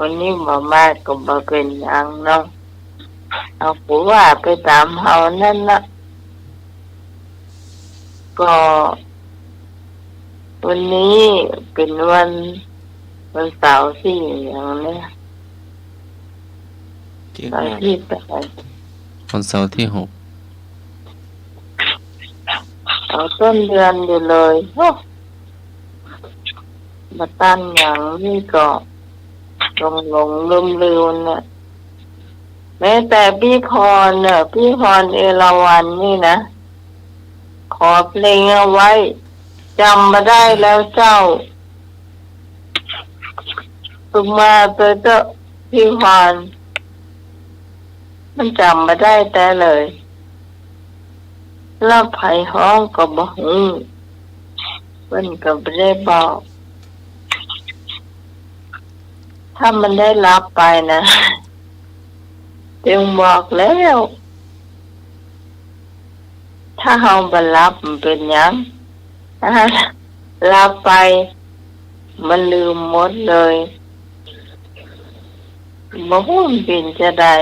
วันนี้มามาก็มาเป็นอย่างเนาะเอาผัวว่าไปตามเฮานั่นละก็วันนี้เป็นวันเสาร์ที่อย่างเนี้ยที่วัน6ที่แปดวันเสาร์ที่6เอาต้นเดือนอยู่เลยโอ้มาตั้งอย่างนี้ก็ลืมเนี่ยแม้แต่พี่พรเนี่ยพี่พรเอราวัณนี่นะขอเพลงเอาไว้จำมาได้แล้วเจ้าตุมาตัวเจ้าพี่พรมันจำมาได้แต่เลยแล้วไผห้องก็บ่ฮู้เพิ่นก็บ่ได้บอกถ้ามันได้รับไปนะจึงบอกแล้วถ้าเฮาบ่รับมันเป็นหยังรับไปมันลืมหมดเลยบ่ฮู้มันเป็นจะได้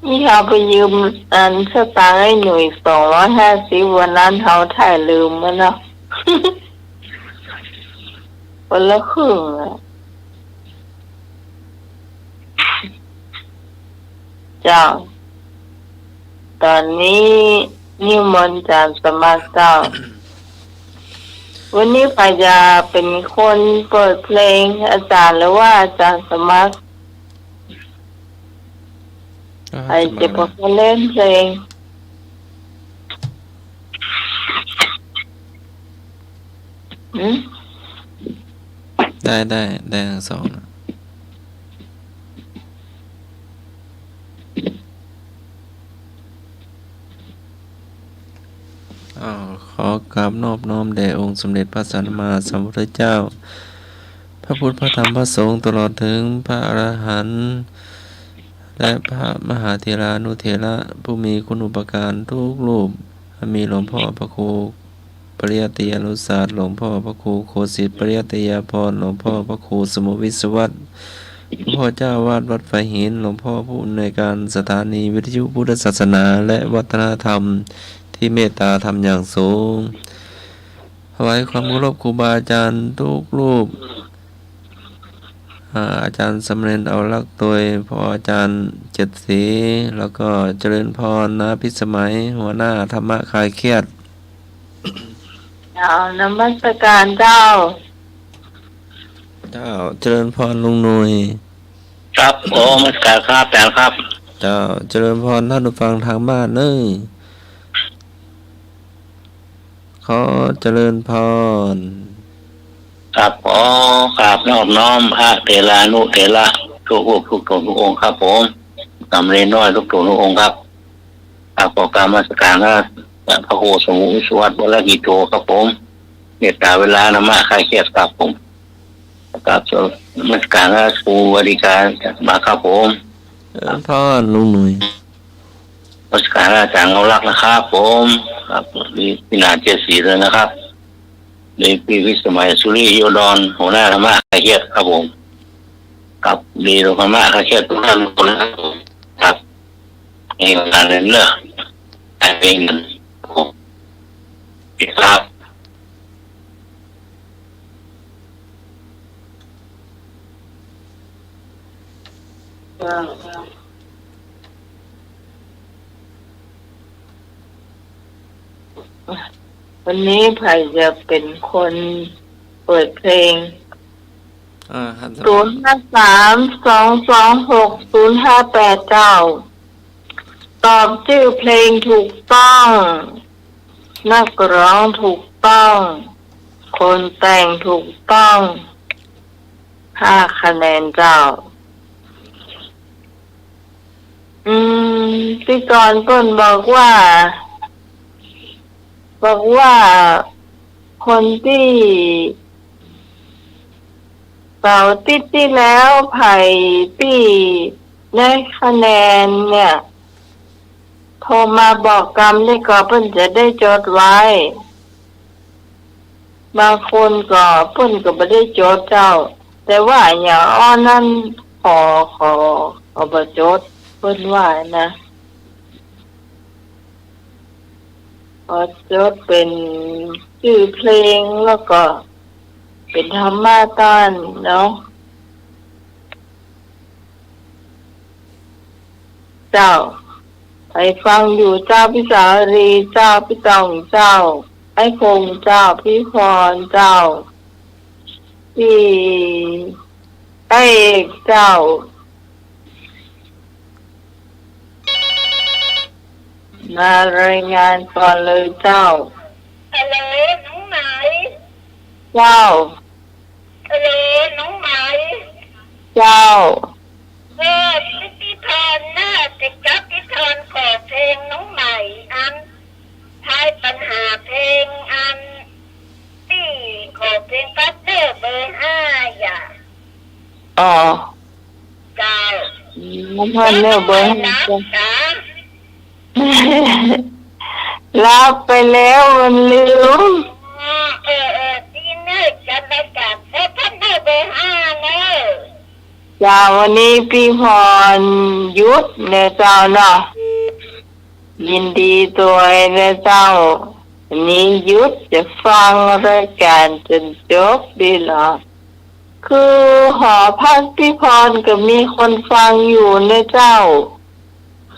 นี่เขาไปยืมสตางค์ให้หน่วย250วันนั้นเขาถ่ายลืมมันเนาะ คนละครึ่งอะเจ้าตอนนี้นิมนต์อาจารย์สมัครเจ้าวันนี้ไปจะเป็นคนเปิดเพลงอาจารย์หรือว่าอาจารย์สมัครใครจะเป็นคนเล่นเพลงได้ทั้งสองนะขอกราบนอบน้อมแด่องค์สมเด็จพระสัมมาสัมพุทธเจ้าพระพุทธพระธรรมพระสงฆ์ตลอดถึงพระอรหันต์และพระมหาเถรานุเถระผู้มีคุณูปการทุกรูปมีหลวงพ่อพระครูปริยัติยานุศาสตร์หลวงพ่อพระครูโคสิทธิ์ปริยัติยาภรณ์หลวงพ่อพระครูสมุวิศวัตรหลวงพ่อเจ้าวาดวัดไฟหินหลวงพ่อผู้อำนวยการสถานีวิทยุพุทธศาสนาและวัฒนธรรมที่เมตตาธรรมอย่างสูงถวายความเคารพครูบาอาจารย์ทุกรูปอาจารย์สำเร็จเอาลักโดยพออาจารย์เจ็ดศรีแล้วก็เจริญพรนะพิสมัยหัวหน้าธรรมะคลายเครียดนมัสการเจ้าเจริญพรลุงหนุ่ยครับโอ้มัสการครับแต่ครับเจริญพรท่านผู้ฟังทางบ้านขอเจริญพรครับขอกราบนอบน้อมพระเถรานุเถระทุกรูปทุกตนทุกองค์ครับผมสำเร็จน้อยทุกตนทุกองค์ครับขอกราบนมัสการพระโคสมุวิศวัตรวรกิโตครับผมเมตตาเวลานามะคลายเครียดครับผมครับนมัสการครูบริการมาครับผมพ่อลุงหนุ่ยนมัสการอาจารย์เอาลักนะครับผมครับมีพินาเจสีเลยนะครับในปีวิสมัยสุริโยดรหัวหน้าธรรมะคลายเครียดครับผมกับดีธรรมะคลายเครียดทุกท่านคนนะครับผมครับในงานเรียนเลิกเป็นผมครับวันนี้ไผ่จะเป็นคนเปิดเพลง053-226-0589ตอบชื่อเพลงถูกต้องนักร้องถูกต้องคนแต่งถูกต้อง5 คะแนนเจ้าพี่กรณ์ต้นบอกว่าคนที่เสาร์อาทิตย์ที่แล้วไผ่พี่ได้คะแนนเนี่ยโทรมาบอกกรรมได้ก่อนเพิ่นจะได้จดไว้ บางคนก็เพิ่นก็บ่ได้จดเจ้า แต่ว่าอย่างอ้อนั้นขอบ่จดเพิ่นว่านะขอจดเป็นชื่อเพลงแล้วก็เป็นธรรมาตานเนาะเจ้าไปฟังอยู่เจ้าพิสารีเจ้าพิตองเจ้าไอ้คงเจ้าพี่พรเจ้าพี่ไอ้เอกเจ้ามารายงานก่อนเลยเจ้า ฮัลโหลน้องไหม เจ้า ฮัลโหลน้องไหม เจ้า พิธานน่าจะจับพิธานขอเพลงน้องใหม่อันทายปัญหาเพลงอันที่ขอเพลงพัตเตอร์เบอร์5อย่า อ๋อ เจ้า น้ำพันเนอร์เบอร์ นะ 5 จ้า รับไปแล้วมันลืม ดีเนอร์จัดรายการพัตเตอร์เบอร์5เนอะ จ้าวันนี้พี่พรหยุดเนอะเจ้าเนาะยินดีตัวเนอะเจ้าวันนี้หยุดจะฟังรายการจนจบดีหรอคือหอพักพี่พรก็มีคนฟังอยู่เนอะเจ้า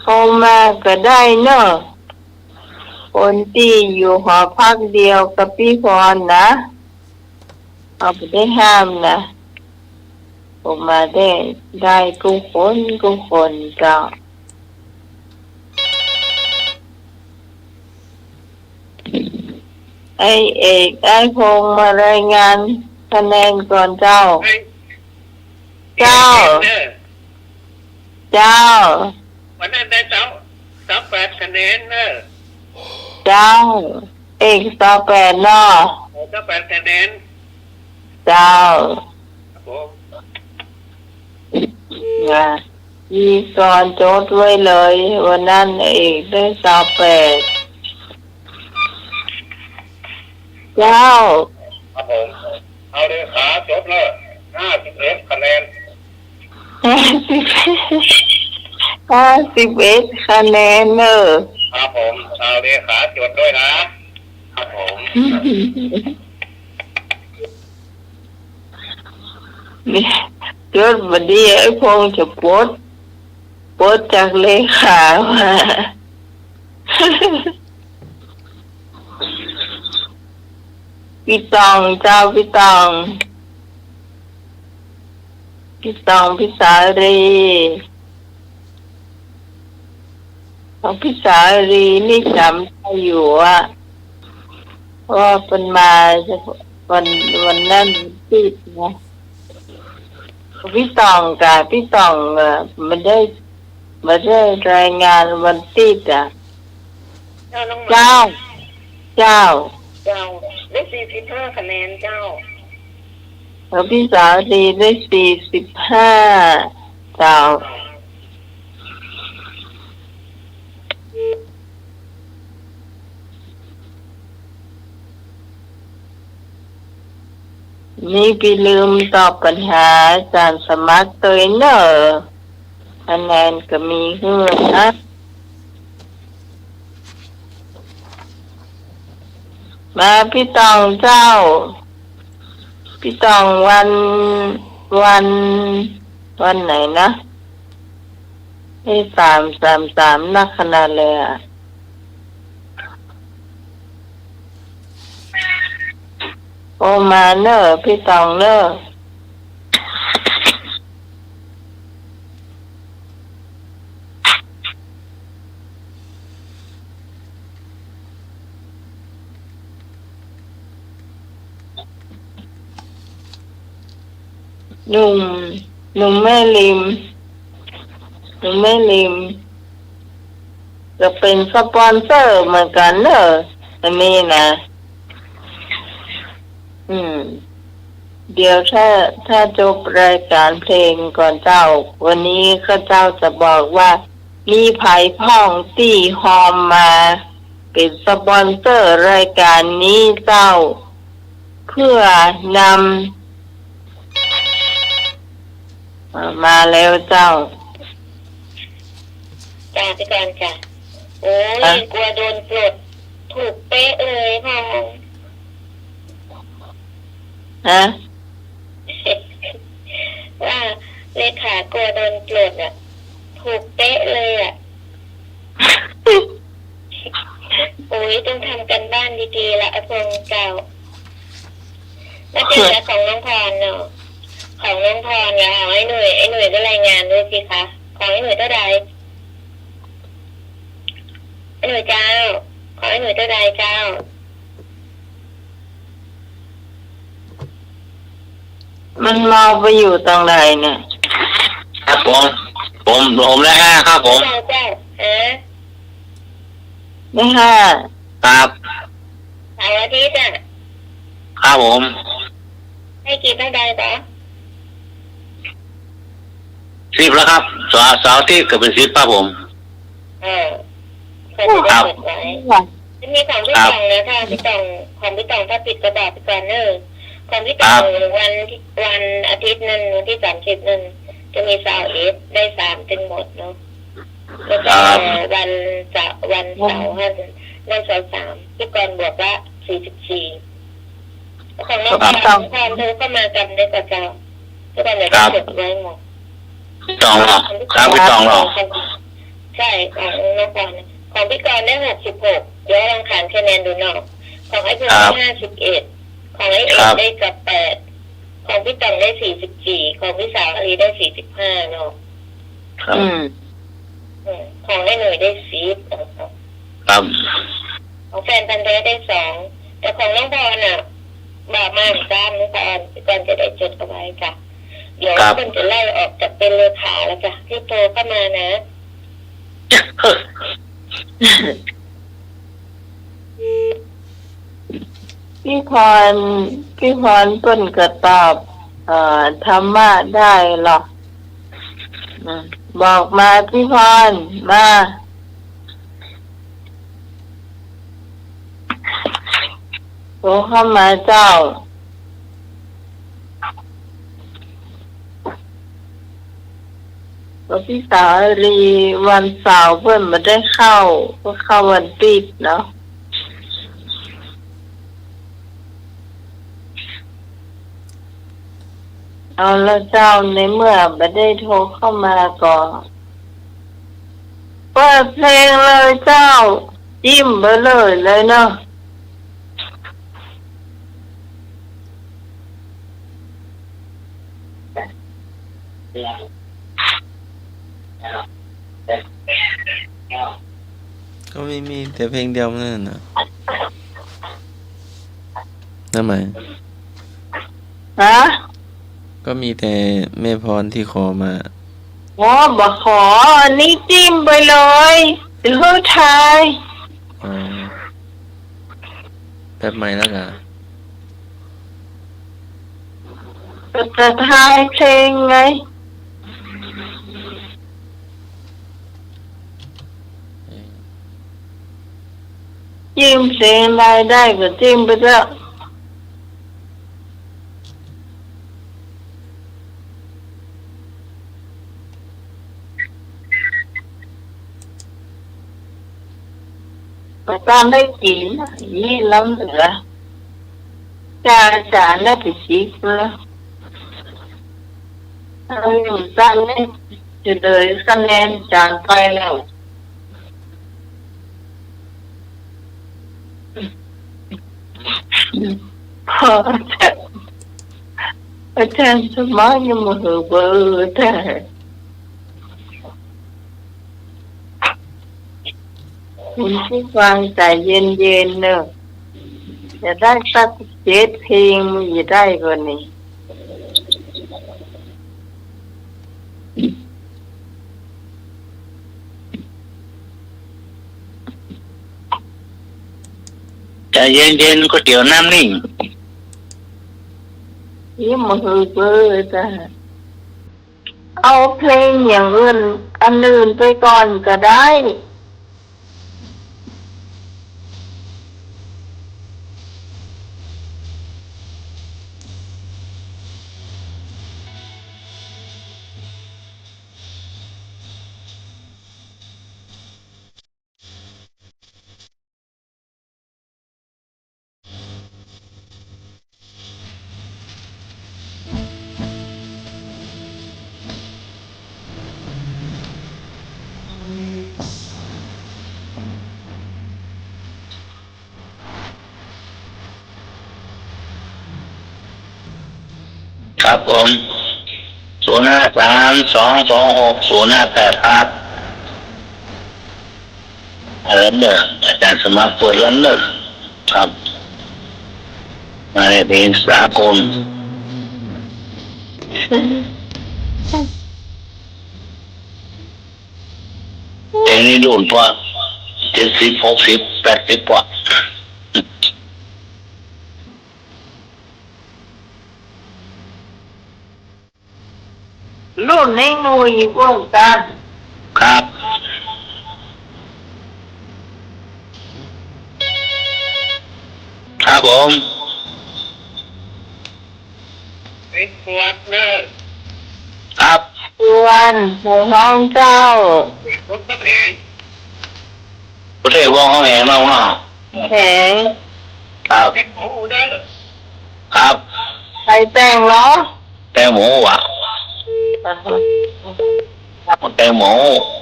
เข้ามาก็ได้เนอะคนที่อยู่หอพักเดียวกับพี่พรนะเอาไปได้ห้ามนะผมมาได้ทุกคนเจ้าไอเอกไอพงษ์มารายงานคะแนนก่อนเจ้า เจ้า เจ้า วันนั้นได้8คะแนนเนอะ เจ้า เอกต่อแปดเนาะ 8คะแนน เจ้า ครับผม นะยีกรโจทย์ไว้เลยวันนั้นเอกได้8เจ้า ครับผมเอาเลยขาจบเลย51คะแนน 51คะแนนเนอะ ครับผมเอาเลยขาจดด้วยนะครับผม นี่จดบัดนี้ไอ้พงษ์จะโพสต์จากเลขามาพี่ตองเจ้าพี่ตองพี่สารีของพี่สารีนี่จำได้อยู่ว่าเป็นมาวันนั้นติดนะพี่ตองกับพี่ตองมันได้รายงานวันติดอ่ะเจ้าได้45คะแนนเจ้า แล้วพี่สาวดีได้45เจ้านี่พี่ลืมตอบปัญหาการสมัครตัวเนอะคะแนนก็มีขึ้นนะ มาพี่ตองเจ้า พี่ตองวันไหนนะให้333นักขนาดเลยอ่ะโอมาเนอะพี่ตองเนอะหนุ่มแม่ริมจะเป็นสปอนเซอร์เหมือนกันเนอะอันนี้นะเดี๋ยวถ้าจบรายการเพลงก่อนเจ้าวันนี้ข้าเจ้าจะบอกว่ามีไผ่พ่องตีฮอมมาเป็นสปอนเซอร์รายการนี้เจ้า เ พื่อนำมาแล้วเจ้า จ้าพี่กรณ์จ้ะโอ้ยกลัวโดนปลดถูกเป๊ะเลยค่ะ ฮะ ว่าเลขากลัวโดนปลดอ่ะถูกเป๊ะเลยอ่ะโอ้ยต้องทำกันบ้านดีๆละอพงษ์เจ้าแล้วเป็นเรื่องของน้องพรเนาะของน้องพรแล้วไอ้หน่วยก็รายงานด้วยสิคะของไอ้หน่วยเท่าใดไอ้หน่วยเจ้าของไอ้หน่วยเท่าใดเจ้า มันมองไปอยู่ตรงไหนเนี่ย ครับผมได้ห้าครับผม เจ้าเจ้าฮะ ไม่ห้า ครับ เสาร์อาทิตย์อ่ะ ครับผม ให้กี่เท่าใดต่อ 10แล้วครับเสาร์ที่เกิดเป็น10ครับผม เคยจะได้จดไว้จะมีของพี่ตองนะคะพี่ตองของพี่ตองถ้าปิดกระดาษไปก่อนเนอะของพี่ตองวันอาทิตย์นั้นวันที่30นั้นจะมีสาวเอฟได้3เป็นหมดเนาะแล้วก็วันเสาร์ได้3พี่กรณ์บวกละ44ของน้องความเธอก็มากันได้กับเจ้าพี่กรณ์เลยได้จดไว้หมด พี่ตองหรอครับพี่ตองหรอ ใช่ของน้องกรณ์ของพี่กรณ์ได้66เดี๋ยวลองขานคะแนนดูเนาะของไอ้เพื่อนได้51ของไอ้เอ็มได้กับ8ของพี่ตองได้44ของพี่สาวอารีได้45เนาะ ครับ ของไอ้หน่วยได้10ครับ ของแฟนพันธุ์แท้ได้2แต่ของน้องพรน่ะบาปมากจ้ามน้องพรพี่กรณ์จะได้จดเอาไว้จ้ะเดี๋ยวมันจะไล่ออกจากเป็นเลขาแล้วจ้ะที่โตเข้ามานะ พี่พรเปิ้นก็ตอบธรรมะได้หรอกบอกมาพี่พรมาโทรเข้ามาเจ้าแล้วพี่สาวอารีวันเสาร์เพื่อนมาได้เข้าก็เข้าวันปิดเนาะเอาแล้วเจ้าในเมื่อไม่ได้โทรเข้ามาก่อนเปิดเพลงเลยเจ้าจิ้มไปเลยเนาะก็ไม่มีแต่เพลงเดียวนั่นน่ะนั่นหมาย ฮะ ก็มีแต่แม่พรที่ขอมา อ๋อบอกขออันนี้จิ้มไปเลยเดี๋ยวทาย อ๋อแป๊บใหม่แล้วกัน ก็จะทายเพลงไงจิ้มเพลงอะไรได้ก็จิ้มไปเถอะประการได้กินยี่ล้ำเหลือจานได้ไปชิกแล้วเอาอยู่จานนี้จะเลยคะแนนจานไปแล้วพออาจารย์สมัยยังมาเหอะเบอร์แต่คุณผู้ฟังใจเย็นๆเนอะจะได้สัก7 เพลงมันจะได้กว่านี้ใจเย็นๆก๋วยเตี๋ยวน้ำนิ่ง ยิ่งมาเหอะเบอร์แต่เอาเพลงอย่างอื่นอันอื่นไปก่อนก็ได้ ครับผม053-226-058ครับเริ่มเด้ออาจารย์สมัครเปิดเริ่มเด้อครับมาในเพลงสากลเพลงนี้โดนกว่า70 60 80กว่ารุ่นในหน่วยวงการ ครับครับผมครับ ส่วนผู้ห้องเจ้า ประเทศวงเขาแหงเราเนาะ แข็ง ครับครับ ใครแต่งเหรอ แตงโมว่ะแตงโม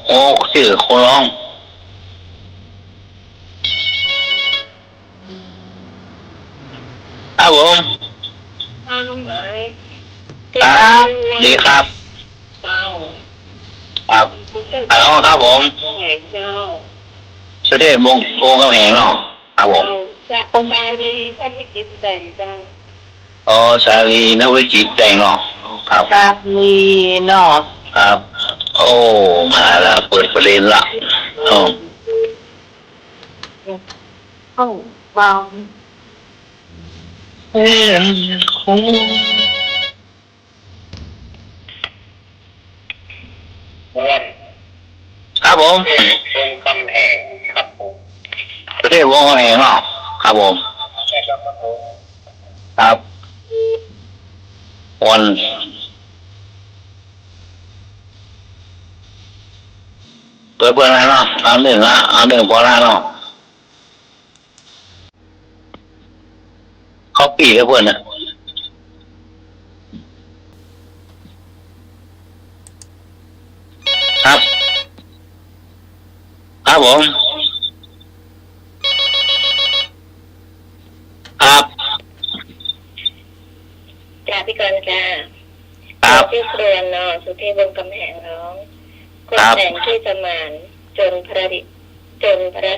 โอ้ชื่อคนร้องครับผมครับดีครับครับฮัลโหลครับผมประเทศวงเขาแหงเนาะครับผม จะไปดีท่านที่คิดแต่งจัง อ๋อสาลีนวิจิตรแต่งเนาะครับ กาลีเนาะ ครับ โอ้มาแล้วเปิดประเด็นละอ๋อ เข้าเบา เอ็นคงครับผมวงคำแหงครับผมประเทศวงคำแหงเนาะครับผมครับวันเปิดอะไรเนาะเอาหนึ่งละเอาหนึ่งพอละเนาะเขาปีกับเพื่อนนะครับครับผมครับ จ้าพี่กรณ์จ้า ครับ ชื่อเครือนเนาะสุเทพวงศ์กำแหงร้องคนแต่งที่สมานจนพระ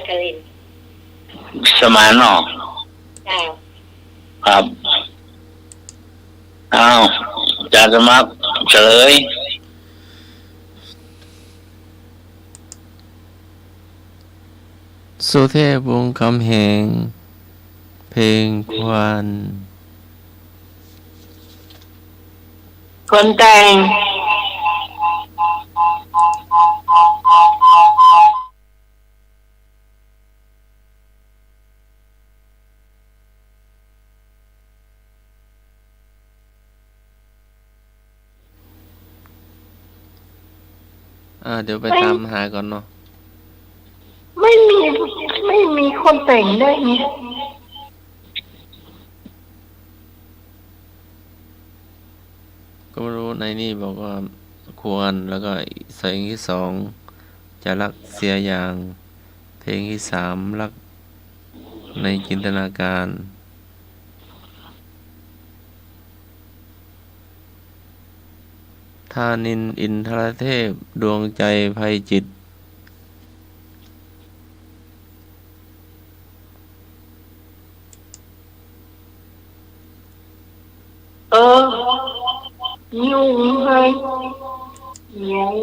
คลิน สมานเนาะ จ้า ครับอ้าวอาจารย์สมัครเฉลย สุเทพวงศ์คำแหงเพลงควาน คนแต่ง เดี๋ยวไปตามหาก่อนเนาะ ไม่มีคนแต่งได้ไง ก็ไม่รู้ในนี่บอกว่าควรแล้วก็เพลงที่สองจะรักเสียอย่าง เพลงที่สามรักในจินตนาการธานินทร์อินทรเทพดวงใจไพจิตร ยุ่งเลยยุ่ง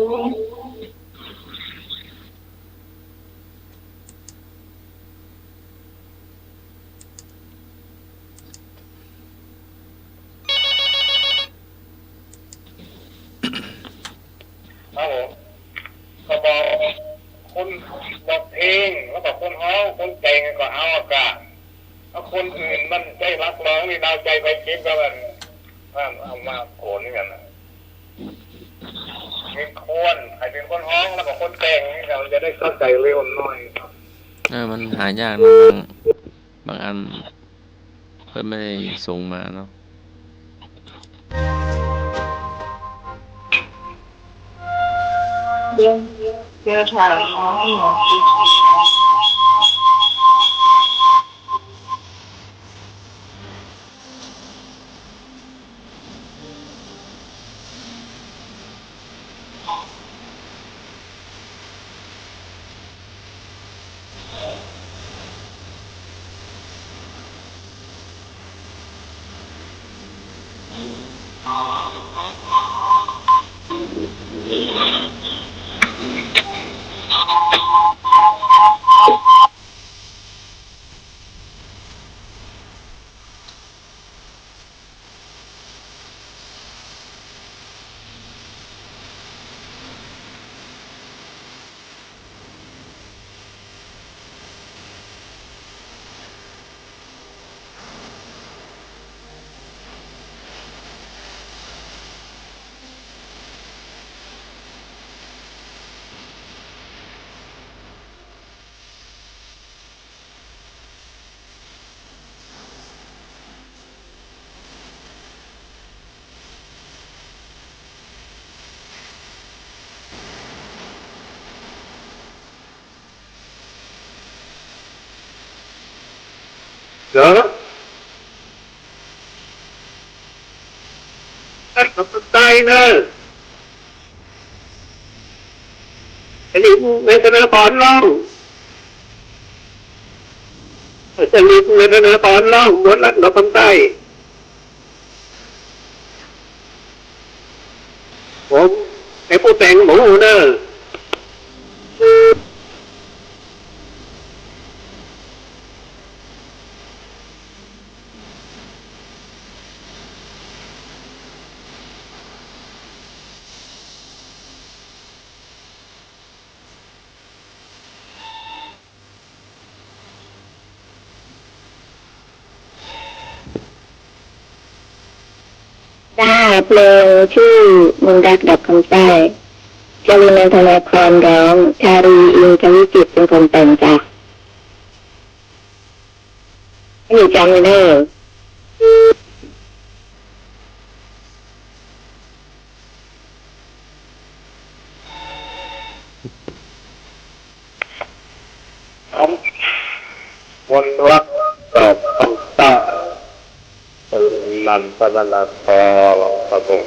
ครับผมก็บอกคนบอกเพลงแล้วก็คนฮ้องคนแต่งก็เอาอากาศเอาคนอื่นมันใจรักร้องนี่ดาวใจไปคิดก็มันเอามาโกนนี่กันนะมีคนใครเป็นคนฮ้องแล้วก็คนแต่งนี่เราจะได้เข้าใจเร็วหน่อยครับ มันหายากนะบางอันเพิ่นไม่ได้ส่งมาเนาะ เดี๋ยวถ่ายน้องหน่อย เ เหรอตัดกับตายนะอันนี้ในธนาคารล่องจะมีในธนาคารล่องบนรัฐนครใต้ผมไอ้ผู้แต่งหมูเนอะได้เพลงชื่อมนต์รักดอกคำใต้จรินันทนาครร้องชาลีอินทวิจิตรเป็นคนแต่งจ้ะให้อยู่จำไว้เนอะวันรักดอกคำใต้นันทนาคารครับผม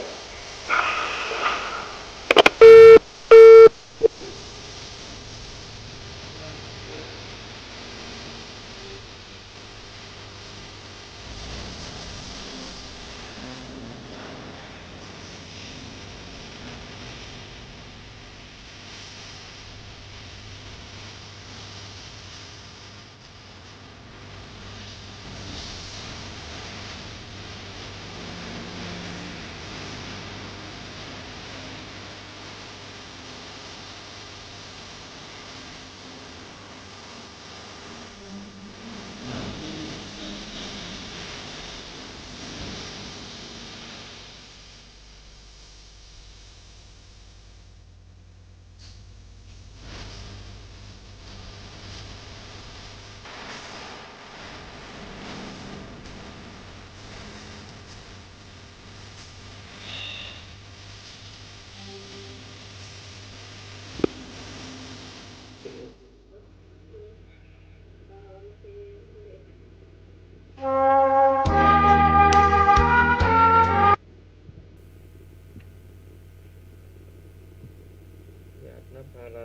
อยากนับอะไร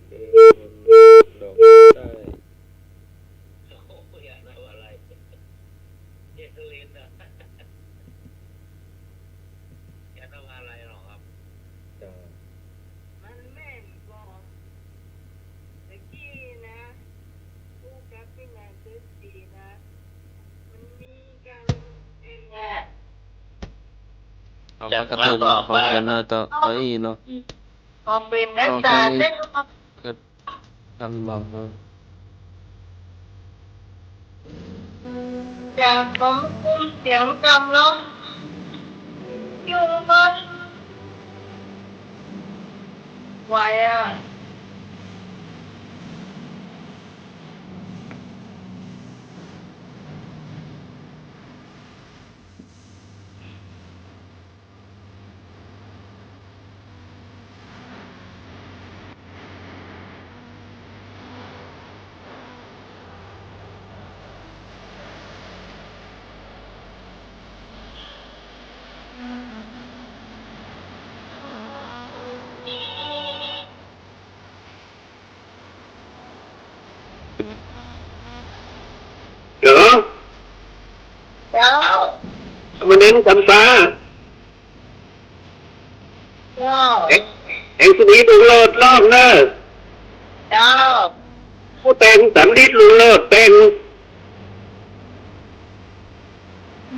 เพลงมนต์รักดอกใต้ อยากทำอะไรเด็กเล่นนะอยากทำอะไรหรอครับ จ้า มันแม่นบอกตะกี้นะผู้กับพี่นายซื้อดีนะมันมีการเนี่ย เอามากระตุ้นของกันนะต่อเอาอีเนาะ พอเป็นนักตาเต้น ก็ทำบอกว่า จากของคุณเสียงกำลังอยู่มันไหวอ่ะเดี๋ยว แล้ว มาเน้นคำฟ้า แล้ว เอ็งสุนีดูเลิศรอบเนอะ แล้ว ผู้แต่งสันดิษลุงเลิศแต่ง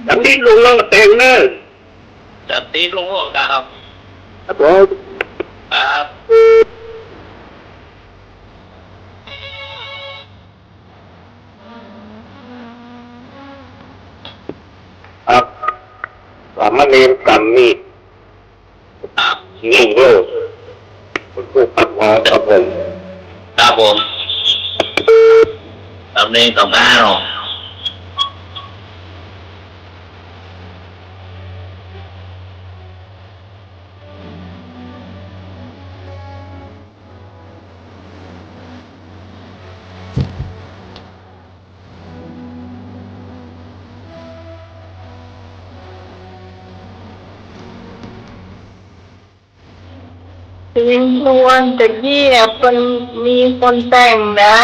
สันดิษลุงเลิศแต่งเนอะ จัดตีลงโลกครับ ครับผม ครับ ครับสามเณรกันนี่ ครับ ลุงเลิศคุณผู้ปัดหอครับผม ครับผมทำเองกับบ้านหรอ เพลงทวนตะกี้คนมีคนแต่งนะ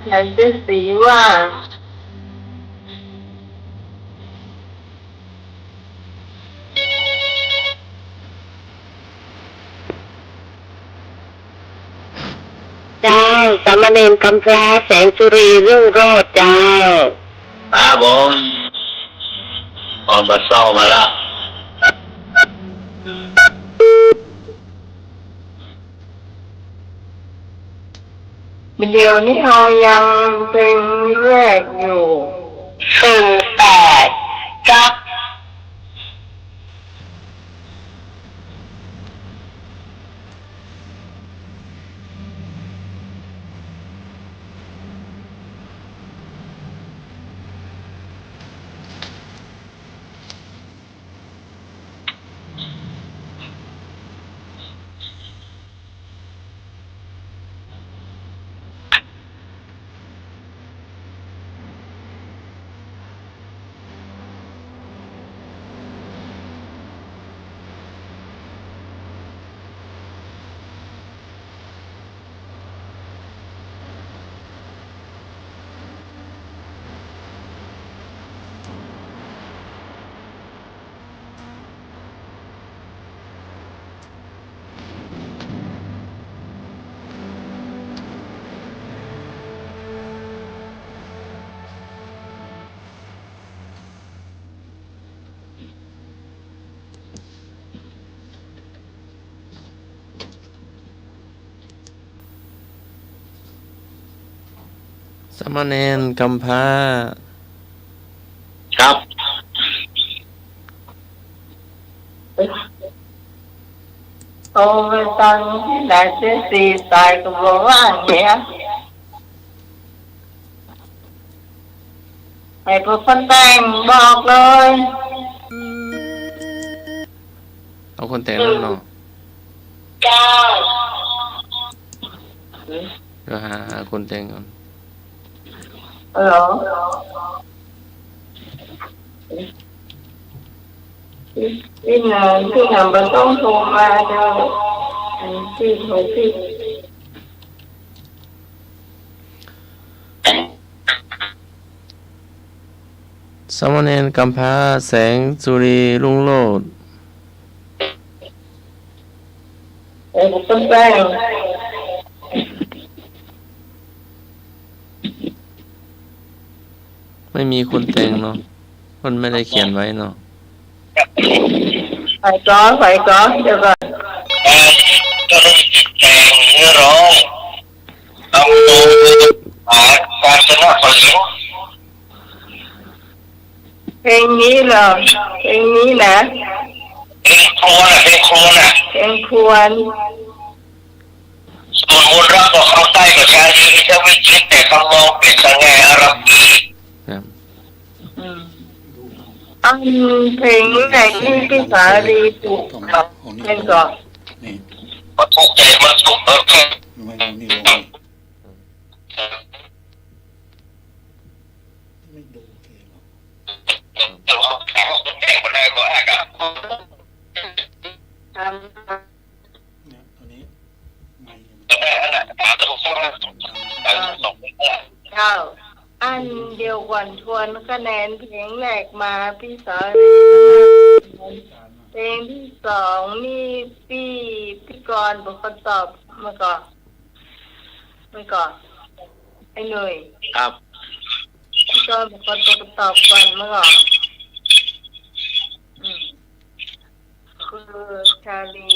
อยากจะสีว่า เจ้าสามเณรกำพร้าแสงสุรีรุ่งโรจน์เจ้า ครับผมออกมาเศร้ามาแล้ว เดี๋ยวนี้เรายังเป็นแรกอยู่08จับสามเณรกำพร้า ครับ โตไปตังไหนจะสีตายก็บอกว่าเนี่ยให้พวกคนแต่งบอกเลย เอาคนแต่งแล้วเนาะ เก้า เดี๋ยวหาคนแต่งก่อน เหรอพี่หนึ่งมันต้องโทรมาเดี๋ยวพี่โทรพี่ สามเณรกำพร้าแสงสุรีรุ่งโรจน์ ให้พวกคนแต่ง ไม่มีคนแต่งเนาะมันไม่ได้เขียนไว้เนาะ phải có được rồi ก็ได้จิตใจเนื้อร้องต้องดูหาการชนะผล เพลงนี้เหรอเพลงนี้นะ เป็นครัวน่ะเป็นครัวน่ะ เพลงควร ส่วนมนต์รักก็เข้าใต้กับชาลีที่จะวิจิตแต่คำมองเป็นสังเกตอารับดี ครับ อันเพลงไหนที่พี่สาลีถูกกับเพลงก่อน นี่ มันทุกข์ใจมันสุขเออ ไม่เอานี่ลงไม่ดูเพลงหรอก แต่ว่าแข่งแข่งคนใดก็แอกอ่ะ ทำ เนี่ยตัวนี้ไม่เห็น แต่อันนั้นตาถูกต้องแต่สองคน เก้าอันเดียวกันทวนคะแนนเพลงแรกมาพี่สาลีเพลงที่สองนี่พี่กรณ์เป็นคนตอบมาก่อนไอ้หนุ่ย ครับ พี่กรณ์เป็นคนตอบก่อนมาก่อนคือชาลี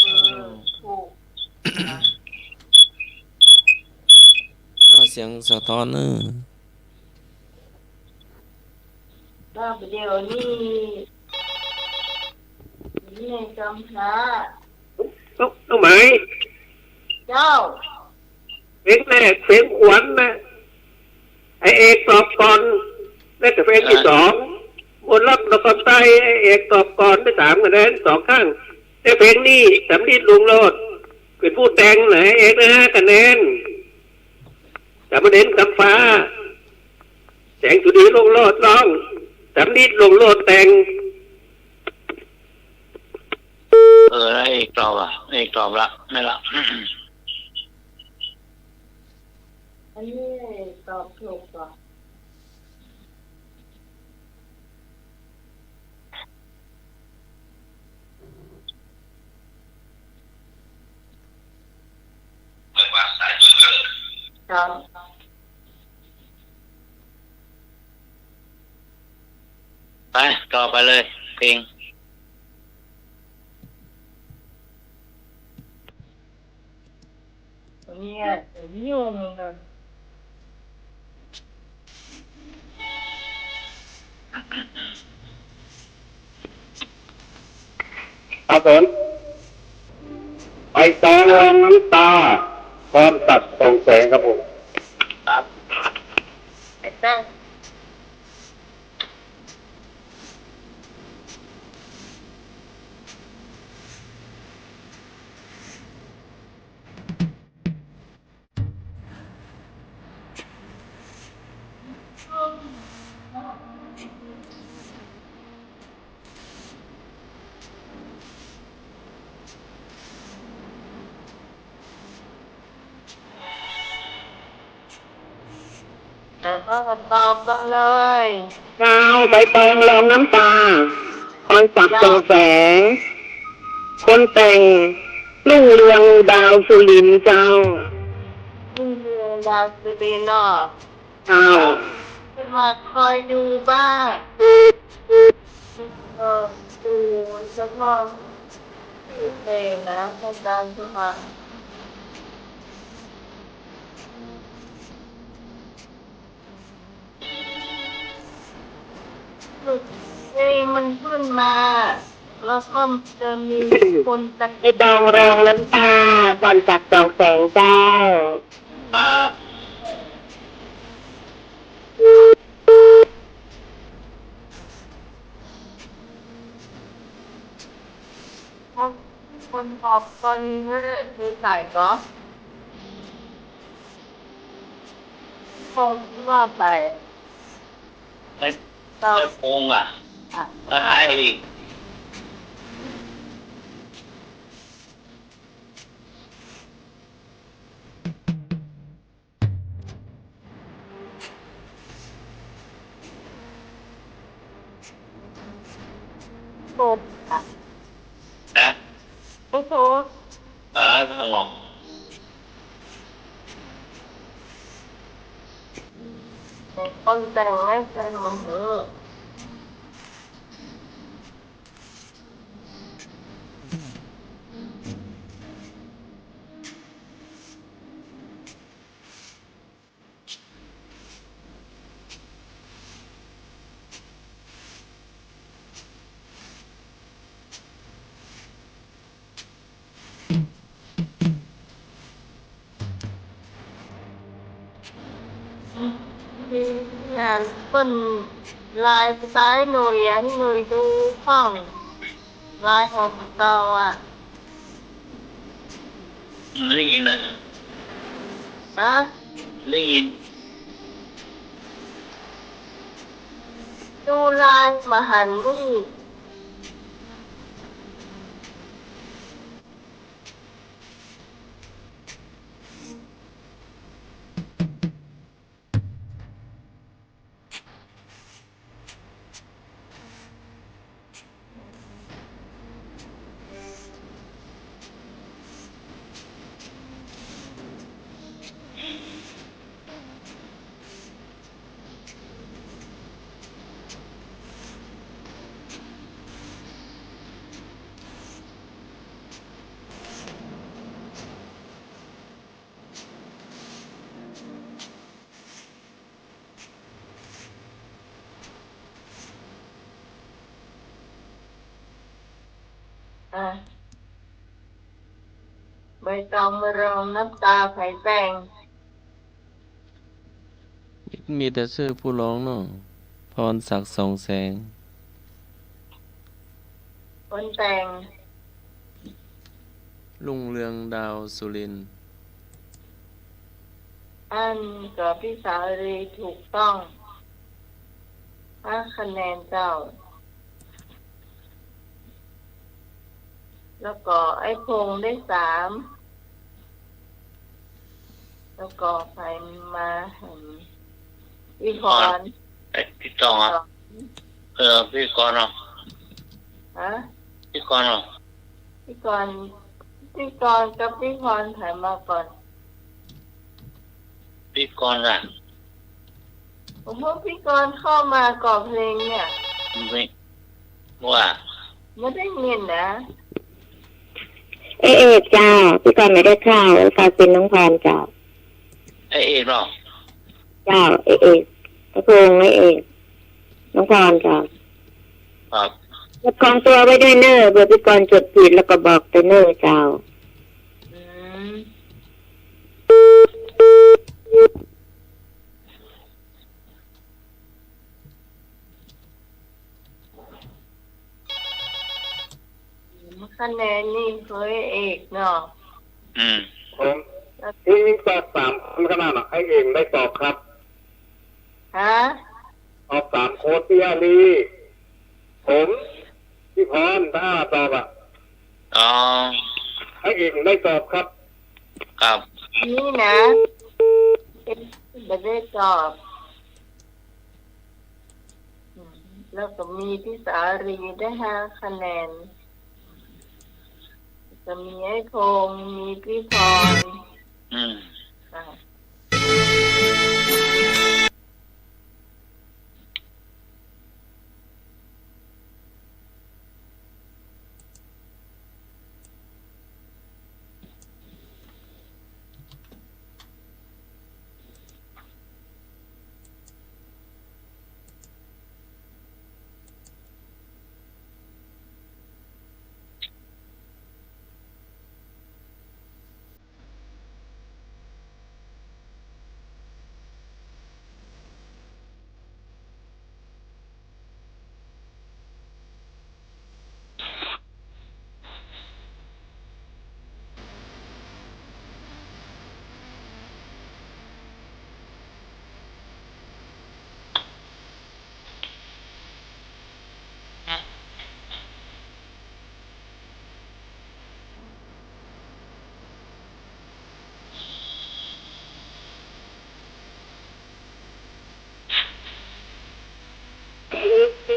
คือถูก เอาเสียงสะท้อนเนอะ แล้วเดี๋ยวนี้ในกำพร้า น้องไหม เจ้า เพลงแรกเพลงขวัญนะไอเอกตอบก่อนแล้วก็เพลงที่สองบนรับละครใต้ไอเอกตอบก่อนได้3 คะแนน2 ข้างแต่เพลงนี้สำลีลุงโลดเป็นผู้แต่งไหนเอกนะ5 คะแนนสามเณรกำฟ้าแสงสุรีลุงโลดร้องสำลีลุงโลดแต่ง แล้วเอกตอบอ่ะเอกตอบละไม่ละ อันนี้ตอบถูกป่ะ ครับ ไปต่อไปเลยเพลง เนี่ยยุ่งเลย ครับผมไปตองรองน้ำตาพร้อมตัดส่องแสงครับผม ครับ ไอ้ตั้งก็ตอบกันเลย ดาวใบตองรองน้ำตาคอยสักส่องแสง คนแต่งรุ่งเรืองดาวสุรินทร์เจ้า ดาวสุรินทร์เนาะ เจ้า มาคอยดูบ้างดูสักหน่อยเพลงนะพระจันทร์ทุกคนเพลงมันขึ้นมา แล้วก็จะมีคนตะ ใบตองรองน้ำตาก่อนสักส่องแสงเจ้า คนตอบตอนนี้คือใส่ก็คงว่าไป ไอ้ ตอบ โพงอ่ะ อ่ะ แล้วไอ้อีก ถูกอ่ะ นะ ถูก สงบ คนแต่งให้เป็นของเธองานเป็นลายซ้ายหน่วยให้หน่วยดูห้องลายของเราอ่ะ ได้ยินนะ นะ ได้ยิน ดูลายมหันต์นี่ อ่ะใบตองมารองน้ำตาไข่แป้ง มีแต่ชื่อผู้ร้องเนาะพรศักดิ์ส่องแสง คนแต่ง รุ่งเรืองดาวสุรินทร์ อันกับพี่สาลีถูกต้อง5 คะแนนเจ้า แล้ แล้วก็ไอ้พงได้สามแล้วก็ใครมาเห็นพี่พร ไอ้พี่ตองอ่ะพี่กรณ์อ่ะ ฮะ พี่กรณ์อ่ะ พี่กรณ์กับพี่พรถ่ายมาก่อน พี่กรณ์อ่ะ ผมว่าพี่กรณ์เข้ามาก่อเพลงเนี่ย ไม่ว่า ไม่ได้เงินนะ เอกจ้าพี่กรณ์ไม่ได้ข้าวกลายเป็นน้องพรจ้า ไอ้เอกเนาะ จ้าเอกกระพงเอกน้องพรจ้า ครับ จดกองตัวไว้ด้วยเนอเบอร์พี่กรณ์จดผิดแล้วก็บอกแต่เนอจ้า อืมคะแนนนี่เคยเอกเนาะ อืม ผมที่สอบสามคนขนาดไอ้เองได้สอบครับ ฮะ สอบสามโค้ดพี่อาลีผมพี่พรถ้าสอบอ่ะ อ๋อ ไอ้เองได้สอบครับ ครับ นี่นะไม่ได้ตอบอืมแล้วก็มีพี่สารีได้5 คะแนนจะมีไอ้พงษ์มีพี่พร อืม อ่ะ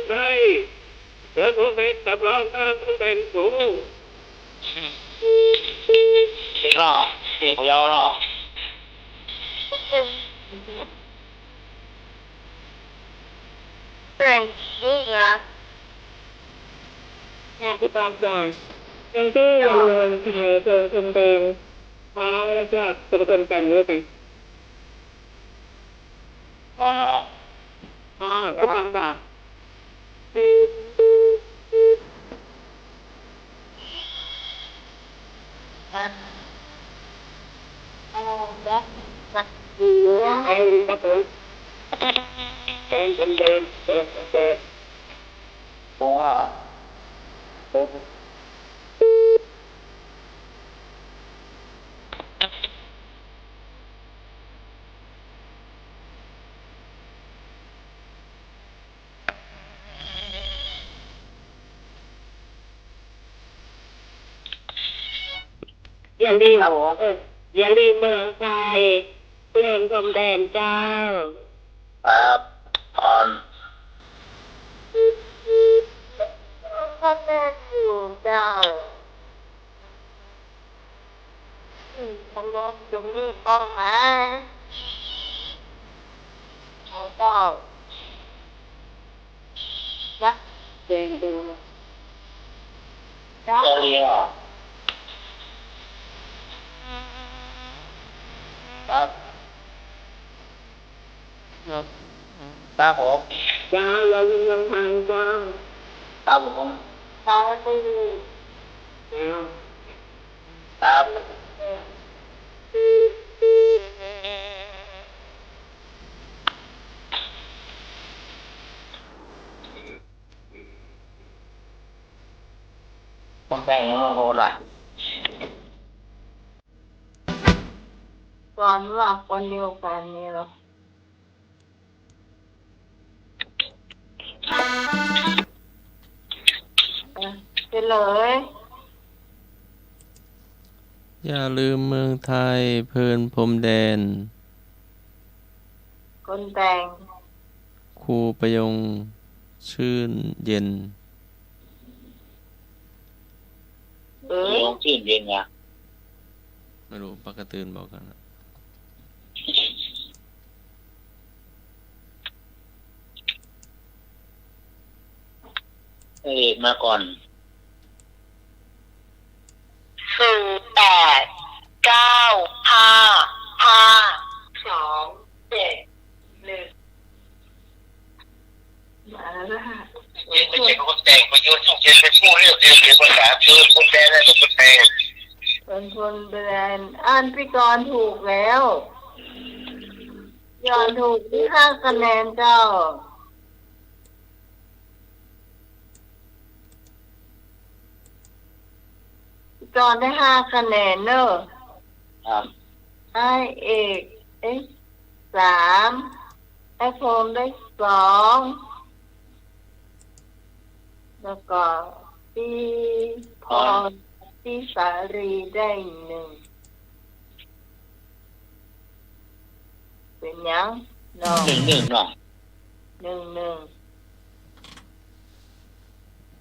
ใช่เดี๋ยวผมเป็นตับรองเป็นสู เอกเนาะเอกยาวเนาะ แต่งนี่นะ ที่ตามใจยังที่เลยเป็นมาแล้วจะเป็นแต่งเลยสิอ๋อก็ตามใจ ไอ้ครับผมเป็นว่าอย่าลืมอย่าลืมเมืองไทยเพื่อนกรมแดนเจ้า ครับพร คะแนนอยู่เจ้าผมลองจงรีบต้องมาเอาเจ้านะเจงดูจ้า เกาหลีเหรอครับครับผม จ้าเรายังทางจ้า ครับผม ตาดี ครับคนแต่งโหดอ่ะ ก่อนว่าคนเดียวกันนี่หรอเฉลย อย่าลืมเมืองไทยเพลินพรมแดน คนแต่ง ครูประยงชื่นเย็น เอ๋ย ลงชื่นเย็นนะ ไม่รู้ปากกระตือนบอกกันนะ เอกมาก่อน มาแล้วค่ะ ไม่ใช่คนแต่งประโยชน์ทุกเย็นเป็นผู้เรียกเรียนเป็นภาษาเชิญคนแปลได้กับคนแต่ง คนแบรนด์อ่านพี่กรณ์ถูกแล้วย้อนถูกที่5 คะแนนเจ้าพี่กรณ์ได้5 คะแนนเนอะ ครับ ให้เอกได้3ให้พรหมได้2แล้วก็พี่พรพี่สาลีได้1เป็นยังน้อง 1-1เนาะ 1-1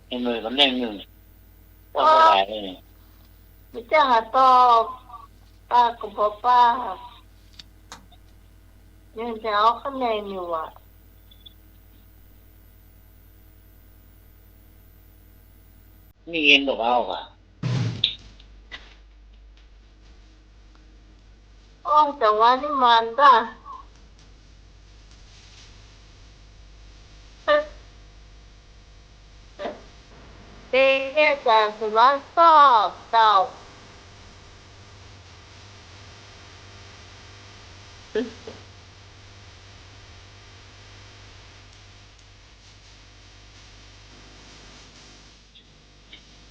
เห็นมือกับ1-1ก็ไม่ได้เลย ไม่จ้าตอบป้ากับพ่อป้ายังจะเอาคะแนนอยู่อ่ะ นี่เย็นกับเอาค่ะ โอ้แต่ว่านี่มันจ้ะเด็กเนี่ยจะสมาสอบเต่า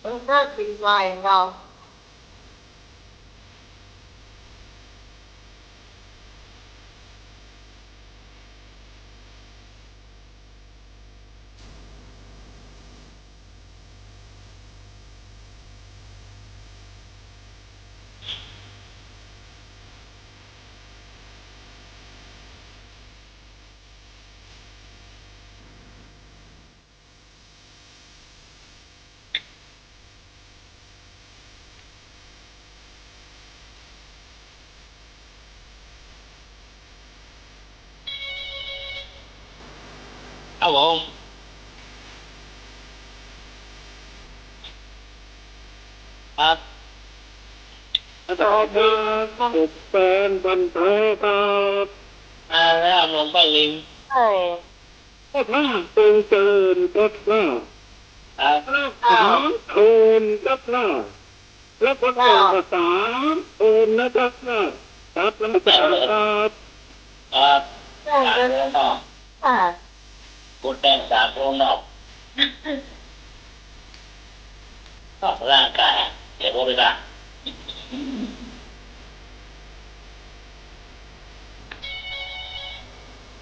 มันก็ตีไว้เนาะครับผมครับ ต่อมาสุดแฟนบันเทิงครับ มาแล้วลงป้าลิง เอ้ย ก็ถ้าเป็นเกินก็ล่า ครับ ถามโอนก็ล่าแล้วก็เกิดภาษาโอนนะครับล่าครับแล้วก็ครับ ครับ แต่งกัน ต่อ อ่ะ กูแต่ง3 วงนอกนอกร่างกายเดี๋ยวพวกไปละ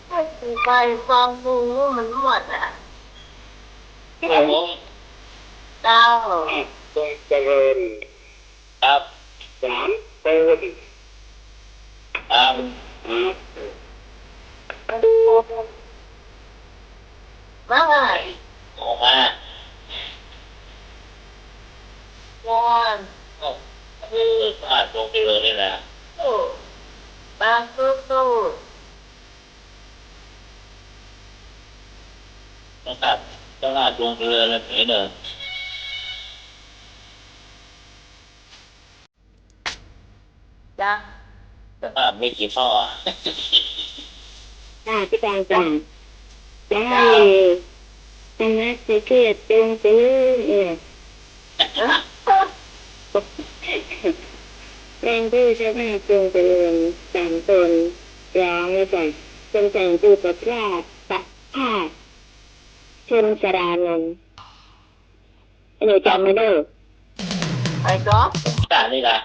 ให้ตีไปฟังดูมันหมดอ่ะ ครับผม เจ้า ทรงเจริญ ครับ สามโอน ครับ มาไง ออกมา วอน ก็คือผ่านตรงไปเลยนี่แหละ โอ้ปาสู้สู้ ต้องตัดต้องลาดตรงไปเลยเลยเนอะ จ้ะ ต้องลาดไม่กี่ข้อ พี่ตังจังได้ดังนั้นจะเกิดเป็นซื้อแรงที่จะมาจงเป็นต่างตนร้องไม่ฟังจงแต่งตัวประพลาดตัดผ้าชนสรานนหนูจำไม่ได้ ไอ้ก็ ตัดนี่ละ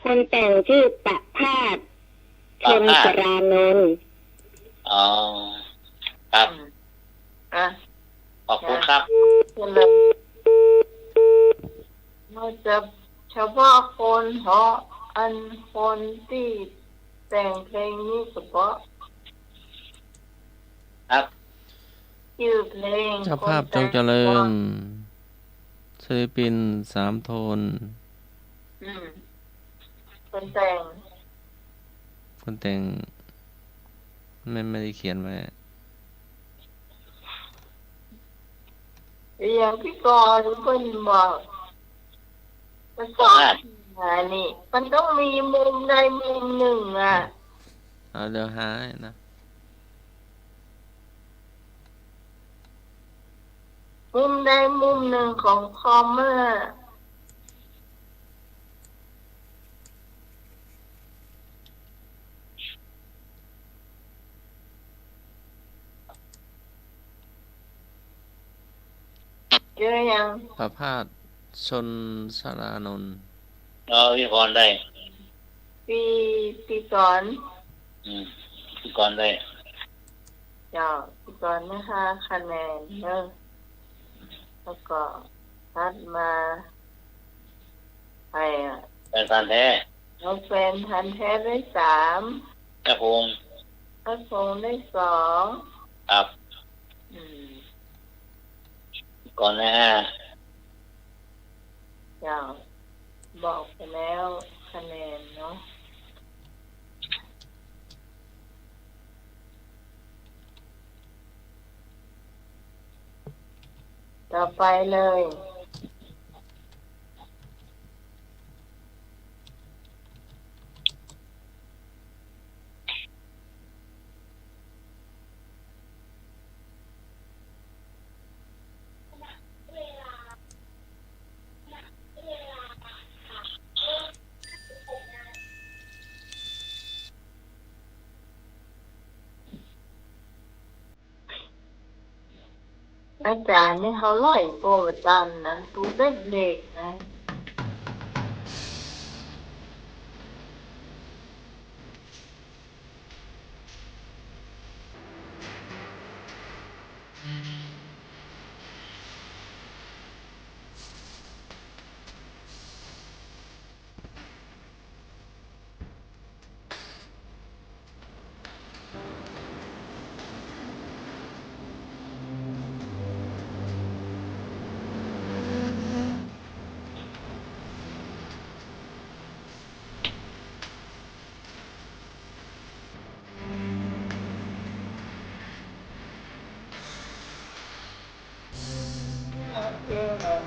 คนแต่งชื่อประพาสชนสรานนท์ อ๋อครับ อ่ะ ขอบคุณครับ เฉลยเราจะเฉ เฉพาะคนเพราะอันคนที่แต่งเพลงนี้เฉพาะ ครับ ชื่อเพลง เจ้าภาพจงเจริญศิลปิน3 โทน อืมคนแต่ง คนแต่งไม่ได้เขียนไว้ อย่างพี่กรณ์เพิ่นบอกมันต้องนี่มันต้องมีมุมใดมุมหนึ่งอ่ะ เอาเดี๋ยวหาให้นะ มุมใดมุมหนึ่งของคอมอ่ะเจอยัง ประพาสชนสารานนท์ พี่กรณ์ได้ พี่กรณ์ พี่กรณ์ได้ เจ้าพี่กรณ์นะคะคะแนนเนอะแล้วก็ทัดมาใครอ่ะ แฟนพันธุ์แท้ น้องแฟนพันธุ์แท้ได้3 กระพง พระพงษ์ได้2 ครับ อืม พี่กรณ์ได้5 เจ้าบอกไปแล้วคะแนนเนาะต่อไปเลยอาจารย์นี่เขาไล่โปรตันนะตัวเด็กๆนะ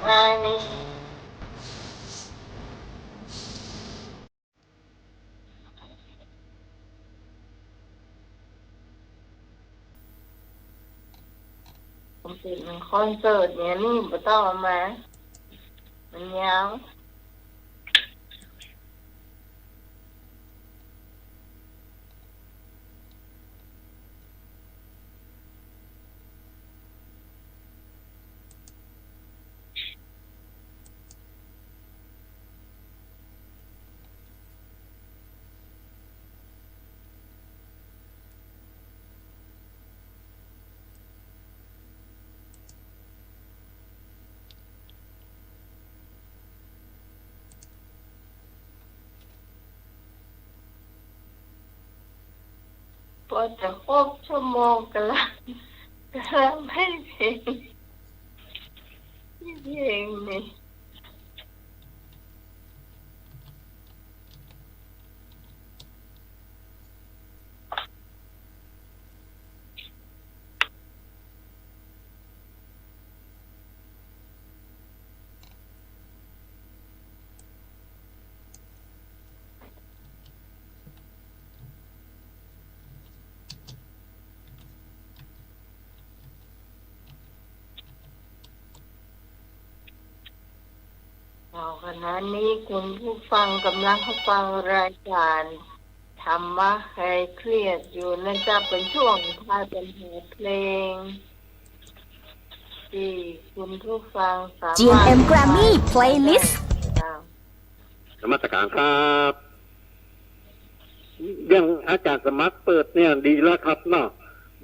อันนี้ผมติดมันคอนเสิร์ตเนี่ยนี่ไม่ต้องเอามามันยาว พอจะครบชั่วโมงกันละไม่เพลงเพลงนี่เอาขณะนี้คุณผู้ฟังกำลังเข้าฟังรายการธรรมะใครเครียดอยู่นั่นจะเป็นช่วงท้ายเป็นเพลงที่คุณผู้ฟังสามารถ GMM Grammy Playlist นมัสการครับยังอาจารย์สมัครเปิดเนี่ยดีแล้วครับเนาะ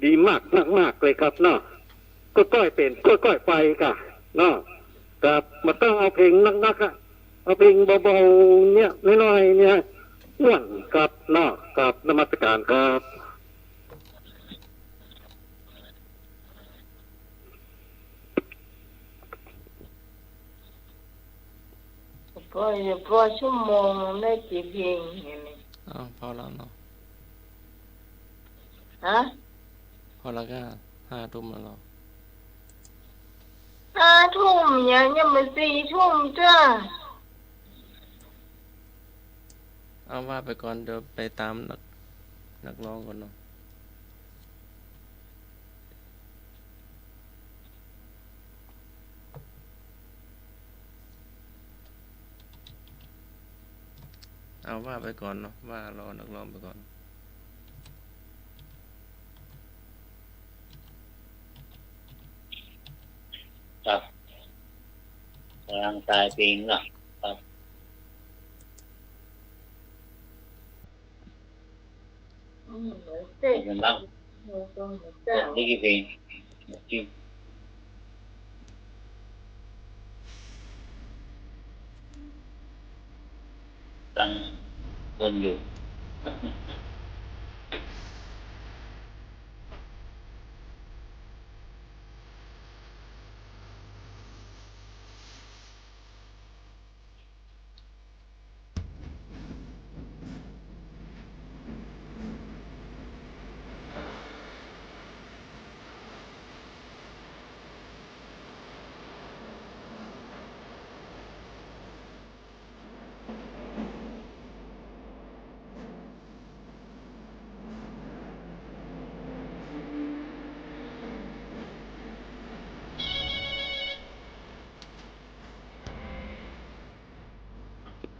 ดีมากมากเลยครับเนาะก็ก้อยเป็นก็ก้อยไปกะเนาะกับมาต้องเอาเพลงนักๆอะ เอาเพลงเบาๆเนี่ยน้อยๆเนี่ยอ้วนกับนอกกับนมัสการครับ พอชั่วโมงได้กี่เพลงอย่างนี้ อ้าวพอแล้วเนาะ ฮะ พอแล้วก็5 ทุ่มแล้วเนาะ 5 ทุ่มยังไม่4 ทุ่มจ้า เอาว่าไปก่อนเดี๋ยวไปตามนักร้องก่อนเนาะเอาว่าไปก่อนเนาะว่ารอนักร้องไปก่อน ครับกำลังตายเพลงล่ะครับ เต้น เป็นบ้างนี่กี่เพลงจริงตั้งบนอยู่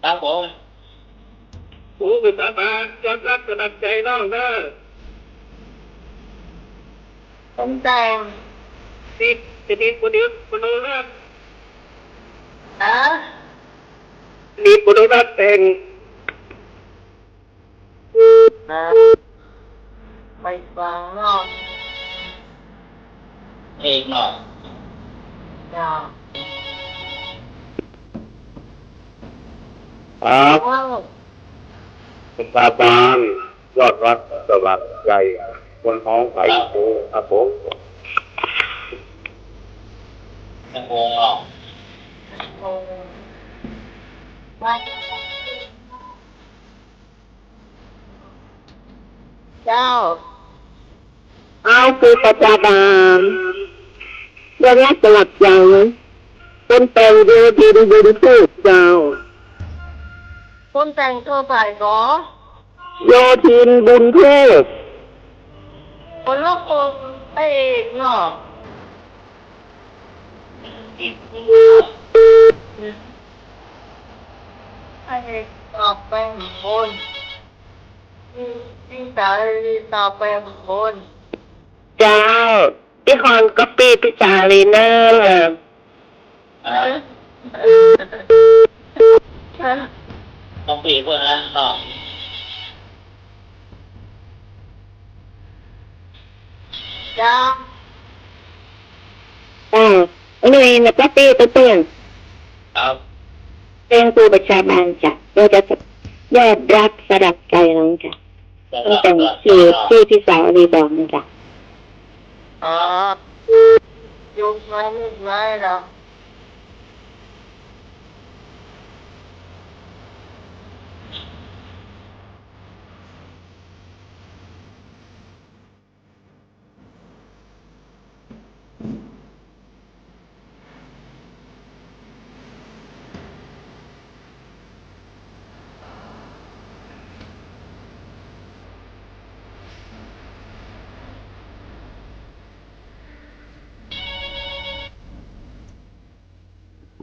ครับผม ผู้ศึกษาบานยอมรับกระดับใจน้องเด้อ ผมแต่ง ติดบุญบุญรัตน์ นะ ติดบุญรัตน์แต่ง นะไปฟังเนาะ เอกหน่อย จ้า ครับ ว้าว คุณตาบานยอดรักสวัสดิ์ใจคนท้องไผ่โอ้ครับผม ยังวงเนาะ โอ้ไม่เจ้า เอาคือประจาบานยอดรักสลับใจเป็นแต่งดีพูดเจ้า คนแต่งตัวไปเหรอ โยทินบุญเทพ คนละคนไปเอกเนาะ ไอ้ตอบไปคนที่ตายตอบไปคน เจ้าพี่คอนก็ปีพิจารีเนอร์ ต้องปีเพื่อนนะเนาะ จ้า นี่นะป้าปีตัวเตือน ครับ เป็นครูประชาบาลจ้ะเราจะยอดรักสลับใจน้องจ้ะต้องแต่งชื่อพี่สาวรีบอกนะจ้ะ อ๋อยุกไม่ยุกไม่หรอ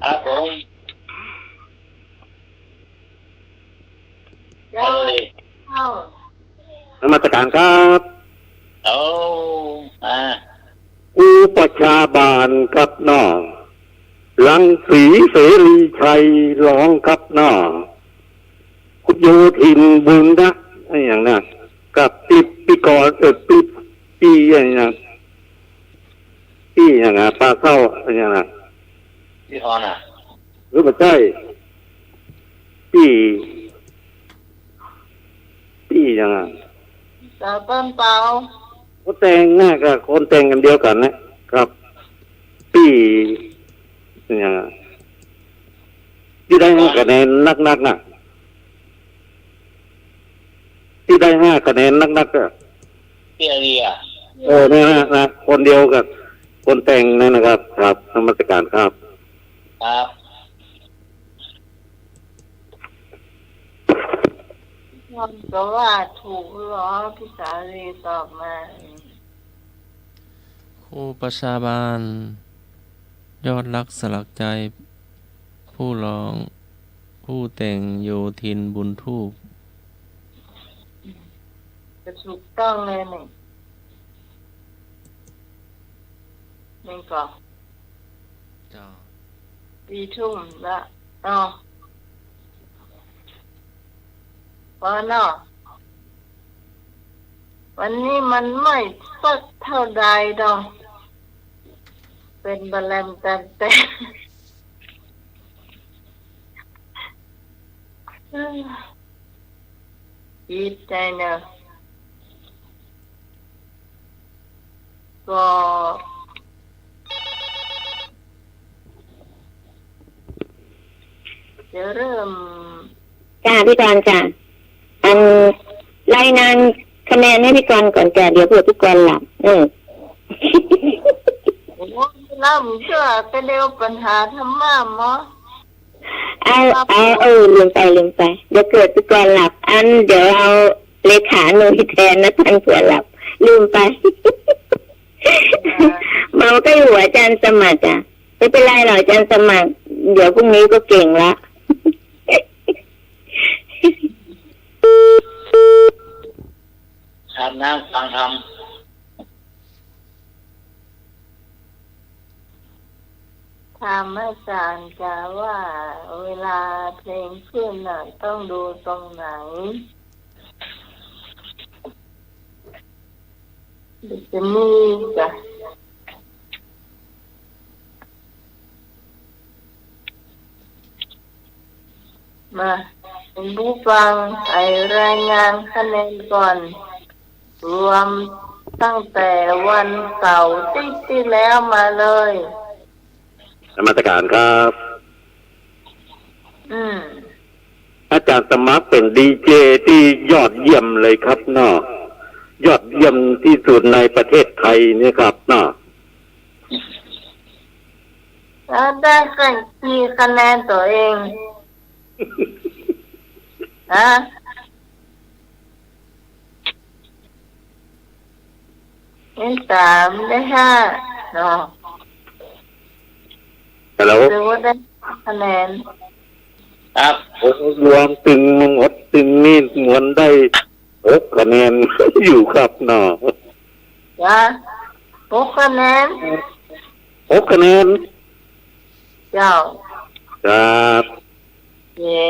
ครับผม เจ้า เลย เข้าน มัสการครับ เอากูประชาบาลครับน้องรังสีเสรีชัยร้องครับน้องคุณโยทินบุญรักอะไรอย่างนั้นกับปีกรปีอย่างนั้นปีอย่างนั้นปลาเข้าอะไรอย่างนั้น พี่ฮอนอ่ะ หรือไม่ใช่ ปี้ปี้ยังไง สาวต้นเปล่า คนแต่งหน้ากับคนแต่งกันเดียวกันนะครับปี้ยังไงที่ได้5 คะแนนนักๆน่ะที่ได้5 คะแนนนักๆอ่ะ พี่อาเรีย เนี่ยนะคนเดียวกับคนแต่งนั่นนะครับ ครับนมัสการครับ ครับ น้องก็ว่าถูกเหรอพี่สาลีตอบมา ครูประชาบาล ยอดรักสลักใจ ผู้ร้อง ผู้แต่งโยธินบุญทูป จะถูกต้องเลยนี่ก็ จ้า 4 ทุ่มละเนาะพอเนาะวันนี้มันไม่สักเท่าใดดอกเป็นบะแลมกันแต่ดีใจเนอะก็จะเริ่ม จ้าพี่กรณ์จ้าอันรายงานคะแนนให้พี่กรณ์ก่อนจ้าเดี๋ยวเผื่อพี่กรณ์หลับโอ้ล่ำเชื่อไปเร็วปัญหาธรรมะหมอ ลืมไปเดี๋ยวเกิดพี่กรณ์หลับอันเดี๋ยวเอาเลขาหน่วยแทนนะท่านเผื่อหลับลืมไป เมาก็อยู่อาจารย์สมัครจ้ะไม่เป็นไรหรอกอาจารย์สมัครเดี๋ยวพรุ่งนี้ก็เก่งละ ทำน้ำฟังทถามอาจารย์จะว่าเวลาเพลงขึ้นน่ะต้องดูตรงไหนจะมีจ้ะมาเป็นผู้ฟังไอรายงานคะแนนก่อนรวมตั้งแต่วันเสาร์ที่แล้วมาเลยนมัสการครับ อาจารย์สมัครเป็นดีเจที่ยอดเยี่ยมเลยครับเนาะยอดเยี่ยมที่สุดในประเทศไทยนี่ครับเนาะ แล้วได้กี่คะแนนตัวเองฮะได้3ได้5เนาะแล้ว หรือว่าได้คะแนน ครับ รวมตึงหมดตึงนี่มวนได้6 คะแนน อยู่ครับเนาะ จ้ะ6 คะแนน 6 คะแนน เจ้า ครับ เย่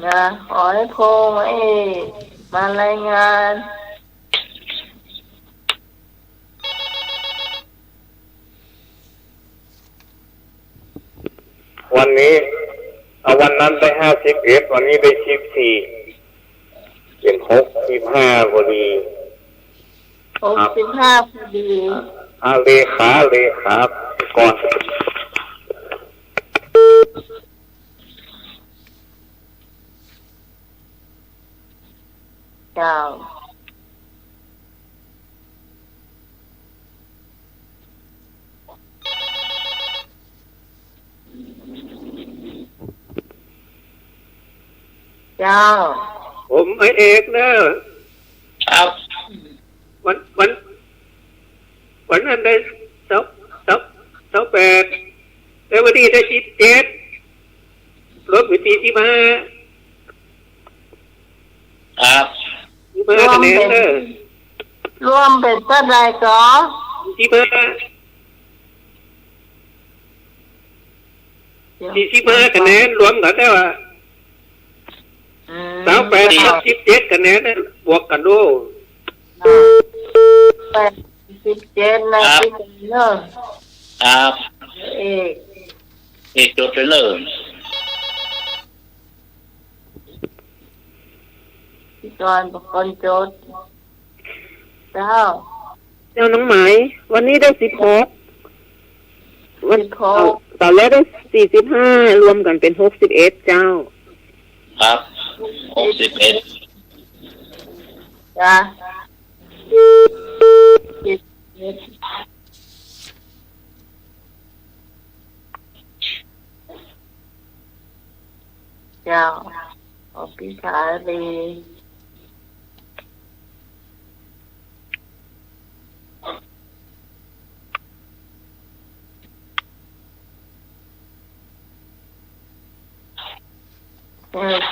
นะขอให้โพงมารายงาน วันนี้วันนั้นได้51วันนี้ได้14เป็น65พอดี 65พอดีเลขาก่อน เจ้าผมไอเอกนะครับวันนั้นได้28แต่วันนี้ได้17ลดไป45ครับคะแนนรวมเป็นเท่าไรก็45คะแนนรวมกันได้ว่า 87คะแนนเนี่ยบวกกันดู 87นะพี่กันเนอะ ครับ เอก อีกจุดไปเลย พี่กรณ์เป็นคนโจทย์เจ้า เจ้าน้องไหมวันนี้ได้16วัน 16 ตอนแรกได้45รวมกันเป็น61เจ้า ครับ61 จ้ะ11เจ้าออกพิธารี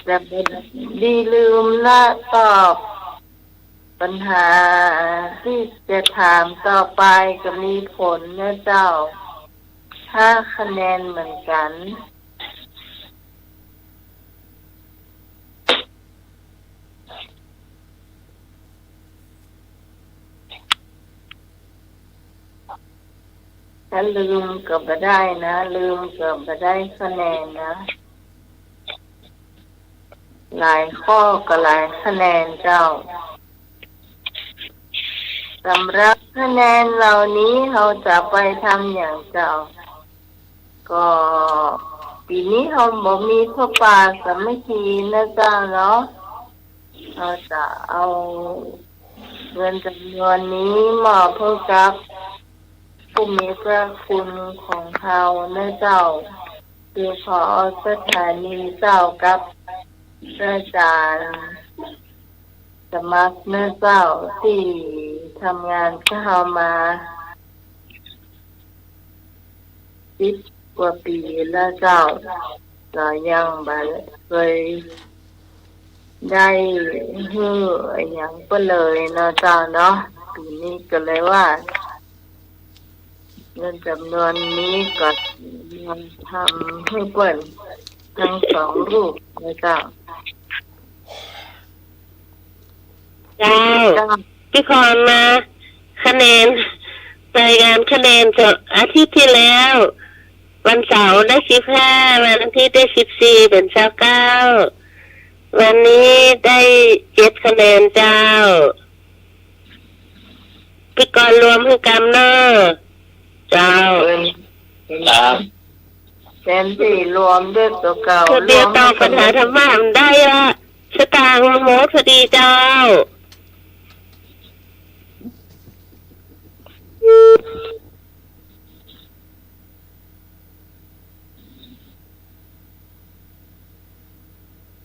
จะเป็นดีลืมและตอบปัญหาที่จะถามต่อไปก็มีผลนะเจ้า5คะแนนเหมือนกันถ้าลืมก็ไม่ได้นะลืมก็ไม่ได้คะแนนนะหลายข้อก็หลายคะแนนเจ้าสำหรับคะแนนเหล่านี้เราจะไปทำอย่างเจ้าก็ปีนี้เราบ่มีพระป่าสามัคคีนะเจ้าเนาะเราจะเอาเงินจำนวนนี้มอบเพื่อกับผู้มีพระคุณของเขานะเจ้าคือขอสถานีเจ้ากับอาจารย์สมัครเนื้อเจ้าที่ทำงานเข้ามา10 กว่าปีแล้วเจ้าก็ยังบ่เคยได้ฮื้ออย่างเปเลยเนาะเจ้าเนาะปีนี้ก็เลยว่าเงินจำนวนนี้ก็มันทำให้เปิดทั้ง2รูปนะเจ้าเจ้าพี่คอนมาคะแนนรายงานคะแนนจากอาทิตย์ที่แล้ว วันเสาร์ได้15วันอาทิตย์ได้14เป็น29วันนี้ได้7คะแนนเจ้าพี่กรณ์รวมคือกรรมเนอะเจ้า ครับ แทนที่รวมด้วยตัวเก่า เดียวตอบปัญหาธรรมะมันได้ละสตางค์โมดพอดีเจ้า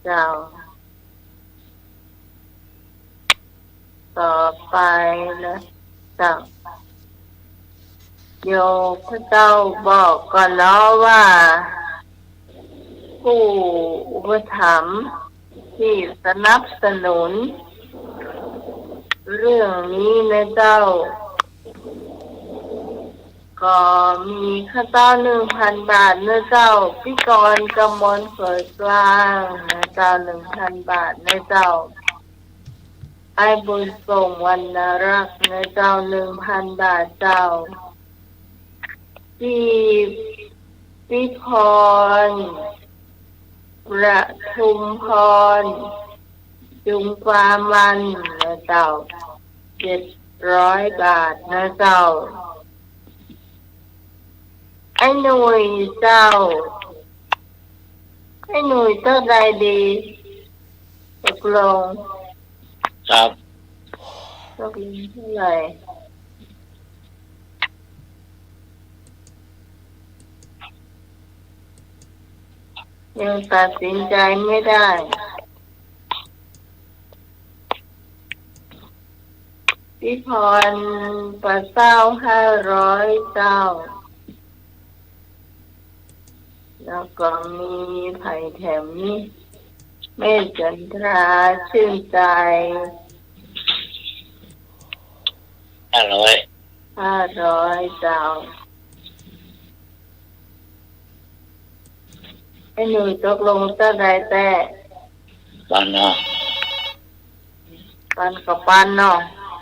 เจ้าต่อไปนะเจ้าโยมพระเจ้าบอกก่อนเนาะว่าผู้อุปถัมภ์ที่สนับสนุนเรื่องนี้นะเจ้าก็มีค่าเจ้า 1,000 บาทนะเจ้าพี่กรณ์กมลเผยกลางนะเจ้า 1,000 บาทนะเจ้าไอ้บุญส่งวรรณรักษ์นะเจ้า 1,000 บาทเจ้าพี่พรประทุมพรจุงความมันนะเจ้า700 บาทนะเจ้าไอ้หนุ่ยเจ้าไอ้หนุ่ยเท่าใดดีตกลง ครับ ตกลงเท่าไหร่ยังตัดสินใจไม่ได้พี่พรประเศร้า500เจ้าแล้วก็มีไผ่แถมนี้เมฆจันทราชื่นใจ500เจ้าไอ้หนุ่ยตกลงเท่าไรแต่ บ้านเนาะ ปันกับปันเนาะ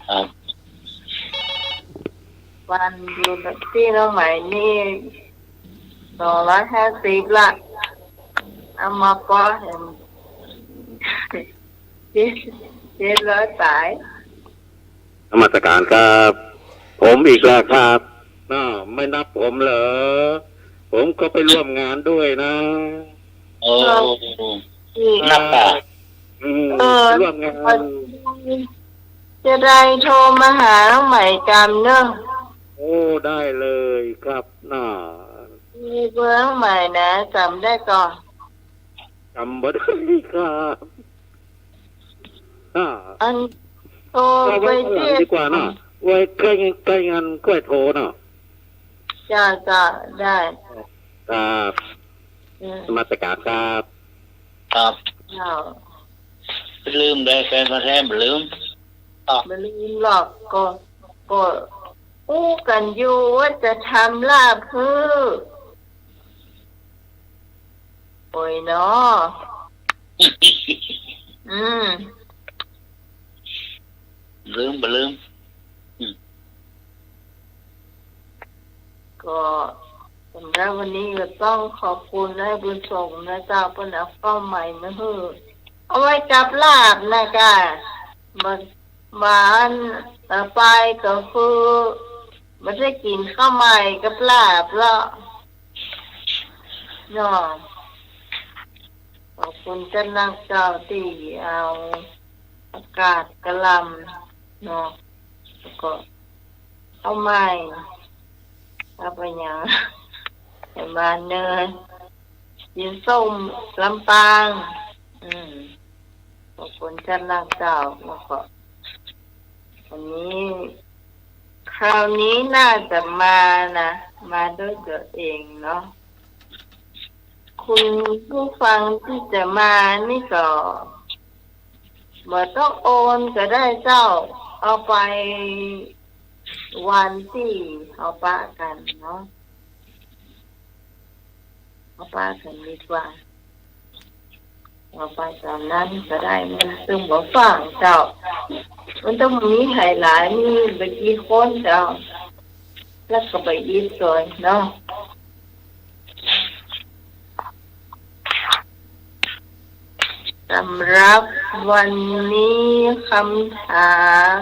ครับ ปันอยู่ที่น้องใหม่นี่250ละเอามาก็เห็น700สาย นมัสการครับผมอีกแล้วครับไม่นับผมเหรอผมก็ไปร่วมงานด้วยนะ โอ้ นี่ นับป่ะ ร่วมงาน จะได้โทรมาหาน้องใหม่จำเนอะ โอ้ได้เลยครับมีเบอร์น้องใหม่นะจำได้ก่อน จำบ่ได้ครับอันโทร เอา ไป ไว้ ที่ ดีกว่าไว้ใกล้งานค่อยโทรจ้าได้ ครับนมัสการครับ ครับ เอา ลืมได้แฟนมาแท้ลืม ไม่ลืมหรอกก็อู้กันอยู่ว่าจะทำลาบฮื้อโอ้ยเนาะลืมบ่ลืม ก็สำหรับวันนี้ก็ต้องขอบคุณนายบุญส่งนะเจ้าเปิ้นเอาข้าวใหม่มาฮื้อเอาไว้จับลาบนะกะบ้านไปก็คือไม่ได้กินข้าวใหม่กับลาบแล้วเนาะขอบคุณเจ้านักเจ้าที่เอาอากาศกะหล่ำเนาะแล้วก็ข้าวใหม่เอาไปอย่างไอ้บ้านเนยยินส้มลำปางขอบคุณเจ้านักเจ้าแล้วก็วันนี้คราวนี้น่าจะมาด้วยตัวเองเนาะคุณผู้ฟังที่จะมานี่ก็บ่ต้องโอนก็ได้เจ้าเอาไปวันที่เอาปะกันเนาะเอาปะกันดีกว่าเอาไปตอนนั้นก็ได้มันซึ่งบ่ฟังเจ้ามันต้องมีหลายมีไปกี่คนเจ้าแล้วก็ไปอีกส่วนเนาะสำหรับวันนี้คำถาม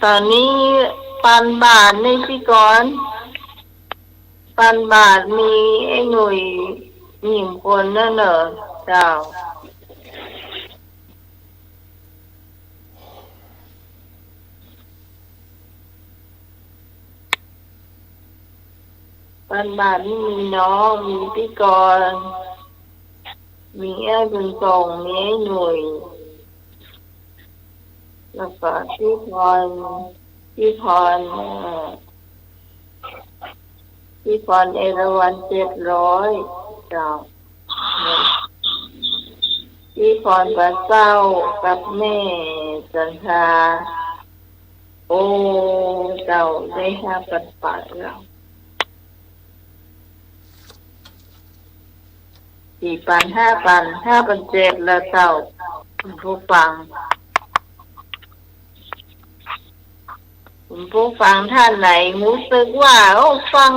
ตอนนี้ปันบาทในพี่ก่อนปันบาทมีไอ้หนุ่ยหญิงคนนั่นเหรอเจ้าปันบาทนี่มีน้องมีพี่กรณ์มีไอ้บุญส่งมีไอ้หนุ่ยแล้วก็พี่พรเอราวัณ700เจ้าพี่พรปลาเศร้ากับแม่จันทราโอ้เจ้าได้5,000 บาทแล้ว4,000 5,000 5,700แล้วเจ้าคุณผู้ฟังคุณผู้ฟังท่านไหนรู้สึกว่าฟัง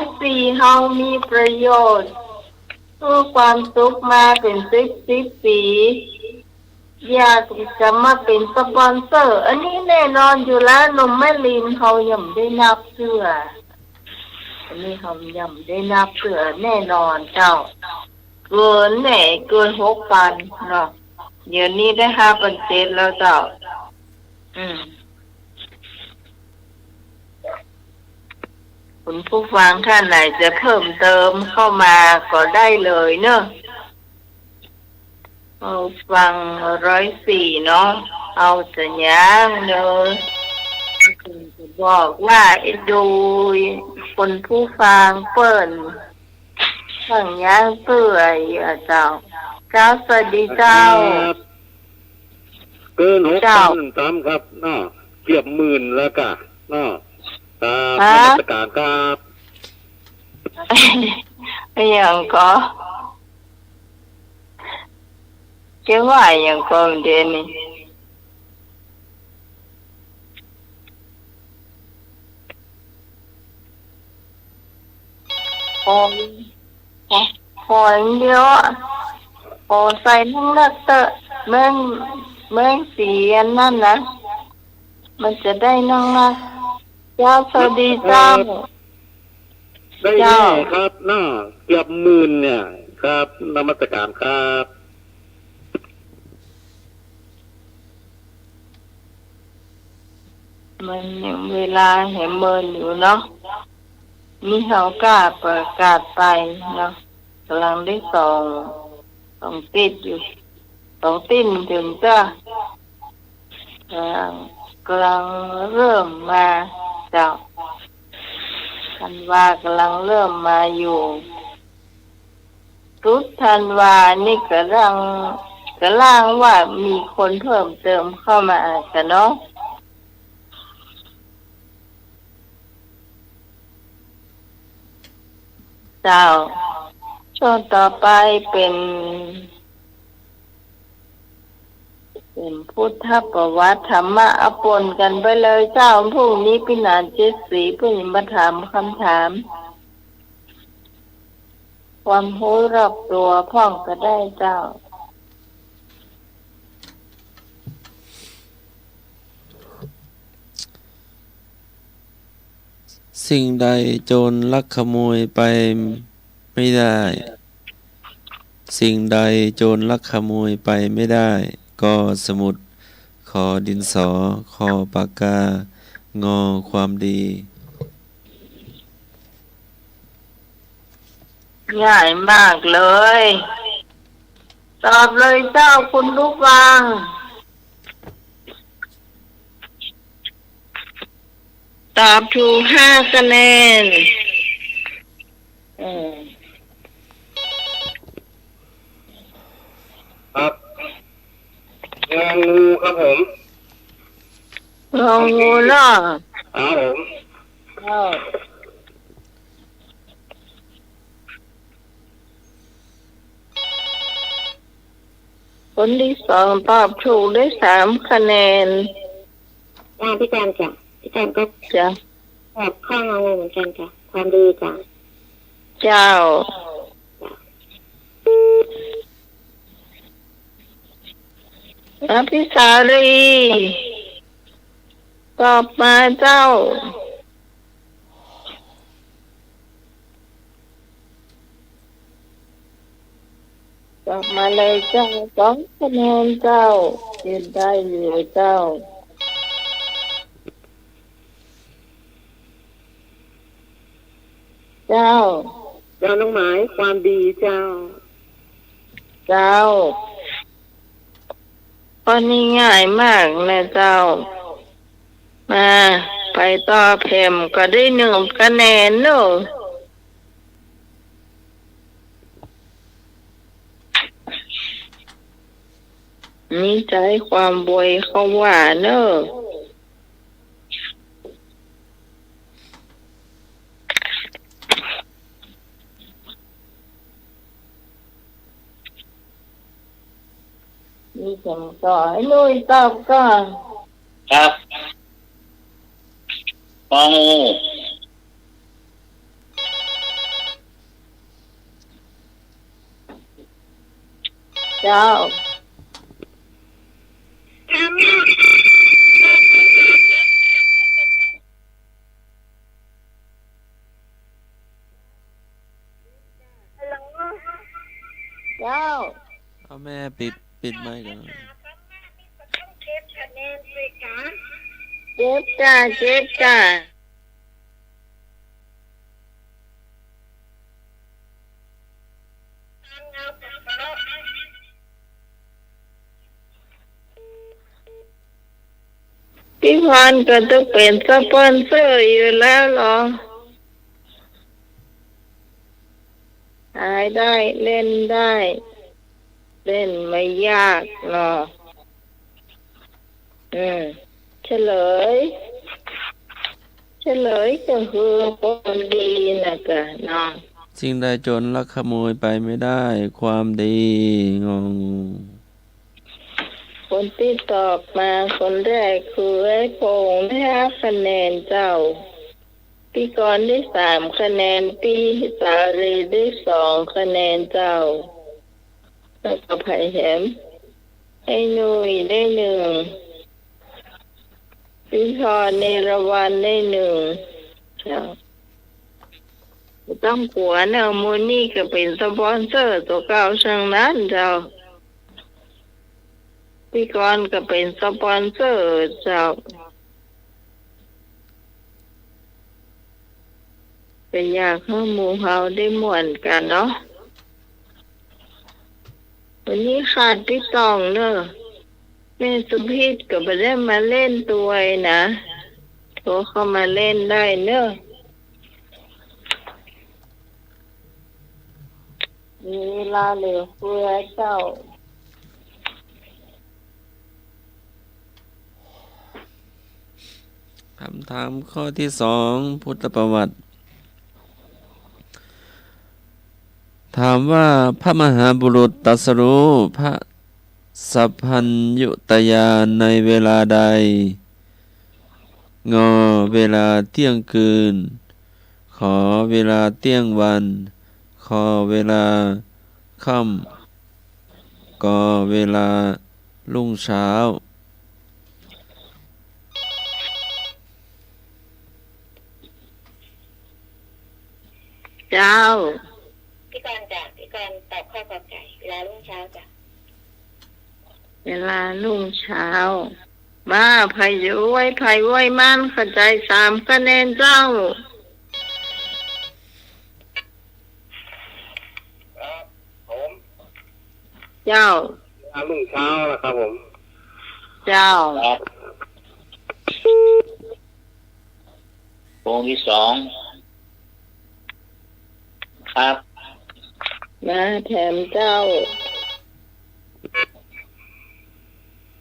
104เฮามีประโยชน์มีความสุขมาเป็น10 ปีอยากจะมาเป็นสปอนเซอร์อันนี้แน่นอนอยู่แล้วนมแม่ลินเฮาย่ำได้นับเสื้ออันนี้เฮาย่ำได้นับเสื้อแน่นอนเจ้าเกิน6,000เนาะเดี๋ยวนี้ได้5,700แล้วเจ้าคุณผู้ฟังท่านไหนจะเพิ่มเติมเข้ามาก็ได้เลยเนอะเอาฟัง104เนาะเอาจะย่างเลยจะบอกว่าดูคนผู้ฟังเปิ่นสั่งย่างเปื่อยเจ้าสวัสดีเจ้าเกิน6,000ตามครับเกือบ10,000แล้วกะนมัสการครับ อย่างก็ จะว่าอย่างก่อนเดยวนี่พอพออย่างเดียวอะพอใส่ทั้งนักเตอะแมงสีอันนั่นนะมันจะได้นั่งนักเจ้าสวัสดีเจ้า ได้ เจ้า แน่ครับหน้าเกือบหมื่นเนี่ย ครับนมัสการครับ มันยังเวลาเห็นเมินอยู่เนาะมีเขากล้าประกาศไปเนาะกำลังได้สองติดอยู่2 ติดถึงจะกำลังเริ่มมาเจ้าธันวากำลังเริ่มมาอยู่ทุกธันวานี่กำลังว่ามีคนเพิ่มเติมเข้ามากันเนาะเจ้าช่วงต่อไปเป็นพุทธประวัติธรรมะอปนกันไปเลยเจ้าพรุ่งนี้พี่นาน7 สีเพื่อมาถามคำถาม ความรู้รอบตัวพ่องก็ได้เจ้า สิ่งใดโจรลักขโมยไปไม่ได้ สิ่งใดโจรลักขโมยไปไม่ได้ ก็สมุดขอดินสอขอปากกางอความดี ง่ายมากเลย ตอบเลยเจ้าคุณลูกวางตอบถูก5 คะแนนครับงองูครับผม งองูเนาะ ครับผม คนที่2ตอบถูกได้3 คะแนนพี่จันจ้ะพี่จันก็ จ้ะ ตอบข้องงูเหมือนกันจ้ะความดีจ้ะ เจ้าอภิสารีตอบมาเจ้าตอบมาเลยเจ้า2 คะแนนเจ้ายืนได้อยู่เจ้าเจ้า เจ้าน้องหมายความดีเจ้า เจ้าข้อนี้ง่ายมากนะเจ้ามาไปต่อเพมก็ได้1 คะแนนเนอะนี่ใจความบวยเขาว่าเนอะนี่ฉันต่อให้ลุยตอบก่อน ครับงองู เจ้าเจ้า เอาแม่ปิดไมค์ก่อน เจ็บจ้าเจ็บจ้าพี่พรก็ต้องเป็นสปอนเซอร์อยู่แล้วเหรอหายได้เล่นได้ เล่นไม่ยากหรอกเฉลยก็คือคนดีนะกะน้อง สิ่งใดโจรลักขโมยไปไม่ได้ ความดีงองู คนที่ตอบมาคนแรกคือไอ้พงษ์ได้5 คะแนนเจ้าพี่กรณ์ได้3 คะแนนพี่สาลีได้2 คะแนนเจ้าแล้วก็ไผ่แหมให้หนุ่ยได้1พี่พรเนรวันได้1เจ้าบ่ต้องกลัวเนอะมูลนี่ก็เป็นสปอนเซอร์ตัวเก่าทั้งนั้นเจ้าพี่กรณ์ก็เป็นสปอนเซอร์เจ้าก็อยากให้หมู่เฮาได้ม่วนกันเนาะวันนี้ขาดพี่ตองเนอะแม่สุพิษก็บ่ได้มาเล่นตัวยนะโทรเข้ามาเล่นได้เนอะมีเวลาเหลือเฟือเจ้าคำถามข้อที่2พุทธประวัติ ถามว่าพระมหาบุรุษตรัสรู้พระสัพพัญญุตญาณในเวลาใด งอเวลาเที่ยงคืน ขอเวลาเที่ยงวันขอเวลาค่ำกอเวลารุ่งเช้าเจ้าพี่กรณ์จ้ะพี่กรณ์ตอบข้อกอไก่เวลารุ่งเช้าจ้ะ เวลารุ่งเช้ามาไผ่อยู่ไว้ไผ่ไว้มันเข้าใจ3 คะแนนเจ้าครับผม เจ้า รุ่งเช้านะครับผม เจ้า ครับวงที่2ครับ มาแถมเจ้า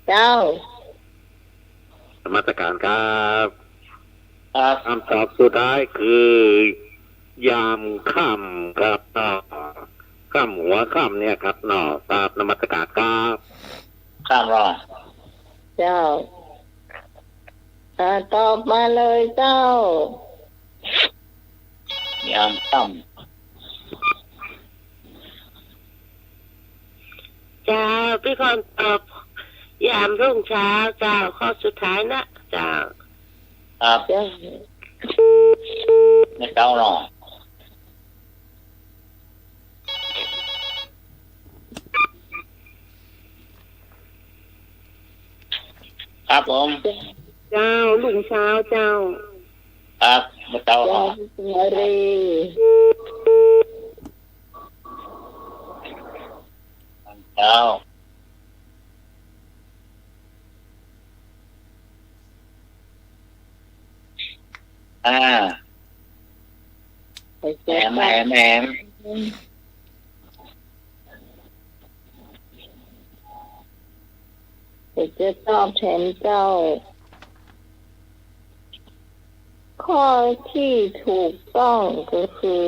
เจ้านมัสการครับ ครับ คำตอบสุดท้ายคือยามค่ำครับค่ำหัวค่ำเนี่ยครับเนาะครับนมัสการครับ ข้ามรอ เจ้าตอบมาเลยเจ้าย ามค่ำ จ้าพี่กรณ์ตอบยามรุ่งเช้าเจ้าข้อสุดท้ายนะเจ้า ครับ เจ้า ไม่เก้าหรอครับผม เจ้ารุ่งเช้าเจ้า ครับไม่เก้าหร เจ้า อ มารี เก้าไป แห เจ้าม แหมแหม ไปเจ้าตอบแทนเจ้า ข้อที่ถูกต้องก็คือ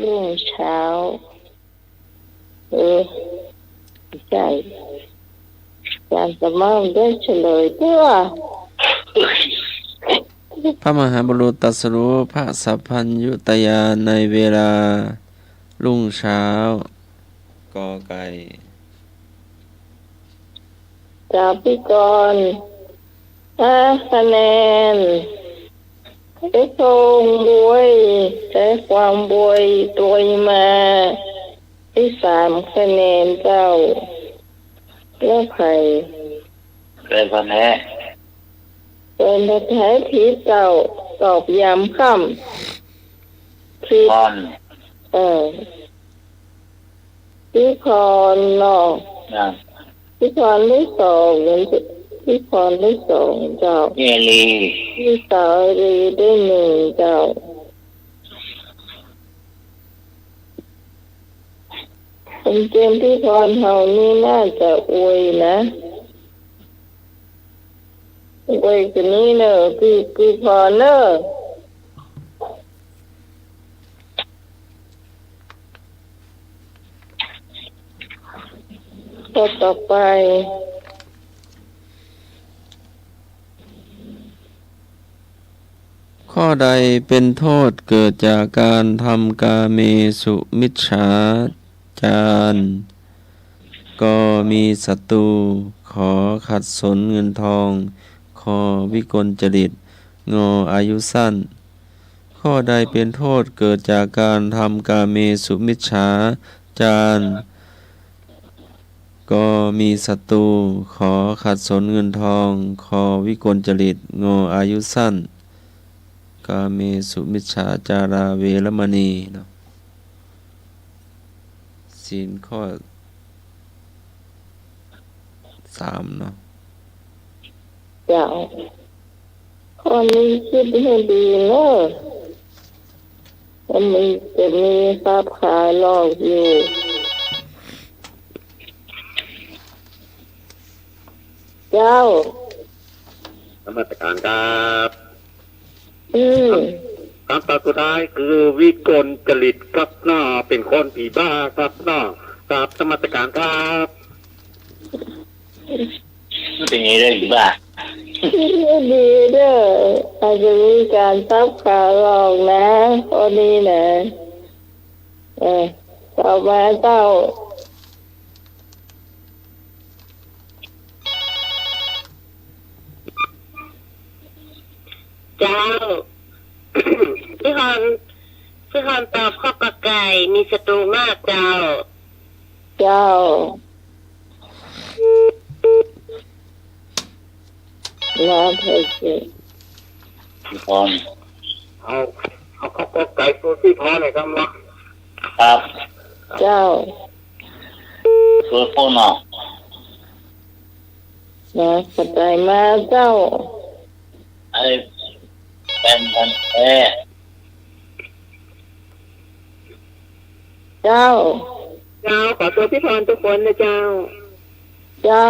รุ่งเช้าใช่การสมองได้เฉลยเพื่อ พระมหาบุรุษตรัสรู้พระสัพพัญญุตญาณในเวลารุ่งเช้ากอไก่ จากพี่กรณ์5 คะแนนได้ทรงบวยใช้ความบวยตัวมาได้3 คะแนนเจ้าแล้วไผ่ เกิดวันแท้ เป็นแท้ผิดเจ้าตอบย้ำค่ำผิด พร พี่พรเนาะ นะ พี่พรได้2พี่พรได้2เจ้า เยลี พี่สาวรีได้1เจ้าเป็นเกมที่พรเฮานี่น่าจะอวยนะอวยกันนี้เนอะพี่พรเนอะข้อต่อไป ใดเป็นโทษเกิดจากการทำกาเมสุมิจฉาจารก็มีศัตรูขอขัดสนเงินทองคอวิกลจริตงออายุสั้นข้อใดเป็นโทษเกิดจากการทำกาเมสุมิจฉาจารก็มีศัตรูขอขัดสนเงินทองคอวิกลจริตงออายุสั้นกาเมสุมิจฉาจาราเวรมณีเนาะศีลข้อ3เนาะ เจ้าข้อนี้คิดให้ดีเนอะมันจะมีภาพขายหลอกอยู่เจ้าน มัสการครับ คำตอบสุดท้ายคือวิกลจริตครับหน้าเป็นคนผีบ้าครับหน้าครับนมัสการครับ เป็นไงได้หรือบ้า คิดให้ดีเด้ออาจจะมีการภาพขายหลอกนะข้อนี้นะต่อมาเจ้า เจ้า พี่คอนตอบข้อกอไก่มีศัตรูมากเจ้า เจ้าน้ำเพชร พี่พร เอาข้อไก่ตัวที่พอหน่อยครับเนาะ ครับ เจ้า ตัวโฟนอ นะขอบใจมาเจ้า ไอ้เป็นพันแท้ เจ้า เจ้าขอตัวพี่พรทุกคนนะเจ้า เจ้า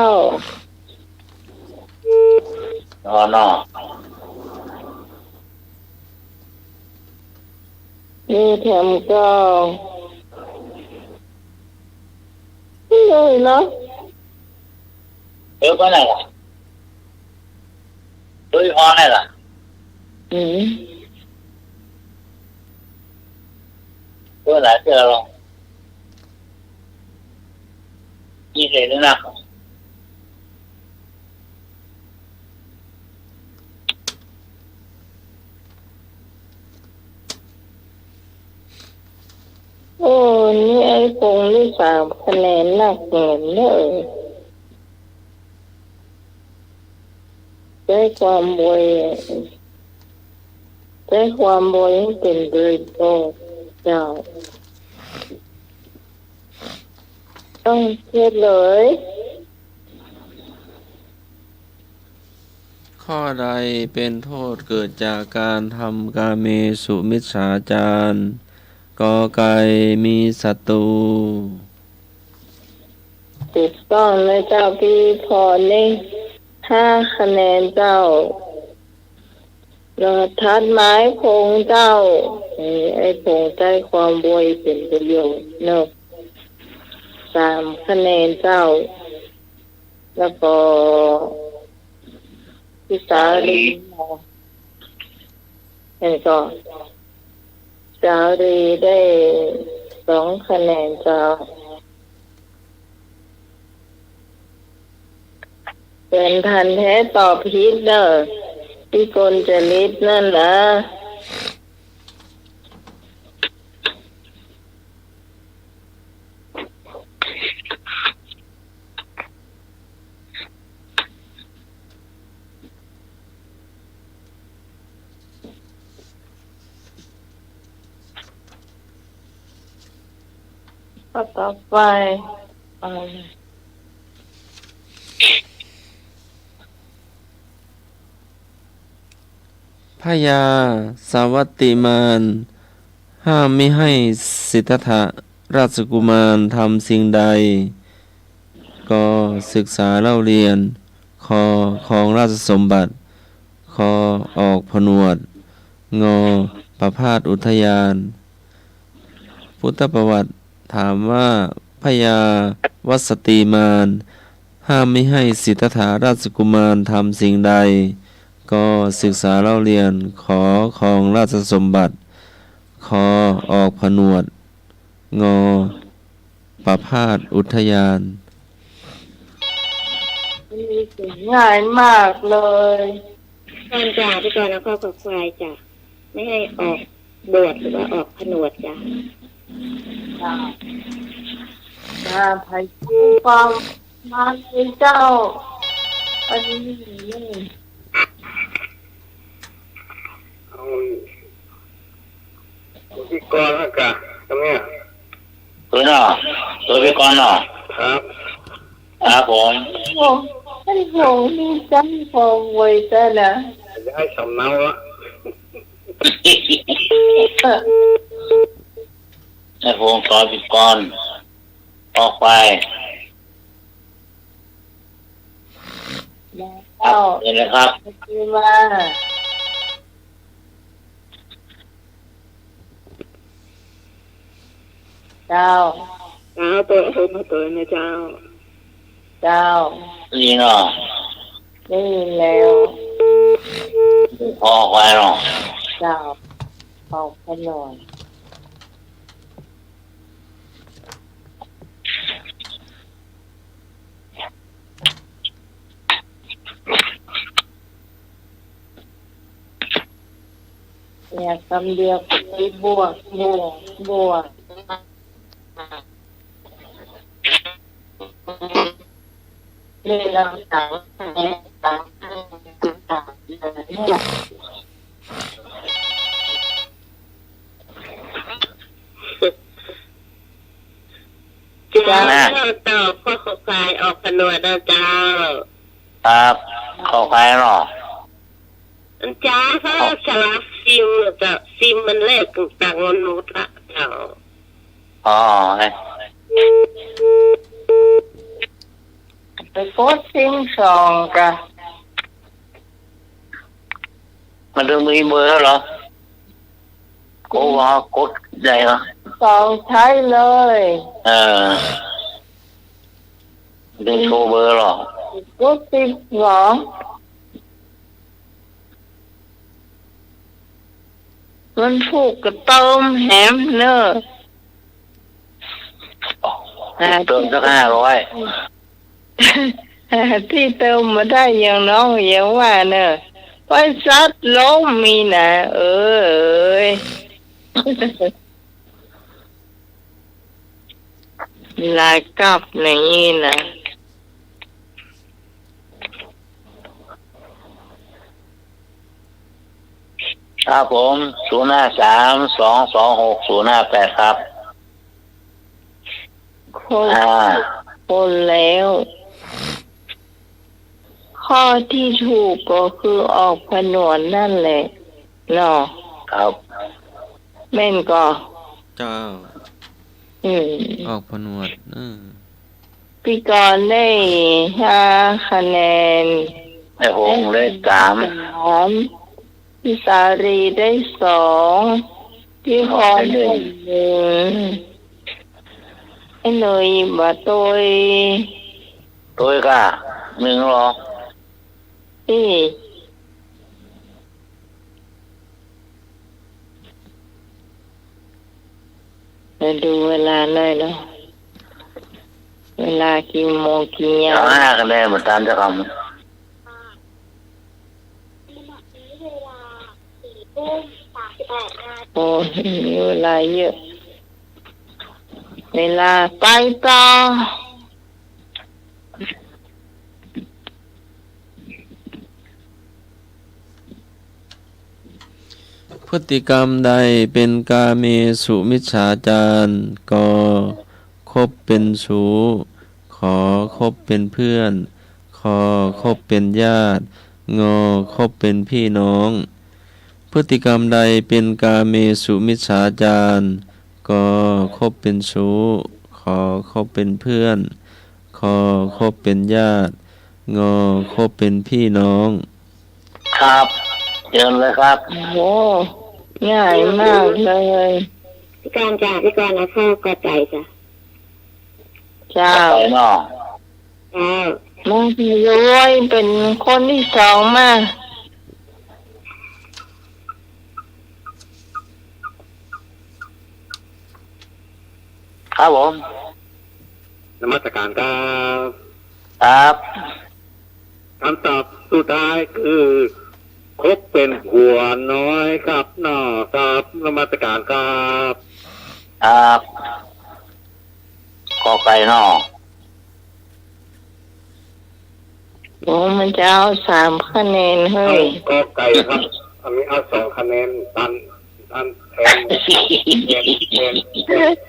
นอนอ นี่แถมก็ไม่เลยเนาะ เออก็ไหนล่ะตัวพี่พรไหนล่ะ ตัวไหนเจอลองยี่สิบนี่นะโอ้นี่ไอ้คงที่3 คะแนนหนักเหมือนเลยได้ความบวยให้เป็นโดยตรงเจ้าต้องเทียบเลย ข้อใดเป็นโทษเกิดจากการทำกาเมสุมิจฉาจารกอไก่มีศัตรู ถูกต้องเลยเจ้าพี่พรนี่5 คะแนนเจ้าเราทัดไม้พงเจ้าไอ้พงใจความบวยเป็นประโยชน์เนอะ3 คะแนนเจ้า แล้วก็พิสาลีเห็นก็สาลีได้2 คะแนนเจ้าเป็นพันแท้ตอบผิดเด้อที่คนจะนิดนั่นนะก็ต่อไปพญาสาวัตติมานห้ามไม่ให้สิทธัตถะราชกุมารทำสิ่งใด ก็ศึกษาเล่าเรียนคอของราชสมบัติคอออกผนวดงอประพาสอุทยาน พุทธประวัติถามว่าพญาวัสติมานห้ามไม่ให้สิทธัตถะราชกุมารทำสิ่งใด ก็ศึกษาเล่าเรียนขอครองราชสมบัติคอออกผนวดงอประพาสอุทยาน มีสิ่งง่ายมากเลย ก่อนจ่าพี่ก่อนแล้วก็กับควายจ้ะไม่ให้ออกบวชหรือว่าออกผนวดจ้ะ มาภัยความมาเป็นเจ้าอันนี้นี่ เอาที่ก่อนแล้วกันตรงเนี้ย ตัวเนาะตัวไปก่อนเนาะ ครับ ครับผม โอ้ให้ผมนี่จังพอไว้แต่ละ จะให้สำเนาละ ให้ผมต่อไปก่อนออกไป เจ้า เห็นไหมครับ คือมาเจ้า ตัวเอมาตัวนะเจ้า เจ้า นี่เนาะ ได้ยินแล้ว ออกไปเนาะ เจ้าออกถนนเนี่ยคำเดียวกับไปบวกเรื่องเราต่างเนี่ย จ้าต่อข้อขอควายออกผนวดนะเจ้า ครับออกไปเนาะ จ้าถ้าสลับซิมจะซิมมันเลขต่างๆนุษย์ละเจ้า อ๋อ ไปโพสต์ซิงสองกะ มันต้องมีเบอร์เหรอกูว่ากดได้เหรอ สองใช้เลย ดึงโชว์เบอร์เหรอ โพสต์ซิงสองมันถูกกระต้มแหมเนอะ เติมสัก500 ที่เติมมาได้อย่างน้องอย่างว่าเนอะไปซัดล้มมีนะเอ้ย ลายกลับอย่างนี้นะครับ ผม053-226-058ครับ คนแล้ว ข้อที่ถูกก็คือออกผนวดนั่นแหละเนาะ ครับ แม่นก็ เจ้า ออกผนวดพี่กรณ์ได้5 คะแนน ไอ้ผมได้3 พี่สารีได้2พี่พรได้1ไอ้หนุ่ยบ่ตัว ตัวก็1หรอ มาดูเวลาหน่อยเนาะเวลากี่โมงกี่ยาม 5 คะแนนเหมือนตามจะคำ โอ้มีเวลาเยอะเวลาไปต่อ พฤติกรรมใดเป็นกาเมสุมิจฉาจารก็คบเป็นชู้ขอคบเป็นเพื่อนคอคบเป็นญาติงอคบเป็นพี่น้องพฤติกรรมใดเป็นกาเมสุมิจฉาจารก็คบเป็นชู้ขอคบเป็นเพื่อนคอคบเป็นญาติงอคบเป็นพี่น้อง ครับเชิญเลยครับ โอ้ง่ายมากเลย พี่การจ่าพี่การแล้วเข้ากระใจจ้ะ เจ้า ไปเนาะ เจ้า มาพี่ย้อยเป็นคนที่2มา ครับผม นมัสการครับ ครับ คำตอบสุดท้ายคือคบเป็นผัวน้อยครับน้อครับนมัสการครับ ครับกอไก่นอ โอ้มันจะเอา3 คะแนนเฮ้ เอา ย ก็ไก่ครับอันนี้เอา2 คะแนนตันแทน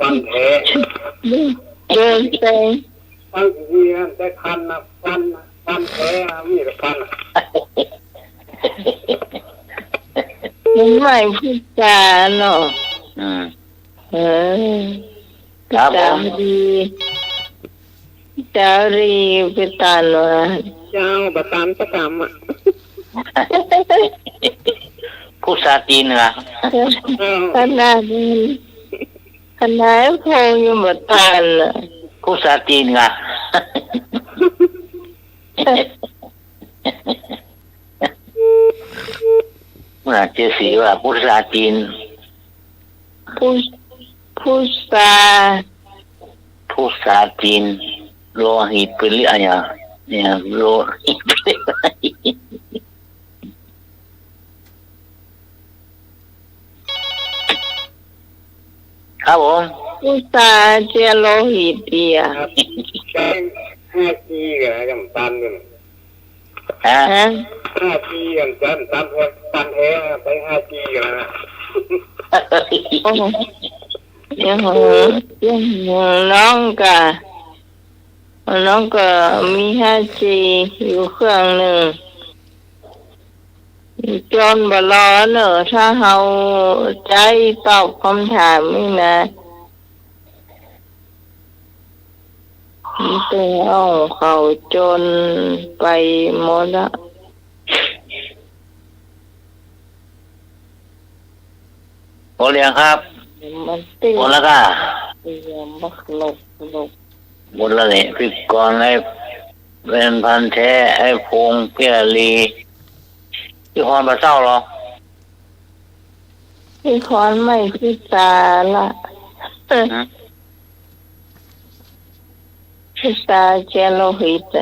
ตันแท้ เดินเซง ตันที่นั่นได้พันนะพันแท้มีแต่พัน มันไม่พูดจาเนาะ อืม เออ ครับผ จาม ดีจารีไปตานว่า เจ้าประตานประกรรมอ่ะ พูดซาจีนนะ ขนาดนี้ขนาดพงยังบ่ตานน่ะ พูดซาจีนนะเมื่อเจอสีว่าพูดซาจีน ผู้ซา พูดซาจีนโลหิตเป็นเรื่องอะไรเนี่ยโลหิตเป็นเรื่องอะไรครับผม ผู้ซาเจโลหิตเดีย ครับแจ้ง5G กันนะอย่างตันกัน ฮะ ฮะ 5G อย่างตันแท้ไป 5G กันนะ โอ้ยังน้องก็มี 5G อยู่เครื่องหนึ่งจนบ่รอเนอะถ้าเฮาใจตอบคำถามนี่นะแต่เอาเขาจนไปหมดละ โอเลี้ยงครับ มันติด หมดแล้วก็ เตียมบักลก หมดแล้วเนี่ยพี่กรณ์ไอ้เป็นพันแท้ไอ้พงเพียรีพี่ฮอนมาเศร้าหรอ พี่คอนไม่พิจาละพิจาเจโลหิต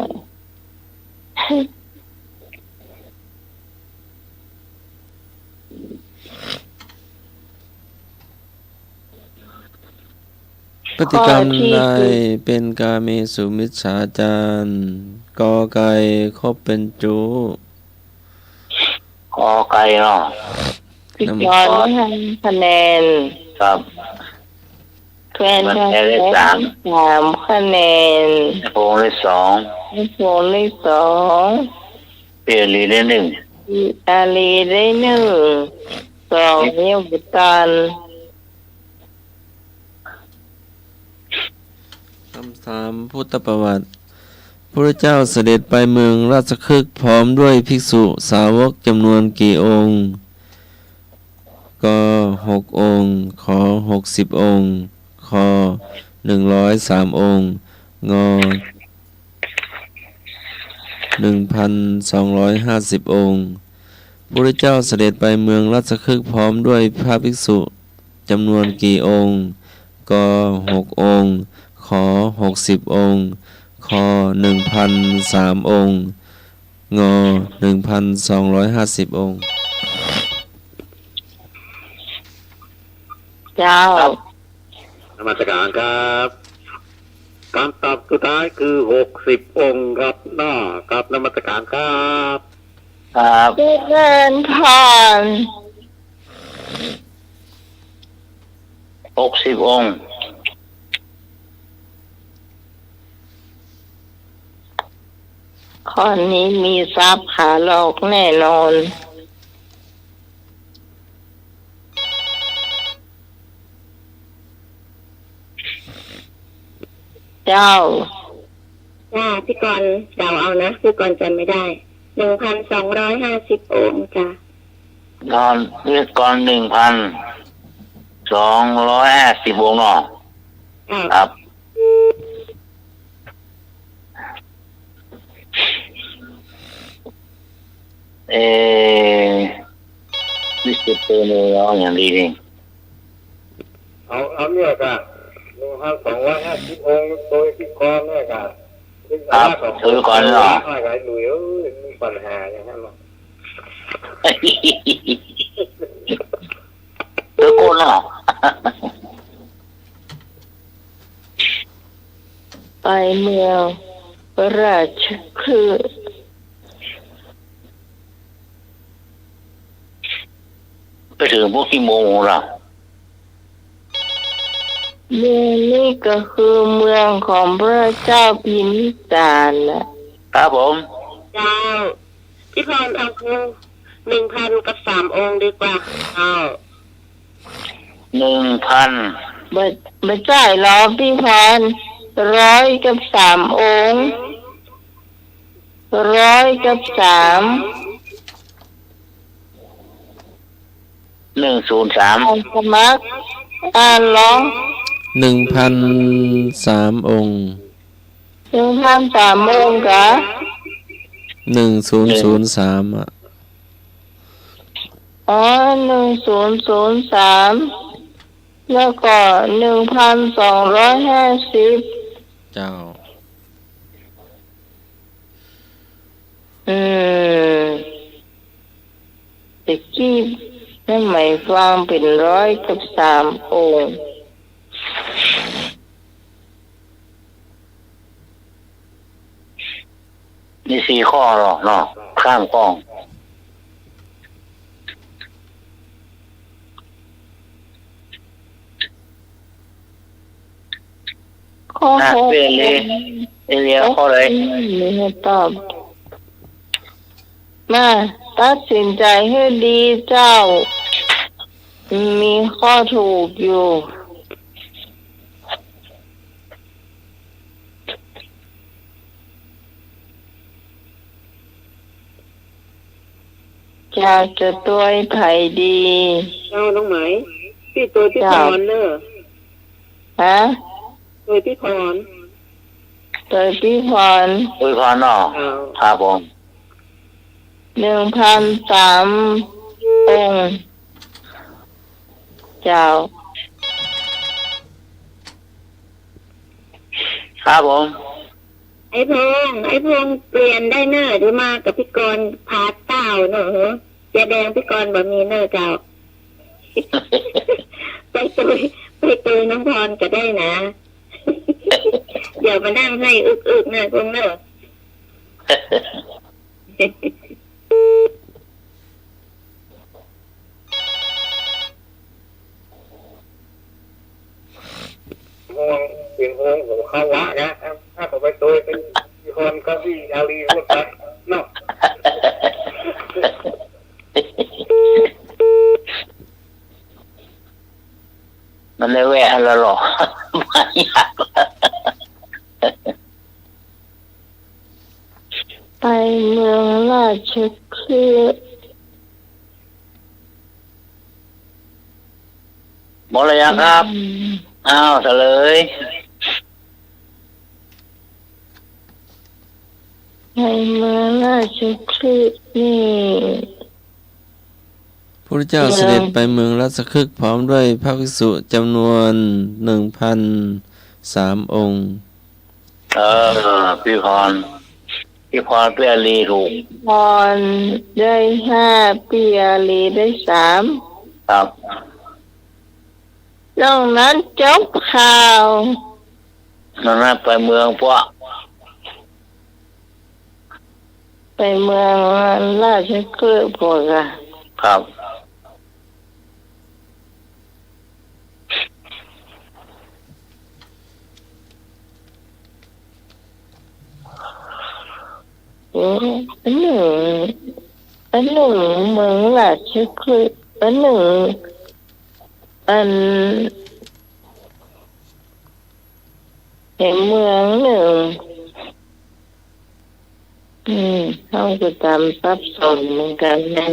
พฤติกรรมใดเป็นกาเมสุมิจฉาจารกอไก่คบเป็นจู กอไก่เนาะ พี่คอนไม่ให้คะแนน ครับ แฟนชาย3 คะแนน ไอ้พงได้2 พี่โฟนได้2 เพียรีได้1 อาลีได้1 2เนี่ยบุตัน คำถามพุทธประวัติพระเจ้าเสด็จไปเมืองราชคฤห์พร้อมด้วยภิกษุสาวกจำนวนกี่องค์ก็6 องค์ขอ60 องค์คอ103 องค์งอ1,250 องค์พระเจ้าเสด็จไปเมืองราชคฤห์พร้อมด้วยพระภิกษุจำนวนกี่องค์ก็6 องค์ขอ60 องค์คอ1,003 องค์งอ1,250 องค์ เจ้าน มัสการครับคำตอบสุดท้ายคือ60 องค์ครับน้อครับนมัสการครับ ครับ เจริญพร 60 องค์ ข้อนี้มีทรัพย์ขาหลอกแน่นอน เจ้า จ้าพี่กรณ์เดาเอานะพี่กรณ์จำไม่ได้ 1,250 องค์จ้ะ นอนเรียกก่อน1,250 วงเนาะ อ้าว ครับ ดิสเตอร์เลยอย่างดีจริง เอาเนี่ยก็ 1,250 องค์โดยพี่กรเนี่ยครับ ครับซื้อก่อนเหรอ ไม่ไหวหลุยมีปัญหาอย่างนั้นหรอ ซื้อโกนเหรอ ไปเมืองราชคฤห์ ไปถึงพวกกี่โมงล่ะ เมืองนี้ก็คือเมืองของพระเจ้าพิมพิสารนะครับ ผม เจ้าพี่พรเอาคือ1,000 กับ 3 องค์ดีกว่าเจ้า 1,000 ไม่ใช่หรอพี่พัน100 กับ 3 องค์100 กับ 3 103 อ่านสมัครอ่านร้อง 1,003 องค์ 1,003 องค์กะ 1003อ่ะ อ๋อ1003แล้วก็ 1,250 เจ้า ตะกี้นั่นหมายความเป็น100 กับ 3 องค์ นี่4 ข้อหรอเนาะข้ามกล้อง ข้อหก เปลี่ยนเลยเรียกข้อเลย ไม่ให้ตอบ มาตัดสินใจให้ดีเจ้า มีข้อถูกอยู่ จากจะตัวไผ่ดี เจ้าน้องไหมพี่ตัวพี่พรเนอะ ฮะ ตัวพี่พร ตัวพี่พร อวยพรเนาะ เอา ครับผม 1,003 องค์ เจ้า ครับผม ไอ้พงเปลี่ยนได้เนอะหรือมากับพี่กรณ์พาเต้าเนอะเจ๊แดงพี่กรณ์บ่มีเนอะเจ้า ไปตุยน้องพรก็ได้นะ เดี๋ยวมานั่งให้อึกๆนะคงเนอะ ห่วงเสียงโฮงของเขาวะนะถ้าผมไปตัวเป็นคนก็ที่อาลีพูดไปเนาะ มันได้แวะแล้วหรอ ไม่อยาก ไปเมืองราชคฤห์ หมดเลยยังครับ อ้าวเฉลย ในเมืองราชคฤห์นี่ พระเจ้าเสด็จไปเมืองราชคฤห์พร้อมด้วยพระภิกษุจำนวน 1,003 องค์ พี่พรเปรียรีถูก พรได้5ปีอาลีได้3ครับ นอกนั้นจบข่าว นั่นนะไปเมืองพวก ไปเมืองราชคฤห์พวกอะ ครับ อันหนึ่งเมืองราชคฤห์อันหนึ่งเห็นเมืองหนึ่งเขาจะทำซับซ้อนเหมือนกันนั่น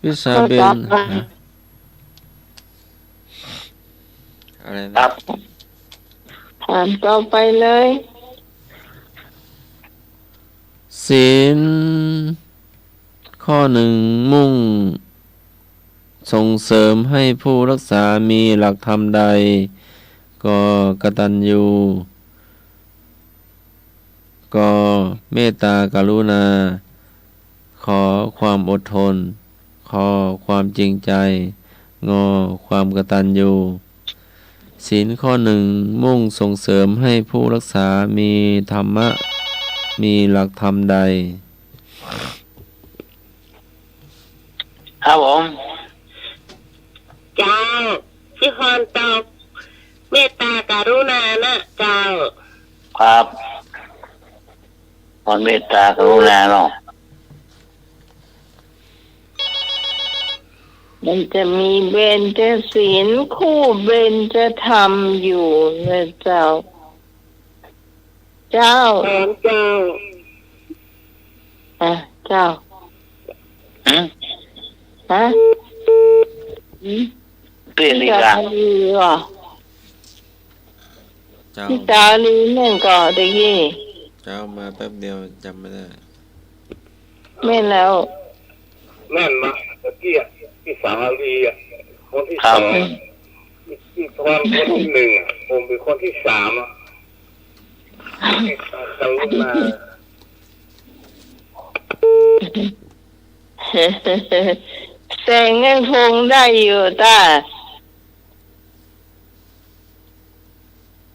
วิสาเบนอะไร ครั นะ บ ถามต่อไปเลย ศีลข้อหนึ่งมุ่ง ส่งเสริมให้ผู้รักษามีหลักธรรมใดก็กตัญญูก็เมตตากรุณาขอความอดทนขอความจริงใจงอความกตัญญูศีลข้อหนึ่งมุ่งส่งเสริมให้ผู้รักษามีธรรมะมีหลักธรรมใด ครับผม เจ้าพี่พรตอบเมตตากรุณานะเจ้า ครับความเมตตากรุณาเนาะ มันจะมีเบญจศีลคู่เบญจธรรมอยู่นะเจ้า เจ้า แทนเจ้า เจ้า หืม ฮะ เปลี่ยนอีก เจ้า อ่ะ ลีเหรอ เจ้า พี่เจ้าลีนั่นก่อนตะกี้ เจ้ามาแป๊บเดียวจำไม่ได้ ไม่แล้ว แม่นมาตะกี้อะที่สาลีอ่ะคนที่ ครั ส บ องที่ตอนคนที่หนึ่งอะผมเป็นคนที่สามอ่ะกรุณา แต่งยังคงได้อยู่ตา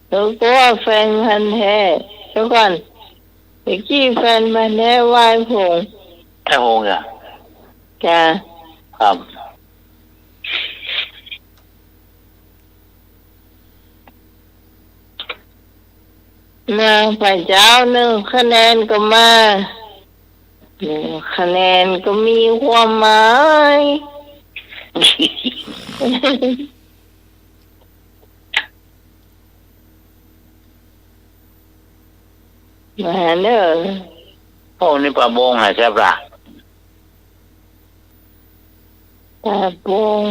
แล้วก็ว่าแฟนพันธุ์แท้เดี๋ยวก่อนเมื่อกี้แฟนพันธุ์แท้ไหว้ผง แค่โฮงอ่ะ จ้ะ ครับ มาพระเจ้าหนึ่งคะแนนก็มาหนึ่งคะแนนก็มีความหมายมาเนอะ โอ้นี่ปลาโบงหายแซ่บละ ตาบง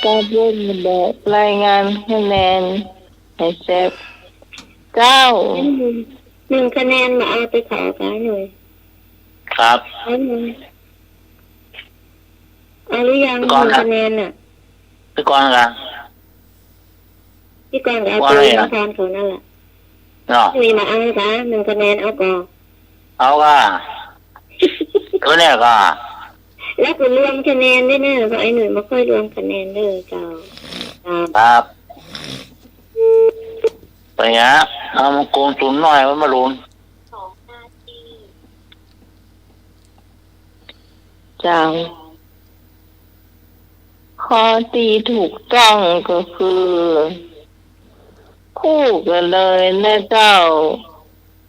ตาบงแบบรายงานคะแนนให้เสร็จเก้า หนึ่งคะแนนมาเอาไปขอกันหน่อย ครับ เอาหนึ่งเอาหรือยังหนึ่งคะแนนน่ะ พี่กรณ์กัน พี่ก่อนก็เอาไปทำทานเขานั่นแหละ เนาะ มีมาเอาค่ะหนึ่งคะแนนเอาก่อน เอาก็ตัวเนี้ยก็ แล้วก็รวมคะแนนด้วยเนอะเพราะไอ้หนุ่ยไม่ค่อยรวมคะแนนเลยเจ้าครับ ครับไปเงี้ยเอามันโกงตุนหน่อยมันมาลุน จังข้อตีถูกต้องก็คือ คู่กันเลยนะเจ้า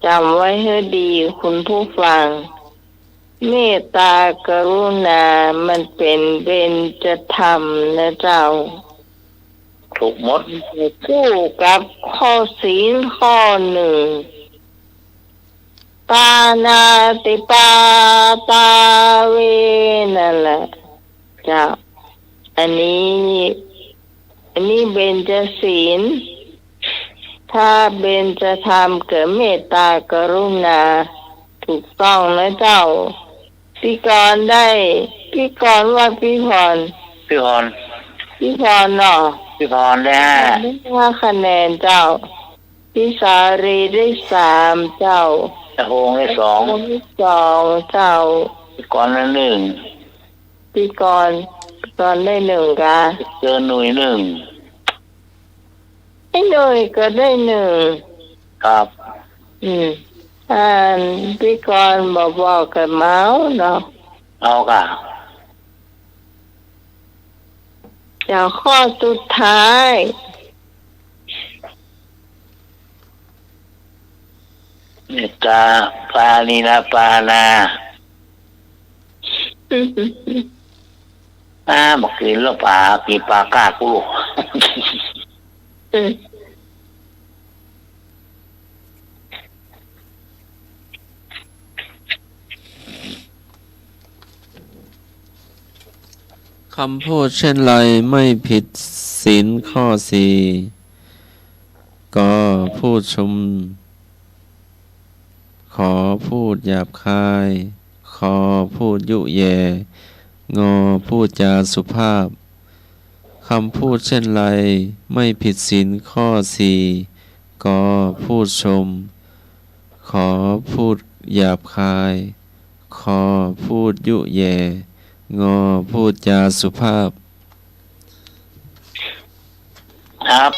จำไว้ให้ดีคุณผู้ฟัง เมตตากรุณามันเป็นเบญจธรรมนะเจ้า ถูกหมด คู่กับข้อศีลข้อหนึ่งปานาติปาตาเวนั่นแหละเจ้าอันนี้เบญจศีลถ้าเบญจธรรมเกิดเมตตากรุณาถูกต้องนะเจ้าพี่กรณ์ได้พี่กรณ์ว่าพี่พร พี่พร พี่พรเนาะ พี่พรได้ ได้5 คะแนนเจ้าพี่สารีได้3เจ้า แต่โฮงได้สอง คนที่2เจ้า พี่กรณ์ได้หนึ่ง พี่กรณ์ได้1กะ เจอหนุ่ยหนึ่ง ไอ้หน่อยก็ได้1ครับ อ่านพี่กรณ์บอกกับเมาส์เนาะ เอาค่ะ จากข้อสุดท้าย เมตตาปานีนาปานาบอกกินแล้วปลาปีปลากล้ากูลูก คำพูดเช่นไรไม่ผิดศีลข้อสี่ก็พูดชม ขอพูดหยาบคาย ข อพูดยุแยงอพูดจาสุภาพคำพูดเช่นไรไม่ผิดศีลข้อสี่กอพูดชมขอพูดหยาบคายคอพูดยุแยงอพูดจาสุภาพ ครับ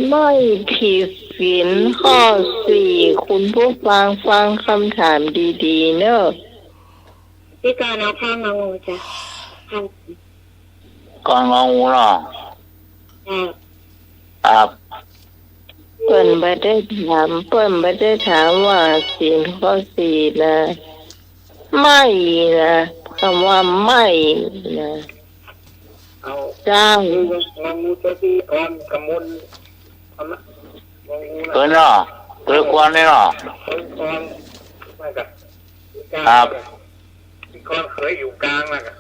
ไม่ผิดศีลข้อสี่คุณผู้ฟังฟังคำถามดีๆเนอะ พี่กรณ์เอาข้างมางูจ้ะข้าง ก่อนงองูเนาะ จ้า ครับ เปิ้นไม่ได้ถามว่าศีลข้อสี่นะไม่นะคำว่าไม่นะ เอา เจ้า งูตัวที่ก่อนกำมุนทำนะงูนะ เกินเนาะเกินควรเลยเนาะ ก่อนไม่กัน ครับ ที่ก่อนเคยอยู่กลางนะกัน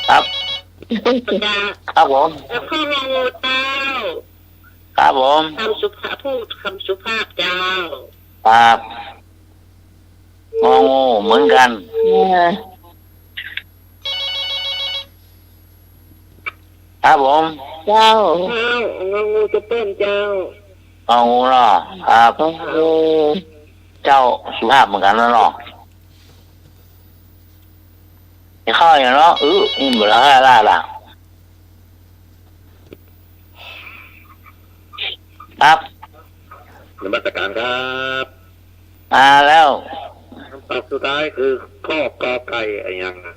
ครับ จ้า ครับผม แล้วข้างงูเจ้า ครับผม คำสุภาพพูดคำสุภาพเจ้า ครับงองูเหมือนกัน ครับผม เจ้า ข้าวงูจะเปิ้นเจ้าง องูเนาะครับ โอ้โห เจ้าสุภาพเหมือนกันแล้วเนาะนี่ข้าวอย่างเนาะนี่เหมือนล่าล่ะครับ นมัสการครับ มาแล้ว คำตอบสุดท้ายคือข้อกอไก่อะไรยังนะ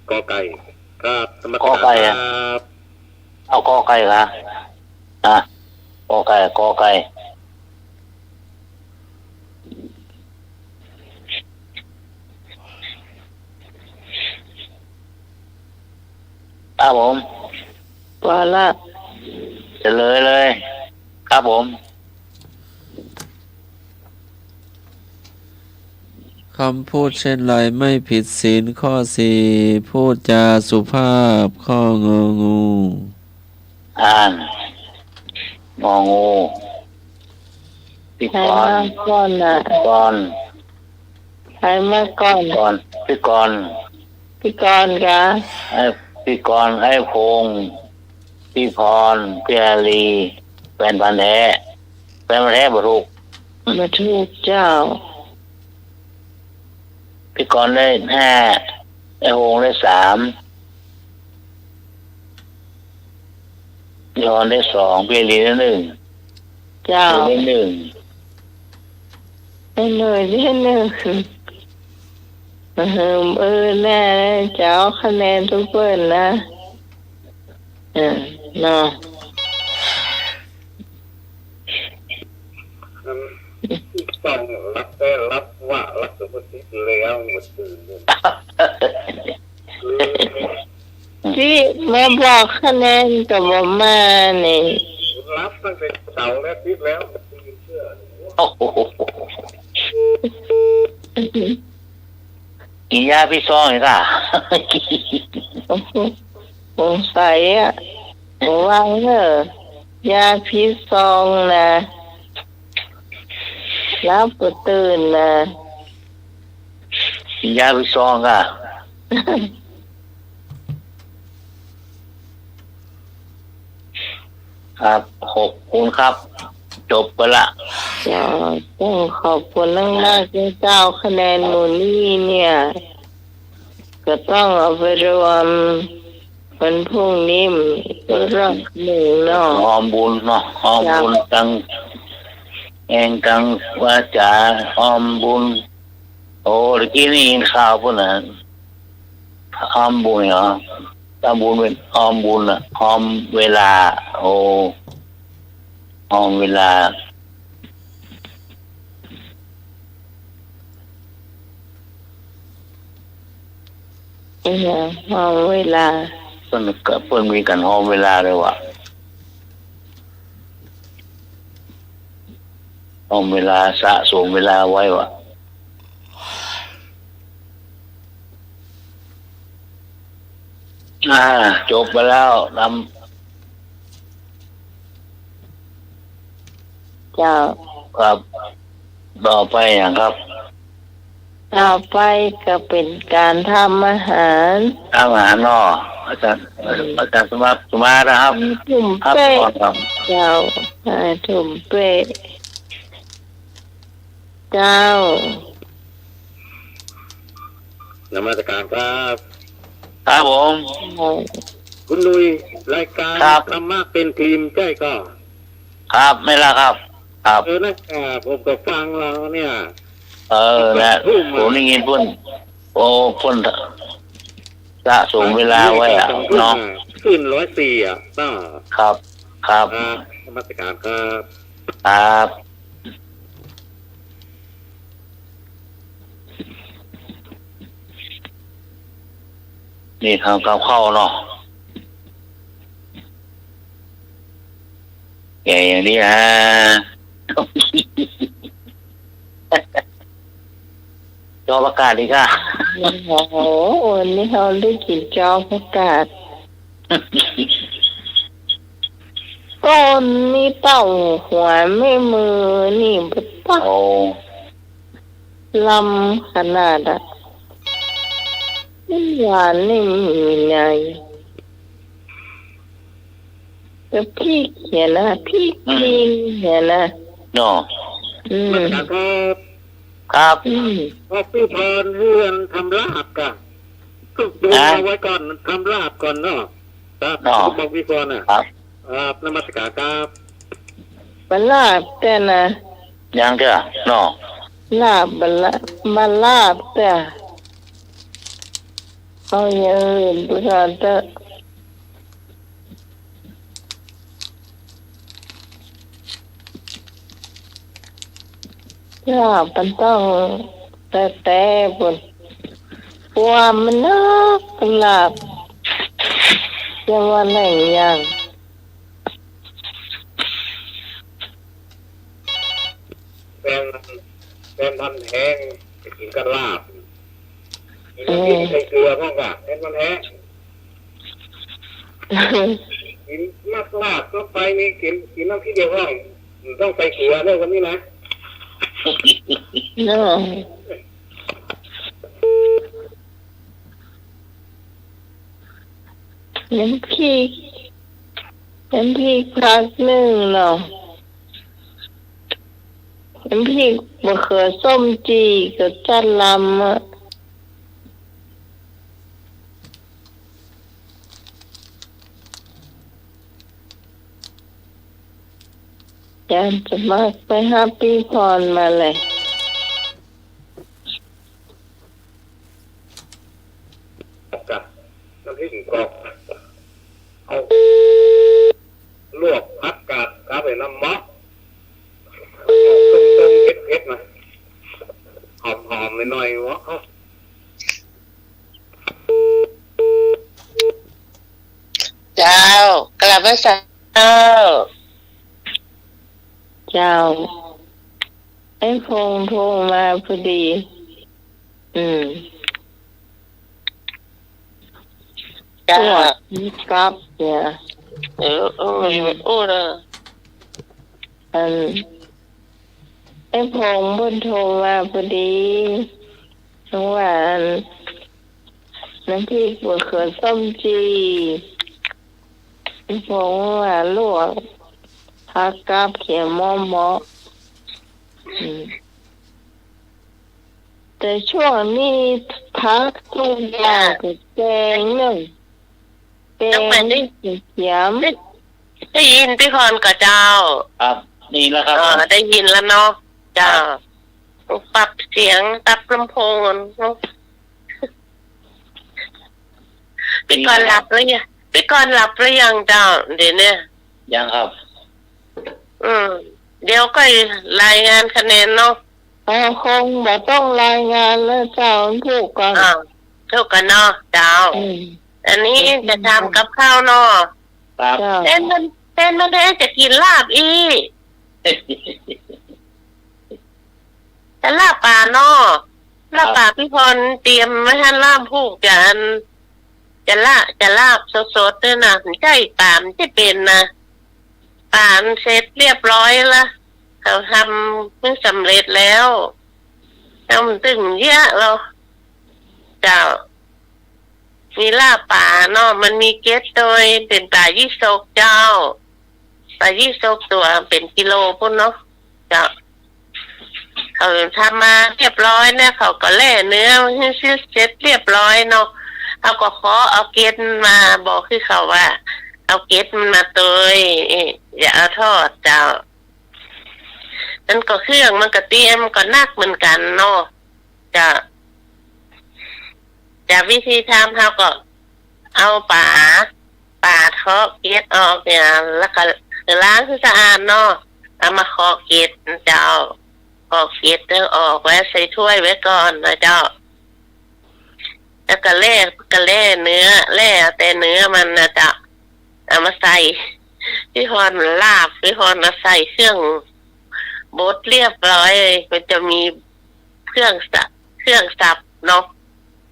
กอไก่ครับนมัส กอ การ ไก่ ค อะ รับ เอากอไก่ค่ะกอไก่ครับผม ว่าละ จะเลย ครับผม คำพูดเช่นไรไม่ผิดศีลข้อสี่พูดจาสุภาพข้ององู อ่านงองูพี่ ใคร กร มาก่อนน่ะ กร ใครมาก่อน กรพี่กร พี่กรณ์กะ พี่กรไอ้พงษ์พี่พรพี่อาลีแฟนพันธุ์แท้บ่ถูก มาถูกเจ้า พี่กรได้5ไอ้พงษ์ได้3พี่พรได้2พี่อาลีได้1 เจ้า ได้1 ได้หน่อยได้หนึ่งแน่เจ้าคะแนนทุกเปิ้นนะเนาะ ต้องรับได้รับว่ารับสุภาษิตแล้วหมดตื่นเลย ที่แม่บอกคะแนนกับบ่มานี่ รับตั้งแต่เสาร์และอาทิตย์แล้วตื่นเชื่อ โอ้โหกินยาพี่ซองอีกอ่ะ สงสัยอ่ะวางเถอะยาพิษซองนะแล้วปวดตื่นนะ กินยาพี่ซองอ่ะครับ6คูณครับ จบไปละ เจ้าต้องขอบคุณมากๆที่เจ้าคะแนนหนูนี่เนี่ย ก็ต้องเอาไปรวมวันพรุ่งนี้รอบหนึ่งเนาะ หอมบุญเนาะหอมบุญตังเองตังวาจาหอมบุญโอ้ตะกี้นี่ยินข่าวพุ่นน่ะหอมบุญเหรอตาบุญเป็นหอมบุญอ่ะหอมเวลา โอ้หอมเวลา พอเวลา เพิ่นมีกันหอมเวลาเลยว่ะหอมเวลาสะสมเวลาไว้ว่ะจบไปแล้วน เจ้า ครับต่อไปอย่างครับ ต่อไปก็เป็นการทำอาหาร อาหารนออาจารย์สมานะครับ ถุ่ม ครับ เป้ ก่อนครับ เจ้าถุ่มเป้เจ้าน มัสการครับ ครับผม คุณลุยรายการ ครับ ธรรมะเป็นทีมใช่ก็ ครับไม่ละครับ ครับ นะผมก็ฟังเราเนี่ย นะผมได้ยินพุ่นโอ้พุ่นสะสมเวลาไว้อะเนาะ ขึ้น104น้อ ครับ ครับ นมัสการครับ ครับ นี่ทำกับข้าวเนาะใหญ่อย่างนี้ฮะ จอประกาศดีค่ะ โอ้โหวันนี้เราได้กินจอประกาศต้นนี่เต้าหัวไม่มือนี่บุตร โอ้ ลำขนาดอ่ะนี่หวานนี่มีไงแต่พี่เขียนนะพี่จริงเขียนนะ เนาะ อืม นมัสการครับ ครับ พ่อพี่พรเรื่องทำลาบกันดูเอาไว้ก่อนทำลาบก่อนเนาะครับบอกพี่พรนะครับ นมัสการครับ บลาบแต่นะ ยังเถอะเนาะ ลาบบลามาลาบแต่เอาอย่างอื่นดูก่อนเถอะลาบมันต้องแต่บนความมันนักลาบจะว่าไหนอย่าง เป็นพันแห้งกินกระลาบกินน้ำพริกใส่เกลือพ่องกะเป็นพันแห้งกินมากลาบก็ไปนี่กินน้ำพริกเดียวพ่องต้องใส่เกลือเรื่องวันนี้นะ เนาะน้ำพริกพักหนึ่งเนาะน้ำพริกมะเขือส้มจีกับจันลำอ่ะจะมากไปหาปีพรมาเลย กับน้ำพริกกรอบเอาลวกผักกาดกับไอ้น้ำมะต้มเผ็ดๆนะหอมๆหน่อยๆวะ เจ้ากลับมาเจ้า เจ้าไอ้พงโทรมาพอดี เจ้า นี่กลับเนี่ย โอ้นะ ไอ้พงบนโทรมาพอดีทั้งวันน้ำพริกมะเขือส้มจีไอ้พงว่าลวกผักกับเขียวหม้อแต่ช่วงนี้พักทุกอย่างกับแกงหนึ่งแกงเขียม ได้ยินพี่พรกับเจ้า ครับนี่แล้วครับ ได้ยินแล้วเนาะเจ้าปรับเสียงตับลำโพงพี่กรหลับหรือยังพี่กรหลับหรือยังเจ้าเดี๋ยวนี้ ยังครับ เดี๋ยวก็รายงานคะแนนเนาะ คงแบบต้องรายงานแล้วเจ้าถูกก่อน ถูกกันเนาะเจ้าอันนี้จะทำกับข้าวเนาะ ครับ เต้นมันได้จะกินลาบอีแต่ลาบป่าเนาะลาบป่าพี่พรเตรียมไว้ให้ลาบผูกจะลาบสดๆด้วยนะใจป่ามจะเป็นนะป่านเสร็จเรียบร้อยละ เขาทำไม่สำเร็จแล้วทำตึงเยอะเราเจ้ามีลาบป่าเนาะมันมีเกล็ดโดยเป็นปลายี่สกเจ้าปลายี่สกตัวเป็นกิโลพุ่นเนาะเจ้าเขาทำมาเรียบร้อยเนี่ยเขาก็แล่เนื้อให้เสร็จเรียบร้อยเนาะเขาก็ขอเอาเกล็ดมาบอกคือเขาว่าเอาเกล็ดมันมาเตยอย่าเอาทอดเจ้านั่นก็เครื่องมันก็เตรียมก็นักเหมือนกันเนาะจะวิธีทำเขาก็เอาป่าเทาะเกล็ดออกเนี่ยแล้วก็ล้างให้สะอาดเนาะเอามาเคาะเกล็ดเจ้าเคาะเกล็ดแล้วออกไว้ใส่ถ้วยไว้ก่อนนะเจ้าแล้วก็แล่เนื้อแล่แต่เนื้อมันนะเจ้าเอามาใส่พี่ฮอนลาบพี่ฮอนมาใส่เครื่องบดเรียบร้อยมันจะมีเครื่องสับเนาะ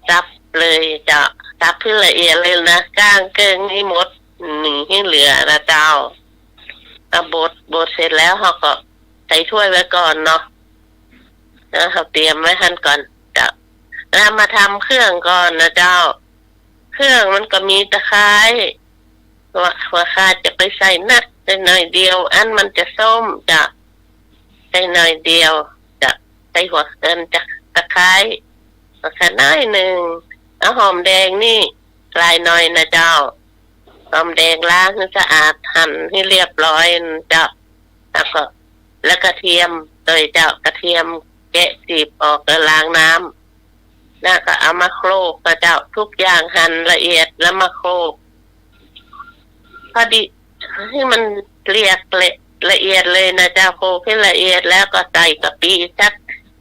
สับเลยจะสับเพื่อละเอียดเลยนะก้างเกิงให้หมดหนึ่งให้เหลือนะเจ้าเอาบดเสร็จแล้วเขาก็ใส่ถ้วยไว้ก่อนเนาะแล้วเขาเตรียมไว้หั่นก่อนจะแล้วมาทำเครื่องก่อนนะเจ้าเครื่องมันก็มีตะไคร้หัวขาจะไปใส่นักใส่หน่อยเดียวอันมันจะส้มจะใส่หน่อยเดียวจะใส่หัวเกินจะตะไคร้แค่น้อยหนึ่งเอาหอมแดงนี่ลายหน่อยนะเจ้าหอมแดงล้างให้สะอาดหั่นให้เรียบร้อยเจ้าแล้วกระเทียมโดยเจ้ากระเทียมแกะจีบออกแล้วล้างน้ำแล้วก็เอามาโคลกนะเจ้าทุกอย่างหั่นละเอียดแล้วมาโคลกพอดีให้มันเรียกละเอียดเลยนะเจ้าโคลกให้ละเอียดแล้วก็ใส่กะปิสัก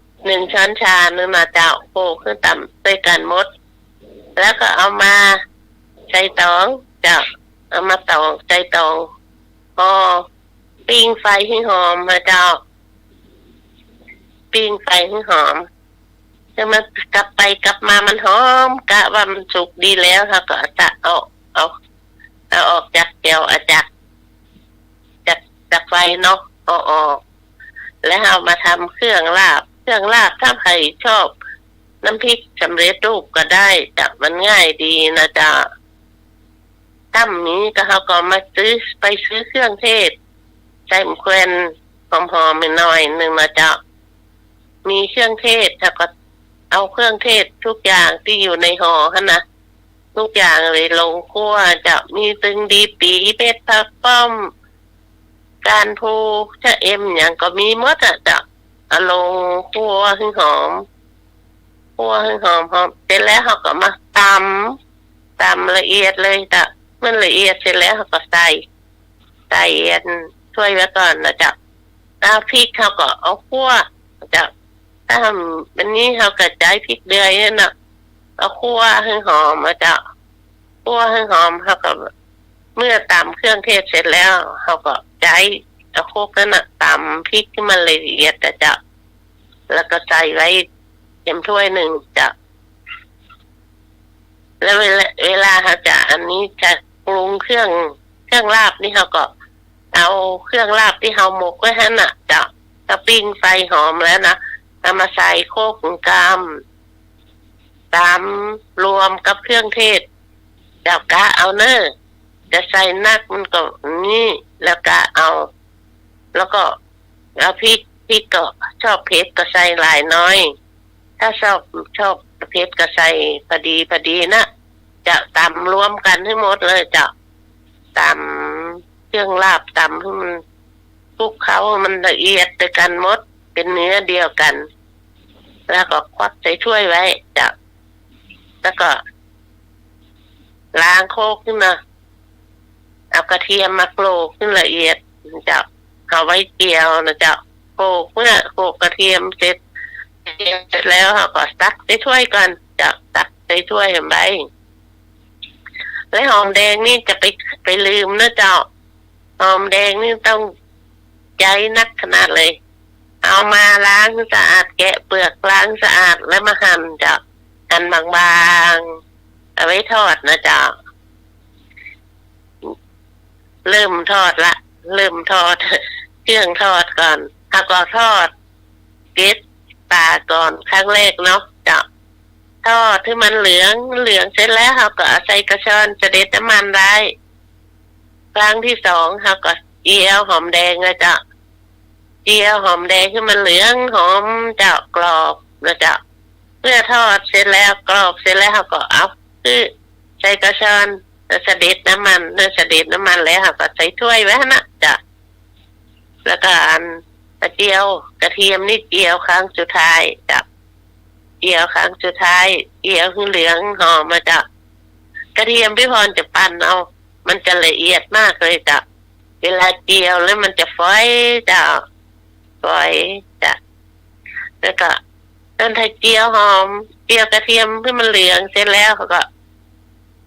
1 ช้อนชานึงนะเจ้าโคลกขึ้นต่ำด้วยกันหมดแล้วก็เอามาใส่ตองเจ้าเอามาตองใส่ตองปิ้งไฟให้หอมนะเจ้าปิ้งไฟให้หอมแล้วมันกลับไปกลับมามันหอมกะว่ามันสุกดีแล้วค่ะก็จะเอาออกจากแก้วจากไฟเนาะเอาออกแล้วเอามาทำเครื่องลาบถ้าใครชอบน้ำพริกสำเร็จรูปก็ได้จับมันง่ายดีนะจ๊ะตั้มนี้ก็เขาก็มาซื้อเครื่องเทศใส่มะแขวนหอมๆหน่อยนึงนะจ๊ะมีเครื่องเทศถ้าก็เอาเครื่องเทศทุกอย่างที่อยู่ในห่อนะทุกอย่างเลยลงคั่วจะมีตึงดีปีเม็ดผักป้อมการพูชะเอ็มอย่างก็มีหมดอ่ะจะเอาลงคั่วให้หอมเสร็จแล้วเขาก็มาตำละเอียดเลยจ้ะมันละเอียดเสร็จแล้วเขาก็ใส่ช่วยไว้ก่อนนะจ๊ะแล้วพริกเขาก็เอาคั่วจะถ้าทำแบบนี้เขาก็ใช้พริกเดือยเนี่ยนะเอาคั่วให้หอมนะจ๊ะคั่วให้หอมเขาก็เมื่อตำเครื่องเทศเสร็จแล้วเขาก็ใช้เอาโคกนั่นน่ะตำพริกที่มันละเอียดนะจ๊ะแล้วก็ใส่ไว้เต็มถ้วยหนึ่งจ้ะแล้วเวลาเขาจะอันนี้จะปรุงเครื่องลาบนี่เขาก็เอาเครื่องลาบที่เขาหมกไว้ให้น่ะจ้ะถ้าปิ้งไฟหอมแล้วนะเอามาใส่โคกกามตามรวมกับเครื่องเทศเจ้ากะเอาเนอจะใส่นักมันก็นี่แล้วกะเอาแล้วก็เอาพริกก็ชอบเผ็ดก็ใส่หลายน้อยถ้าชอบเผ็ดก็ใส่พอดีนะจะตำรวมกันให้หมดเลยจะตำเครื่องลาบตำให้มันคลุกเคล้ามันละเอียดด้วยกันหมดเป็นเนื้อเดียวกันแล้วก็ควักใส่ถ้วยไว้จะแล้วก็ล้างโคกขึ้นมาเอากระเทียมมาโขลกขึ้นละเอียดจะเอาไว้เกี่ยวนะจะโขลกเมื่อโขลกกระเทียมเสร็จแล้วเราก็ตักใส่ถ้วยก่อนจะตักใส่ถ้วยไปแล้วหอมแดงนี่จะไปลืมนะเจ้าหอมแดงนี่ต้องใจนักขนาดเลยเอามาล้างสะอาดแกะเปลือกล้างสะอาดแล้วมาหั่นเจ้าหั่นบางๆเอาไว้ทอดนะเจ้าเริ่มทอดเครื่องทอดก่อน แล้วก็ทอดเกล็ดปลาก่อนครั้งแรกเนาะเจ้าทอดที่มันเหลืองเสร็จแล้วเราก็เอาใส่กระชอนเสด็จน้ำมันได้ครั้งที่สองเราก็เจียวหอมแดงนะเจ้าเจียวหอมแดงที่มันเหลืองหอมเจ้ากรอบนะเจ้าเมื่อทอดเสร็จแล้วกรอบเสร็จแล้วเราก็เอาคือใส่กระชอนเสด็จน้ำมันเสด็จน้ำมันแล้วเราก็ใส่ถ้วยไว้นะเจ้าแล้วก็กระเจียวกระเทียมนี่เจียวครั้งสุดท้ายจ้ะเจียวครั้งสุดท้ายเจียวเหลืองหอมมาจ้ะกระเทียมพี่พรจะปั่นเอามันจะละเอียดมากเลยจ้ะเวลาเจียวแล้วมันจะฝอยจ้ะฝอยจ้ะแล้วก็ต้นไทยเจียวหอมเจียวกระเทียมที่มันเหลืองเสร็จแล้วเขาก็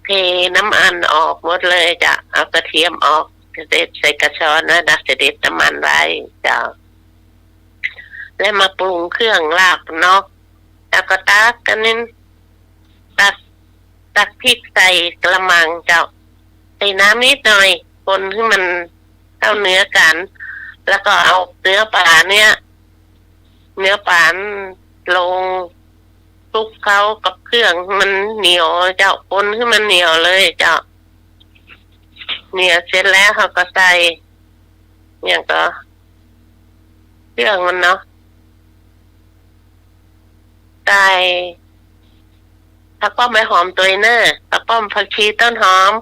เทน้ำมันออกหมดเลยจ้ะเอากระเทียมออกเด็ดใส่กระชอนนะเด็ดน้ำมันไว้จ้ะแล้วมาปรุงเครื่องลาบเนาะแล้วก็ตักกันนิดตักพริกใส่กระมังเจ้าใส่น้ำนิดหน่อยคนให้มันเข้าเนื้อกัน แล้วก็เอาเนื้อปลาลงคลุกเขากับเครื่องมันเหนียวเจ้าคนให้มันเหนียวเลยเจ้าเหนียวเสร็จแล้วเขาก็ใส่อย่างก็เครื่องมันเนาะใส่ผักป้อมใบหอมตัวเนอร์ผักป้อมผักชีต้นหอม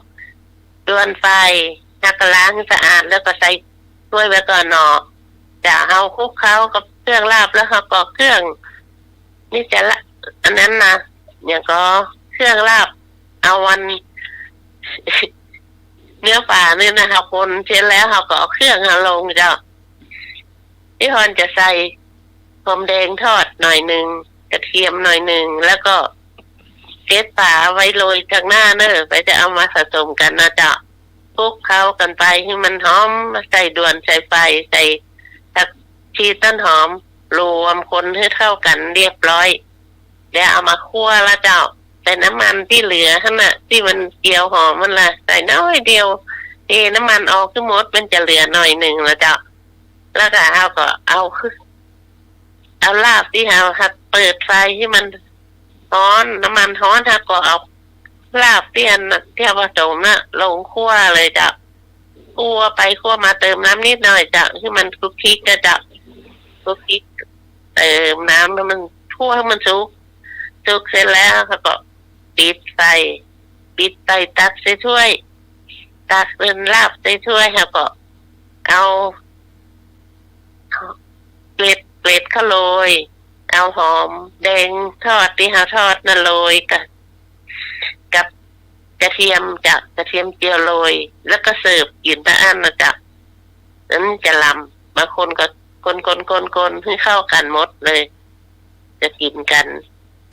ดวนไฟแล้วก็ล้างให้สะอาดแล้วก็ใส่ถ้วยไว้ก่อนเนาะจะเอาคลุกเคล้ากับเครื่องลาบแล้วเขาก็เครื่องนี่จะละอันนั้นนะอย่างก็เครื่องลาบเอาวัน เนื้อปลาเนี่ยนะคะคนเสร็จแล้วเขาก็เอาเครื่องลงเจ้าพี่พรจะใส่หอมแดงทอดหน่อยหนึ่งกระเทียมหน่อยหนึ่งแล้วก็เกล็ดปลาไว้โรยข้างหน้าเนอะไปจะเอามาผสมกันนะเจ้าคลุกเคล้ากันไปให้มันหอมใส่ด่วนใส่ไฟใส่ผักชีต้นหอมรวมคนให้เข้ากันเรียบร้อยแล้วเอามาคั่วแล้วเจ้าใส่น้ำมันที่เหลือขณะที่มันเกี่ยวหอมมันละใส่น้อยเดียวเทน้ำมันออกขึ้นหมดมันจะเหลือหน่อยหนึ่งแล้วเจ้าแล้วก็เอาลาบที่เราเปิดไฟที่มันร้อนน้ำมันร้อนถ้าก็เอาลาบที่ผสมน่ะลงคั่วเลยจ้ะคั่วไปคั่วมาเติมน้ำนิดหน่อยจ้ะที่มันคลุกคลิกจะจับคลุกคลิกเติมน้ำแล้วมันคั่วให้มันสุกเสร็จแล้วเขาก็ปิดไฟตักใส่ถ้วยตักเป็นลาบใส่ถ้วยเขาก็เอาเกล็ดข้าวโรยเอาหอมแดงทอดที่เขาทอดนั่นโรยกับกระเทียมจากกระเทียมเจียวโรยแล้วก็เสิร์ฟกินตะอันนะจ๊ะนั้นจะลำบางคนก็คนให้เข้ากันหมดเลยจะกินกันแ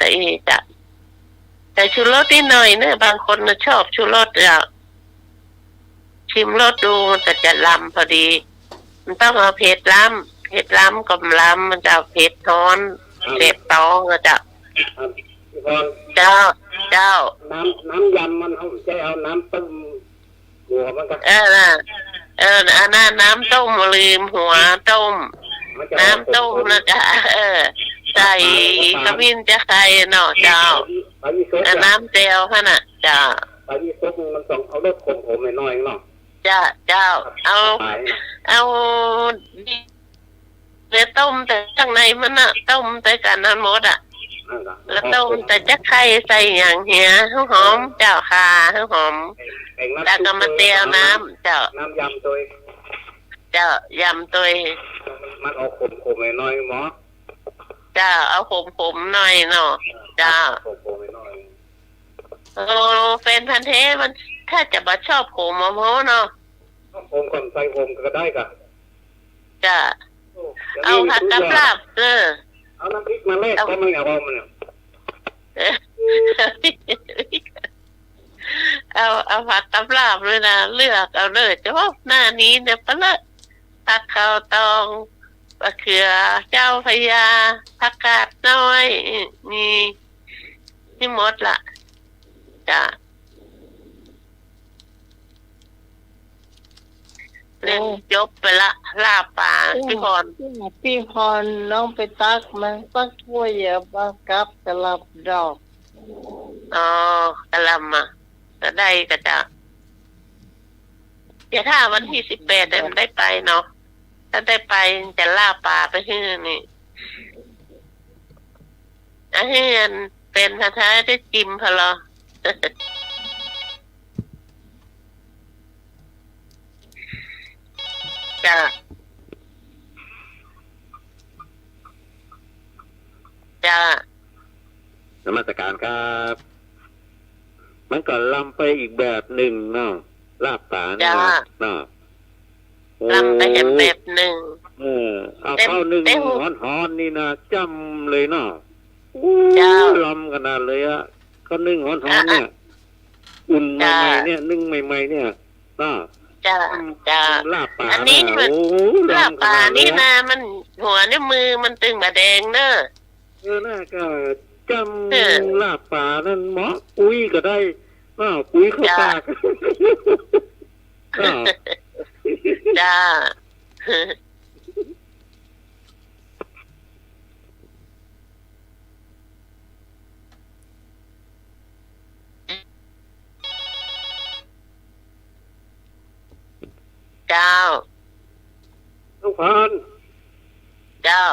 ต่ชูรสนิดหน่อยเนี่ยบางคนชอบชูรสอ่ะชิมรสดูมันจะลำพอดีมันต้องเอาเผ็ดล้ำกับล้ำมันจะเผ็ดร้อนเผ็ดตองอะจ้ะเจ้าน้ำยำมันเอาใช้เอาน้ำต้มหัวมันก็อันนั้นน้ำต้มลืมหัวต้มน้ำต้มนะจ๊ะใส่ขมิ้นจะใส่เนาะเจ้าน้ำเจียวขนาดจ้าไปยี่ซุปมันต้องเอารสขมๆหน่อยเนาะเจ้าเอาเนื้อต้มแต่ข้างในมันน่ะต้มแต่กันนั้นหมดอ่ะแล้วต้มแต่จะไข่ใส่อย่างเหี้ยหอมเจ้าค่ะหอมแล้วก็มาเตียวน้ำเจ้าน้ำยำตัวเจ้ายำตัวมันเอาขมๆหน่อยหมอเจ้าเอาขมๆหน่อยเนาะเจ้าแฟนพันธุ์แท้มันถ้าจะมาชอบขมมะม่วงเนาะผมก่อนใส่ผมก็ได้กะจ้ะเอาผักกับลาบเอาน้ำพริกมาแลกก็ไม่เอามันเอาผักกับลาบเลยนะเลือกเอาเลยเฉพาะหน้านี้เนี่ยปะละผักข้าวตองมะเขือเจ้าพญาผักกาดน้อยนี่หมดละจ้ะ เรื่องจบไปละลาบป่าพี่พร พี่พรน้องไปตักมันตักถ้วยอย่าบังกับกะลับดอก อ๋อกะลำอ่ะก็ได้ก็จะเดี๋ยวถ้าวันที่18เนี่ยมันได้ไปเนาะถ้าได้ไปจะล่าปลาไปที่นี่อาเฮียนเป็นท้าได้จิ้มพะเหรอ จ้าจ้าน มัสการครับ มันก็ลำไปอีกแบบหนึ่งเนาะลาบป่าเนาะเนาะโอ้ ลำไปเห็นแบบหนึ่ง เอาเข้าหนึ่งหอนๆนี่นะจำเลยเนาะลำขนาดเลยอะเขานึ่งหอนๆเนี่ย อุ่นใหม่ๆเนี่ยนึ่งใหม่ๆเนี่ยเนาะ จ้าจ้า ลาบป่า อันนี้มัน โอ้ ลาบป่านี่ นะ นะมันหัวในมือมันตึงมาแดงเนอะ น่าก็จำลาบป่านั่นหมอปุ้ยก็ได้ปุ้ยเข้าปาก จ้า เจ้า น้องพร เจ้า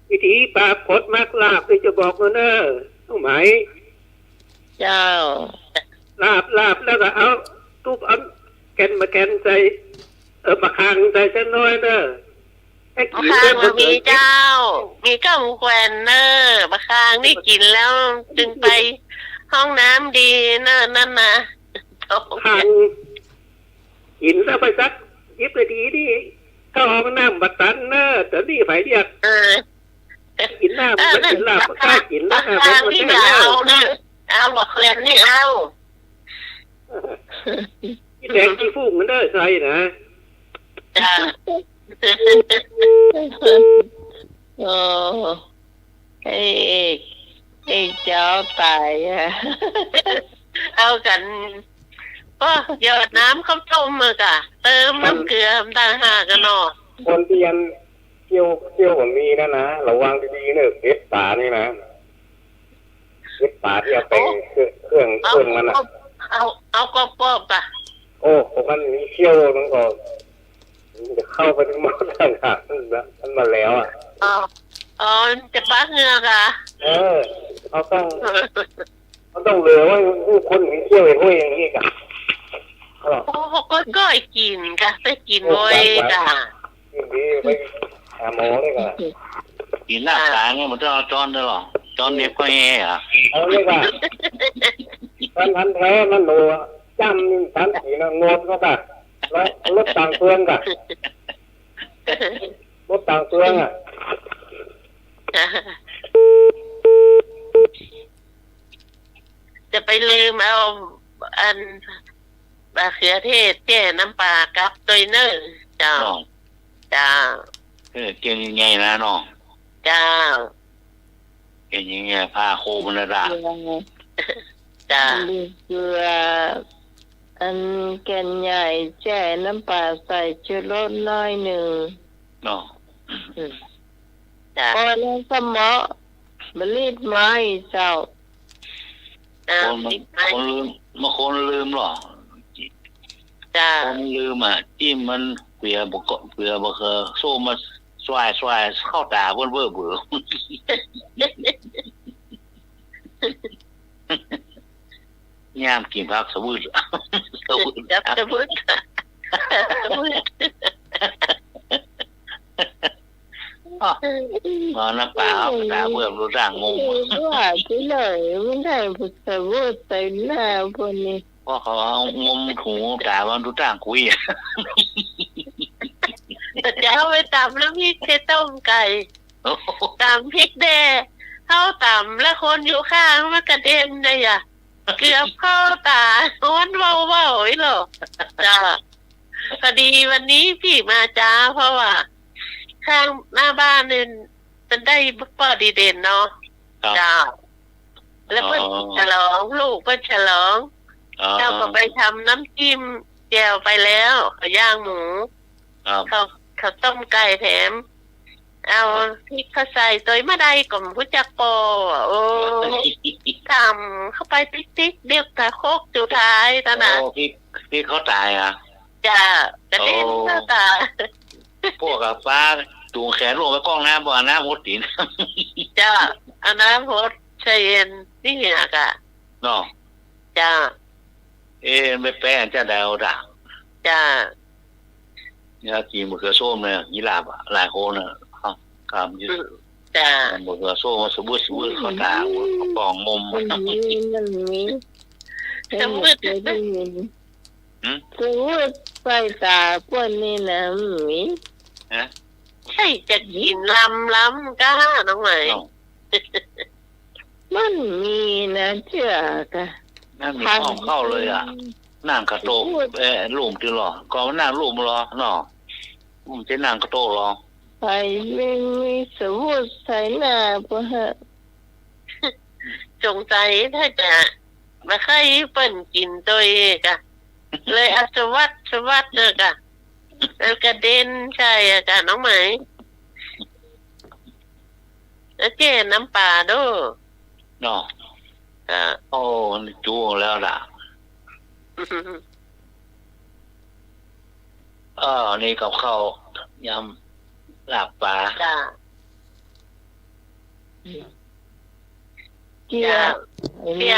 วิธีปราบพดมักลาบที่จะบอกมาเนอะน้องไหม เจ้า ลาบแล้วก็เอาทุบแกนมาแกนใส่มาคางใส่เส้นน้อยเนอะให้กิน ข้า ได้ ง หม มัน ดเล มี ย เจ้า มีก้ามแควนเนอร์บะคางนี่กินแล้วจึงไปห้องน้ำดีเนอร์นั่นนะโถ่ คางกินแล้วไปสักยิบไปดีดิเข้าห้องน้ำบัดตันเนอะแต่นี่ไผเรียก เออ กินน้ำมันกินลาบกล้ากินนะ บะคางนี่ไม่เอานะเอาบอกแควนนี่เอา ที่แดงที่ฟุ้งมันเด้อใส่นะ จ้า โอ้ไอ้เจ้าตายอะ เอากันก็หยอดน้ำข้าวต้มมือกะเติมน้ำเกลือต่างหากกันเนาะ คนที่ยันเที่ยวผมมีนะระวังดีๆเนอะเก็บป่านี่นะเก็บป่าที่เอาไปเครื่องมันอ่ะ เอากรอบๆอ่ะ โอ้ผมมันมีเที่ยวมันก็จะเข้าไปถึงหมดทางหางมันมาแล้วอ่ะ อ๋อจะปักเหงือกอ่ะ เขาต้องเหลือว่าคนมีเที่ยวไอ้ห้วยอย่างนี้กัน โอ้ก็ไอ้กินกะไปกินบ่อยกะ ดีไปหาหมอเลยกัน กินลาบป่าเนี่ยมันต้องเอาจอนด้วยหรอจอนเน็บก็แย่อะ เอาเลยกันพันแท้มันหนูจำทันสีนะงดก็กันแล้วรถต่างเฟืองกันรถต่างเฟืองอ่ะ จะไปลืมเอาอันบะเขือเทศแจ่น้ำปลากับตัวเนอร์จ้า น้อง จ้า เก่งยังไงนะน้อง จ้า เก่งยังไงพาโคมันระดับ จ้า เกลืออันแกนใหญ่แช่น้ำปลาใส่ชูรสน้อยหนึ่ง น้อง จ้า พอแล้วสมอมรีดไม้เจ้า คนลืมหรอ จ้า คนลืมอ่ะจิ้มมันเผื่อบกเคยโซ่มาสวายเข้าตาเบื่อย่ามกินพักสวืด จับจะพูด มาน้ำเปล่าตาเบื่อรู้ร่างงง ว่าที่เลยไม่ได้พูดแต่ว่าแต่หน้าพวกนี้ เพราะเขาเอางมถูตาว่ารู้ร่างคุย แต่จะเอาไปตำแล้วพี่เคต้มไก่ตำพริกแดงเข้าตำแล้วคนอยู่ข้างมันกระเด็นเลยอ่ะเกือบเข้าตาฮ้อนเว้าอีหรอจ้าพอดีวันนี้พี่มาจ้าเพราะว่าข้างหน้าบ้านเนี่ยมันได้เปิดดีเด่นเนาะจ้าแล้วเพิ่นฉลองลูกเพิ่นฉลอง เจ้าก็ไปทำน้ำจิ้มแจ่วไปแล้วย่างหมู ครับ เขาต้มไก่แถม เอาพริกเขาใส่ตัวมาได้ก็บ่รู้จักปอโอ้ทำเข้าไปติ๊กๆเรียกตาโคกจุท้ายตานะ โอ้พี่เขาตายอ่ะ จ้ากระเด็นเข้าตา พวกกับฟ้าจูงแขนลงไปกล้องน้ำบ่อน้ำมดตีน จ้าเอาน้ำพดใส่เย็นนี่เหียกะ เนาะ จ้า ไม่แป้งจะดาวด่า จ้า เนี่ยกินมะเขือส้มเนี่ยยี่ลาบอ่ะหลายคนอ่ะครับยืด จ้าม ะเขือส้มมาสบู่เขาตาปองมุม มันมีให้หมดเลยได้ยินสมมติไปตาพวกนี้นะมี นะ ใช่จะกินล้ำก้าน้องไหม มันมีนะเชื่อกะ นั่นมีห้องเข้าเลยอ่ะนั่งกระโตกลุมที่รอก็นั่งลุมรอเนาะมันจะนั่งกระโตกรอ ไปไม่มีสมุดใส่หน้าพวกฮะ จงใจถ้าจะมาใครเปิ้นกินตัวเองอะเลยอัศวัตเลยกะแล้วกระเด็นใช่อะกะน้องไหมแล้วเจน้ำปลาด้วย เนาะโอ้จูงแล้วล่ะนี่กับข้าวยำลาบปลา จ้า เจียเจีย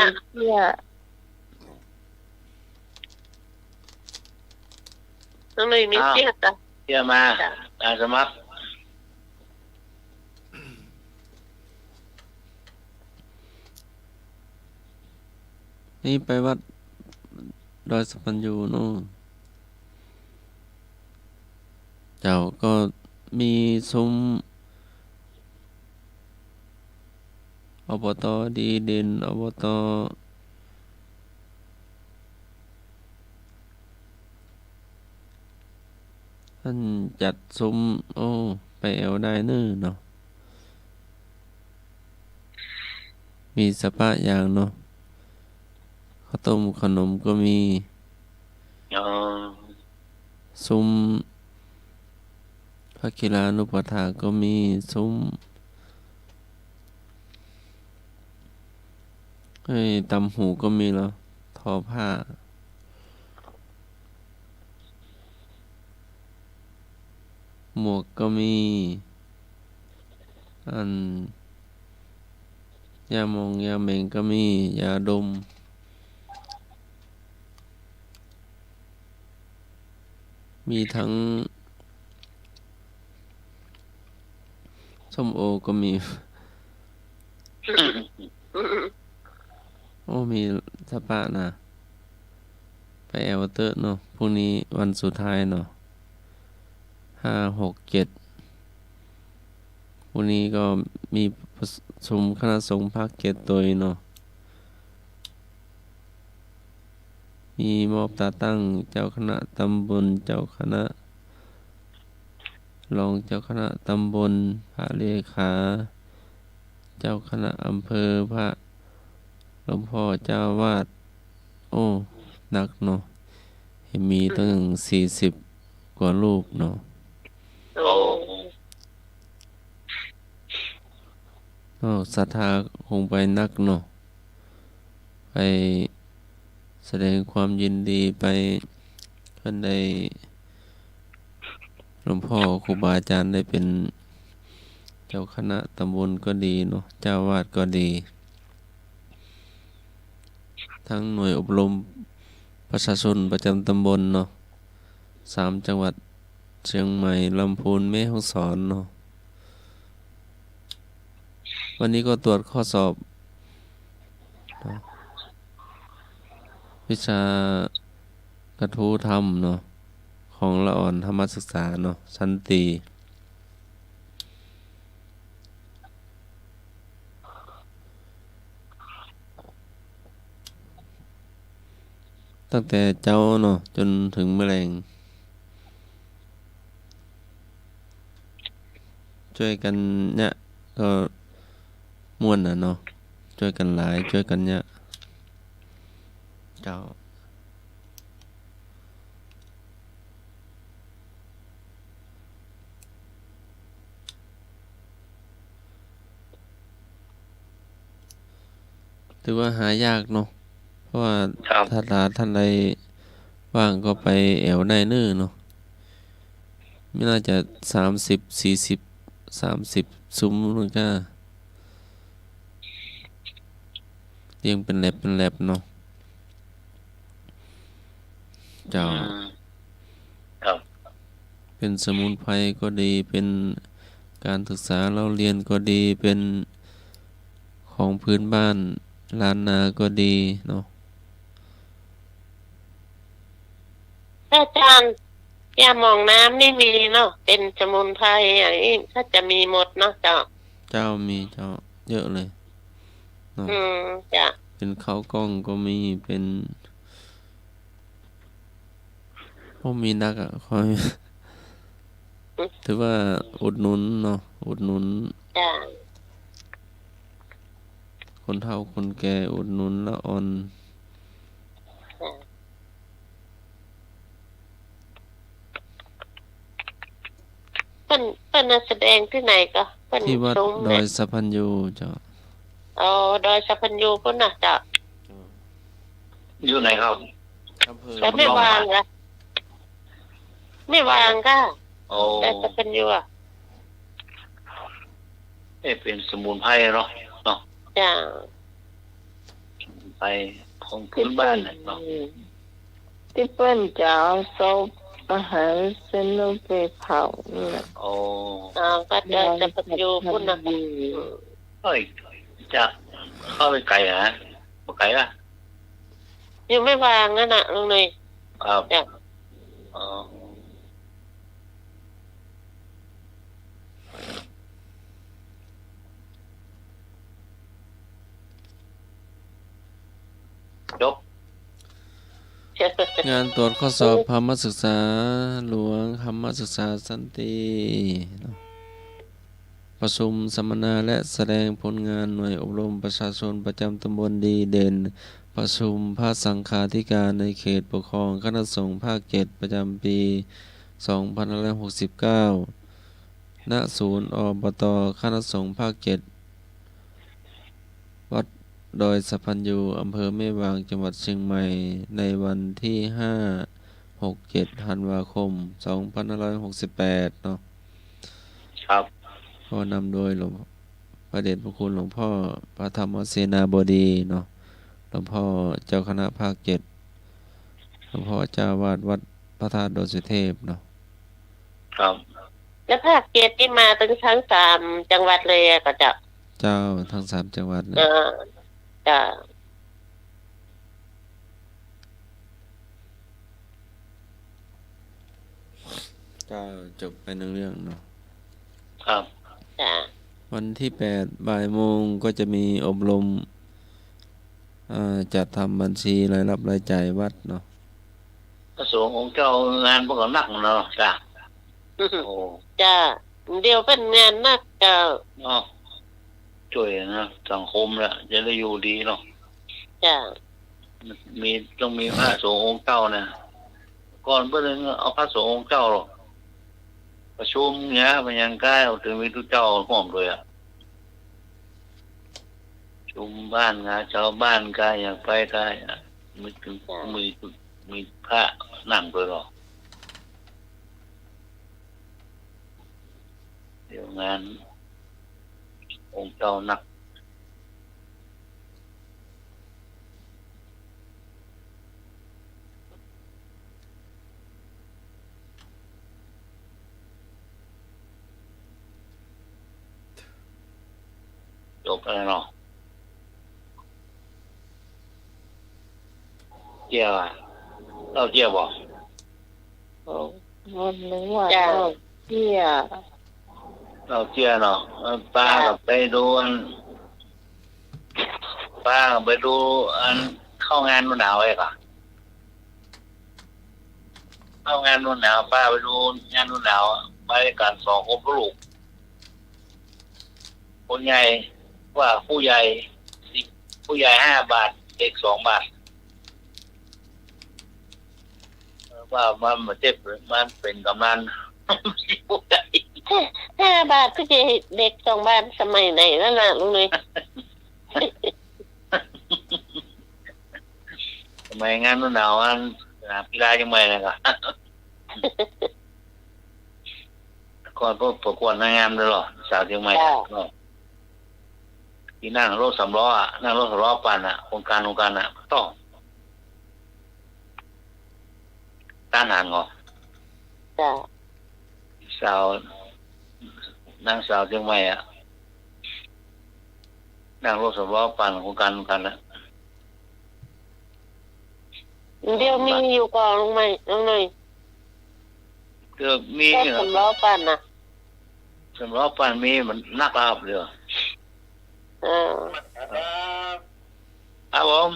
น้องเลยมีเสียจ้ะ เที่ยมาอาสมัคร นี่ไปวัดดอยสะพันยูเนาะเจ้าก็มีซุ้มอบตดีเด่นอบตท่านจัดซุ้มโอ้ไปแอวได้เน้อเนาะมีสปะอย่างเนาะข้าวต้มขนมก็มีซุ้มพระกีฬานุปถาก็มีซุ้มตำหูก็มีแล้วทอผ้าหมวกก็มีอันยาหมองยาเหม่งก็มียาดมมีทั้งส้มโอก็มี โอ้มีสปะนะไปแอลเตอร์เนาะพรุ่งนี้วันสุดท้ายเนาะ5 6 7พรุ่งนี้ก็มีประชุมคณะสงฆ์ภาค7ตัวเนาะมีมอบตาตั้งเจ้าคณะตำบลเจ้าคณะรองเจ้าคณะตำบลพระเลขาเจ้าคณะอำเภอพระหลวงพ่อเจ้าวาดโอ้หนักเนาะเห็นมีตั้ง40 กว่ารูปเนาะ โอ้ ศรัทธาคงไปนักเนาะไปแสดงความยินดีไปเพิ่นได้หลวงพ่อครูบาอาจารย์ได้เป็นเจ้าคณะตำบลก็ดีเนาะเจ้าวาดก็ดี ทั้งหน่วยอบรมประชาชนประจำตำบลเนาะ3 จังหวัดเชียงใหม่ลำพูนแม่ฮ่องสอนเนาะวันนี้ก็ตรวจข้อสอบวิชากระทู้ธรรมเนาะของละอ่อนธรรมศึกษาเนาะชั้นตรีตั้งแต่เจ้าเนาะจนถึงแมลงช่วยกันเนี่ยก็ม่วนน่ะเนาะช่วยกันหลายช่วยกันเนี่ยเจ้า ถือว่าหายากเนาะเพราะว่า ครับ ถ้าท่านใดว่างก็ไปแอวในเนื้อเนาะไม่น่าจะ30-40-30ซุ้มนู่นก็เรียงเป็นแลบเนาะเจ้า ครับ เป็นสมุนไพรก็ดีเป็นการศึกษาเราเรียนก็ดีเป็นของพื้นบ้านล้านนาก็ดีเนาะ อาจารย์ยาหมองน้ำนี่มีเนาะเป็นสมุนไพรอย่างนี้ถ้าจะมีหมดเนาะเจ้า เจ้ามีเจ้าเยอะเลยเนาะ จ้ะ เป็นข้าวกล้องก็มีเป็นมีนักอ่ะคอยถือว่าอุดหนุนเนาะอุดหนุน จ้ะ คนเฒ่าคนแก่อุดหนุนละอ่อน เพิ่นน่ะแสดงที่ไหนก็เพิ่น ที่วัด ซุ้ม ดอ เนี่ย ยสะพันยูเจ้า ดอยสัพพัญญูพุ่นน่ะจ้ะ อยู่ไหนครับ อำเภอ แล้วไม่วางล่ะไม่วางก็ โอ้ ดอยสัพพัญญูอ่ะ เป็นสมุนไพรเนาะ จ้ะ สมุนไพรของพื้นบ้านเนาะ ที่เปิ้นจะเอาศพอาหารเส้นนมไปเผานี่แหละ โอ้ ก็ดอยสัพพัญญูพุ่นน่ะ เฮ้ยจะเข้าไปไกลฮะบ่ไกลอ่ะ อยู่ไม่วางนั่นน่ะลุงหนุ่ย ครับ จ้ะ อ๋อ จบ งานตรวจข้อสอบธรรมศึกษาหลวงธรรมศึกษาสันติเนาะประชุมสัมมนาและแสดงผลงานหน่วยอบรมประชาชนประจำตำบลดีเด่นประชุมพระสังฆาธิการในเขตปกครองคณะสงฆ์ภาค 7 ประจำปี2569ณศูนย์อบตคณะสงฆ์ภาค 7 วัดดอยสะพันยูอำเภอแม่วางจังหวัดเชียงใหม่ในวันที่ 5-6-7 ธันวาคม 2568 เนาะ ครับ ก็นำโดยหลวงพระเดชพระคุณหลวงพ่อพระธรรมเสนาบดีเนาะหลวงพ่อเจ้าคณะภาค 7 หลวงพ่อเจ้าวาดวัดพระธาตุดอยสุเทพเนาะ ครับ แล้วภาคเกตที่มาถึงทั้ง3จังหวัดเลยอะก็จะ เจ้าทั้ง3จังหวัดนะ จ้ะ ก็จบไปหนึ่งเรื่องเนาะ ครับ จ้ะ วันที่8 บ่ายโมงก็จะมีอบรมจัดทำบัญชีรายรับรายจ่ายวัดเนาะ พระสงฆ์องค์เจ้างานพวกเราหนักเนาะจ้ะโอ้ จ้ะเดี๋ยวเป็นงานนักเจ้า เนาะช่วยนะสังคมละจะได้อยู่ดีเนาะ จ้ะ ต้องมีพระสงฆ์องค์เจ้านะก่อนเพื่อนเอาพระสงฆ์องค์เจ้าหรอกประชุมเนี้ยมันยังใกล้เอาถึงมีทุกเจ้าหอมเลยอะชุมบ้านงานชาวบ้านกายอยากไปกายอะมีพระนั่งด้วยหรอเดี๋ยวงานองค์เจ้านักจบแล้วเนาะเจียวอ่ะเราเจียวบอก วันนึงว่าเราเที่ย เราเจียวเนาะป้ากับไปดูป้ากับไปดูเข้างานนู่นหนาวไอ้ก่ะเข้างานนู่นหนาวป้าไปดูงานนู่นหนาวไปกัน2 คนลูกคนใหญ่ว่าผู้ใหญ่5 บาทเด็ก2 บาทว่ามันเจ็บมันเป็นกำนันผู้ใหญ่5 บาทก็จะเด็ก2 บาทสมัยไหนนั่นน่ะลุงเลย ไม่งั้นหนาวอันกีฬายังไม่เลยก็ก่อนพวกประกวดนางงามเลยหรอสาวเชียงใหม่ที่นั่งรถสำล้อนั่งรถสำล้อปั่นโครงการต้องต้านหานงอ จ้ะ สาวนางสาวเชียงใหม่นั่งรถสำล้อปั่นโครงการนะ เดี๋ยวมีอยู่ก่อนลงไหมน้องหน่อย คือมี ก็สำล้อปั่นนะ สำล้อปั่นมีมันนักรับเลยครับผม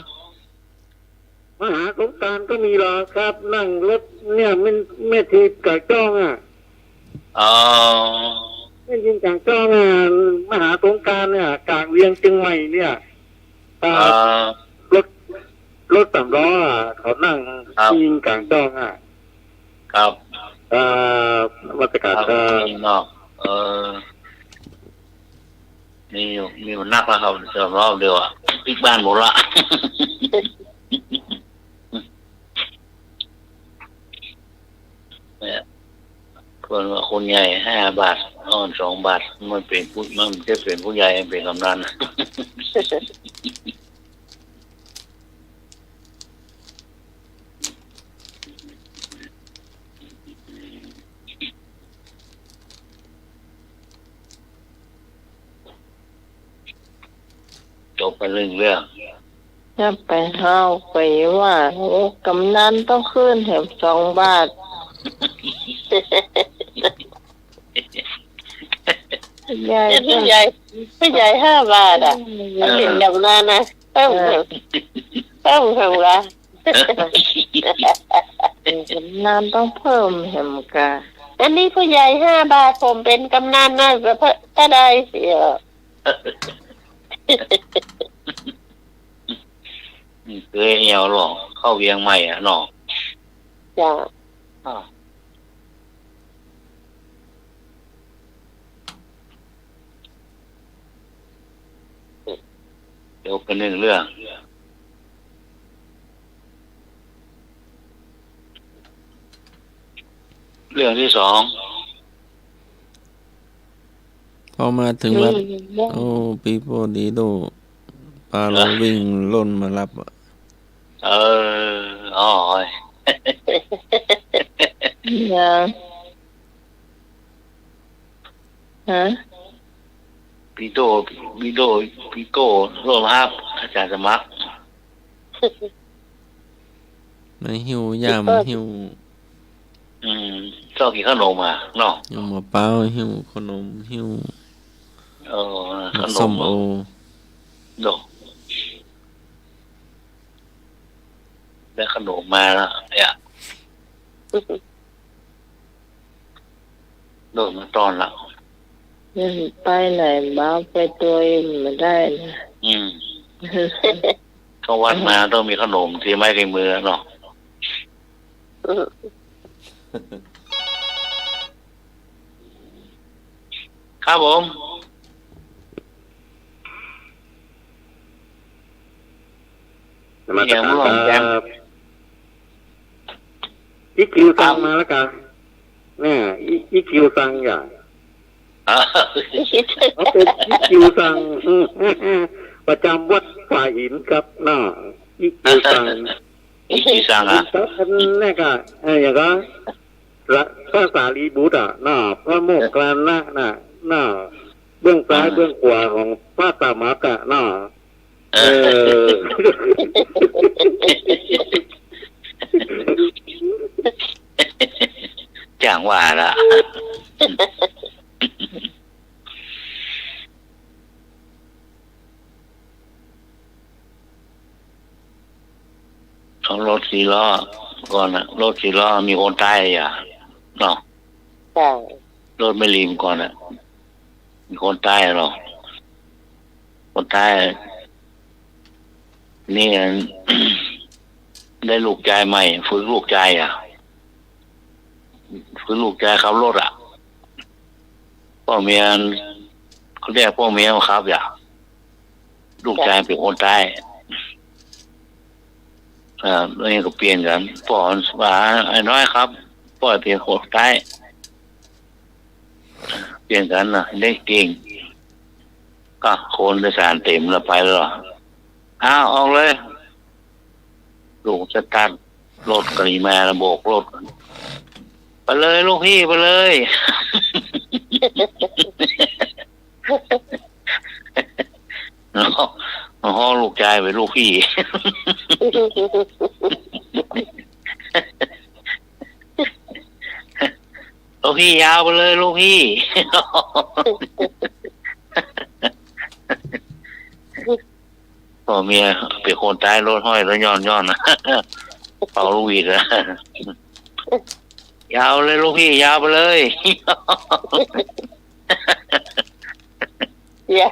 มหาสงกรานต์ก็มีหรอครับ นั่งรถเนี่ยมันแม่ทีกะจ้องอ๋อไม่ยินกะจ้องมหาสงกรานต์เนี่ยกลางเวียงเชียงใหม่เนี่ยรถสามล้อเขานั่งยิงกลางจ้องครับมาตรการนอกมีมันนักแล้วครับสำล้อเดียวปิกบ้านหมดละคนใหญ่5 บาท2 บาทมันเป็นมันจะเป็นผู้ใหญ่เป็นกำนันจบไปเรื่องจะไปเฮาไปว่าโอ้กำนันต้องขึ้นแถว2 บาทใหญ่ผู้ใหญ่5 บาทมันเป็นกำนันนะต้องทำละกำนันต้องเพิ่มแหมกะอันนี้ผู้ใหญ่5 บาทผมเป็นกำนันนะถ้าได้เสียเคยเอวหรอเข้าเวียงใหม่หนอจ้ะเดี๋ยวเป็นเรื่องที่2พอมาถึงวัดโอ้ปีโป้ดีโดปาเราวิ่งล่นมารับอ๋อยังฮะปีโก้โลภอาจารย์สมัครในหิวยามหิวชอบกินขนมเนาะหิวมะพร้าวหิวขนมหิวขนมส้มโอโดได้ขนมมาแล้วโดนมาตอนละไปไหนบ้าไปตัวเองไม่ได้นะเขาวัดมาต้องมีขนมที่ไม่ในมือเนาะครับผมอย่างร่วมกันอีคิวสั่งมาแล้วกันเนี่ยอีคิวสั่งอย่างเขาเป็นอีคิวสั่งประจำวัดฝ่ายหินครับน่ะอีคิวสั่งนี่ก็อย่างก็พระสารีบุตรน่ะพระโมกขลานะน่ะเบื้องซ้ายเบื้องขวาของพระตามากะน่ะจังว่าละของรถ4 ล้อก่อนรถ4 ล้อมีคนตายเนาะรถไม่รีมก่อนมีคนตายหรอคนตายนี่ได้ลูกชายใหม่ฝึกลูกชายฝึกลูกชายขับรถพ่อเมียเขาเรียกพ่อเมียครับลูกชายเป็นคนตาย แล้วนี่ก็เปลี่ยนกันป่อนว่าไอ้น้อยครับป่อยเปลี่ยนโคตรใต้เปลี่ยนกันนะได้เก่งก็โคนโดยสารเต็มแล้วไปแล้วเหรออ้าวออกเลยลูกจะตัดรถกรีมาระโบกรถไปเลยลูกพี่ไปเลยห้องลูกชายไปลูกพี่ลูกพี่ยาวไปเลยลูกพี่พ่อเมียเปลี่ยนคนตายรถห้อยแล้วย้อนนะเป่าลูกวีดนะยาวเลยลูกพี่ยาวไปเลยยา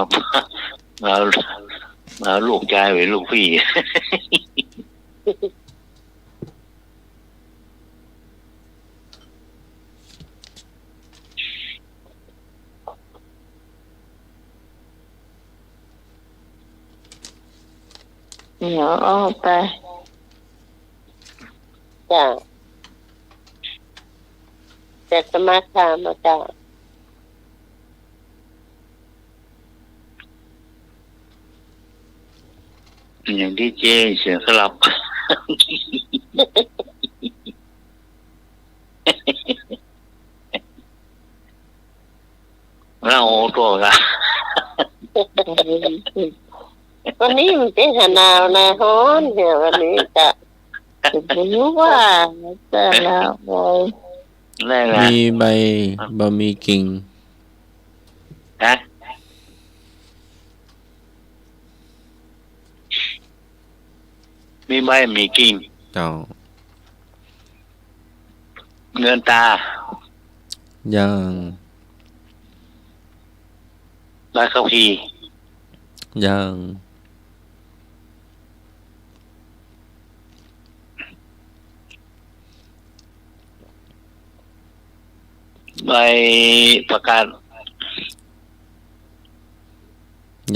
วมาลูกชายไปลูกพี่เดี๋ยวเอาไป จ้ะแต่สมาคามมาจ้ะ อย่างที่เจเสียงสลับแล้วโอ้ตัวกัน วันนี้มันเป็นหนาวนะฮ้อนเนี่ยวันนี้จ้ะ จะรู้ว่าจะแล้วเลย แรกนะ มีใบบะหมี่กิ่ง นะมีใบมีกิ่ง เจ้า เงินตา ย่าง ใบข้าวพี ย่าง ใบประกาศ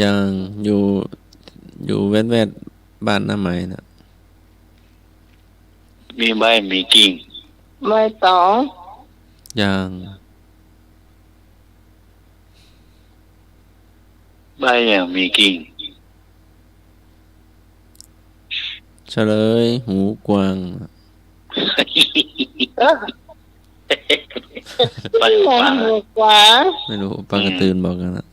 ย่างอยู่แวดบ้านหน้าไม้นะ มีใบมีกิ่ง ไม่ต้อง ย่าง ใบอย่างมีกิ่ง เฉลยหูกวาง ใบ แร ฟัง งกว่า ไม่รู้ปลากระตือนบอกกันนะ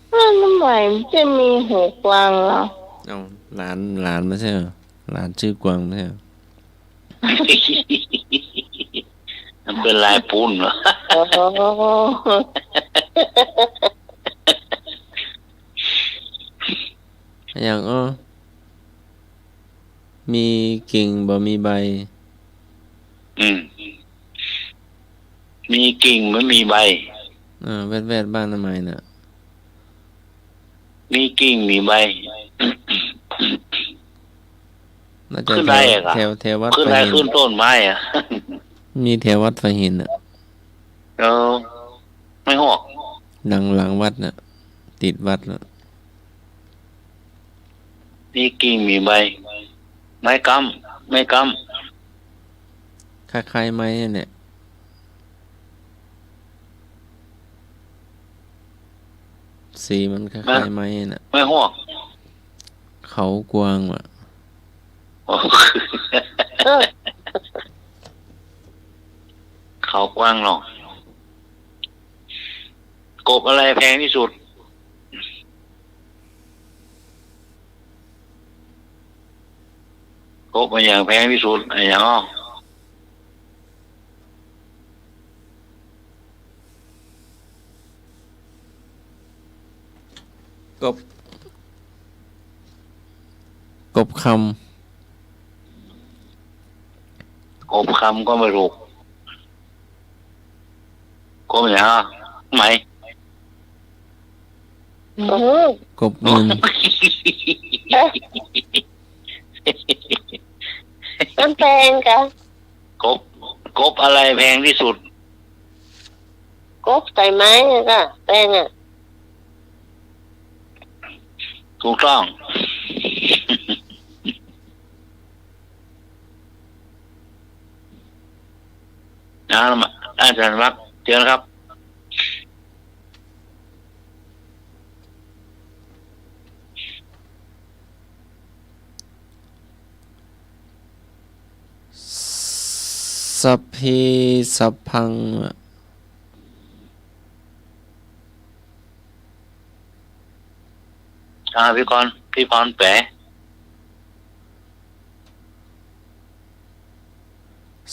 แล้วทำไมจะมีหูกวางล่ะ เอาหลานไม่ใช่เหรอหลานชื่อกวางไม่ใช่เหรอ มันเป็นลายปูนเหรอ โอ้โห อย่างมีกิ่งบ่มีใบ มีกิ่งไม่มีใบ แวดบ้านทำไมน่ะ มีกิ่งมีใบ น่าจะ ขึ้นได้อะครับ แถววัด ขึ้น ไฟ ได้ หิ ขึ้น น ต้นไม้อ่ะ มีแถววัดไฟหินอ่ะ ไม่หอก หลังวัดน่ะ ติดวัดน่ะ มีกิ่งมีใบ ไม้กำไม่ก คล้ายๆไม้เนี่ยสีมันคล้ายๆไม้น่ะ ำไม่หอก เขากวางว่ะ เขากว้างหรอกกบอะไรแพงที่สุดกบมันอย่างแพงที่สุดอะไรอย่างกบค กบคำก็ไม่ถูกกบอย่างไหม กบเงิน มันแพงกะ กบอะไรแพงที่สุด ก กบใส่ไม้ก็แป้งอ่ะ ถูกต้องนะอาจารย์รักเชิญครับ สัพเพสัพพัง พี่พรแปะ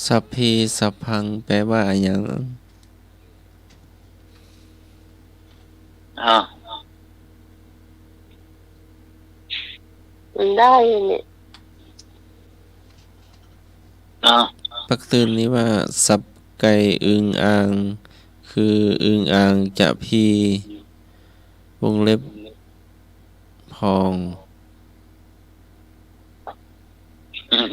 สัพเพสัพพังแปลว่าอะไรอย่าง อ้าว มันได้เนี่ย อ้าว ปักตื่นนี้ว่าสับไก่อึงอ่าง คืออึงอ่างจะพีวงเล็บพอง อืม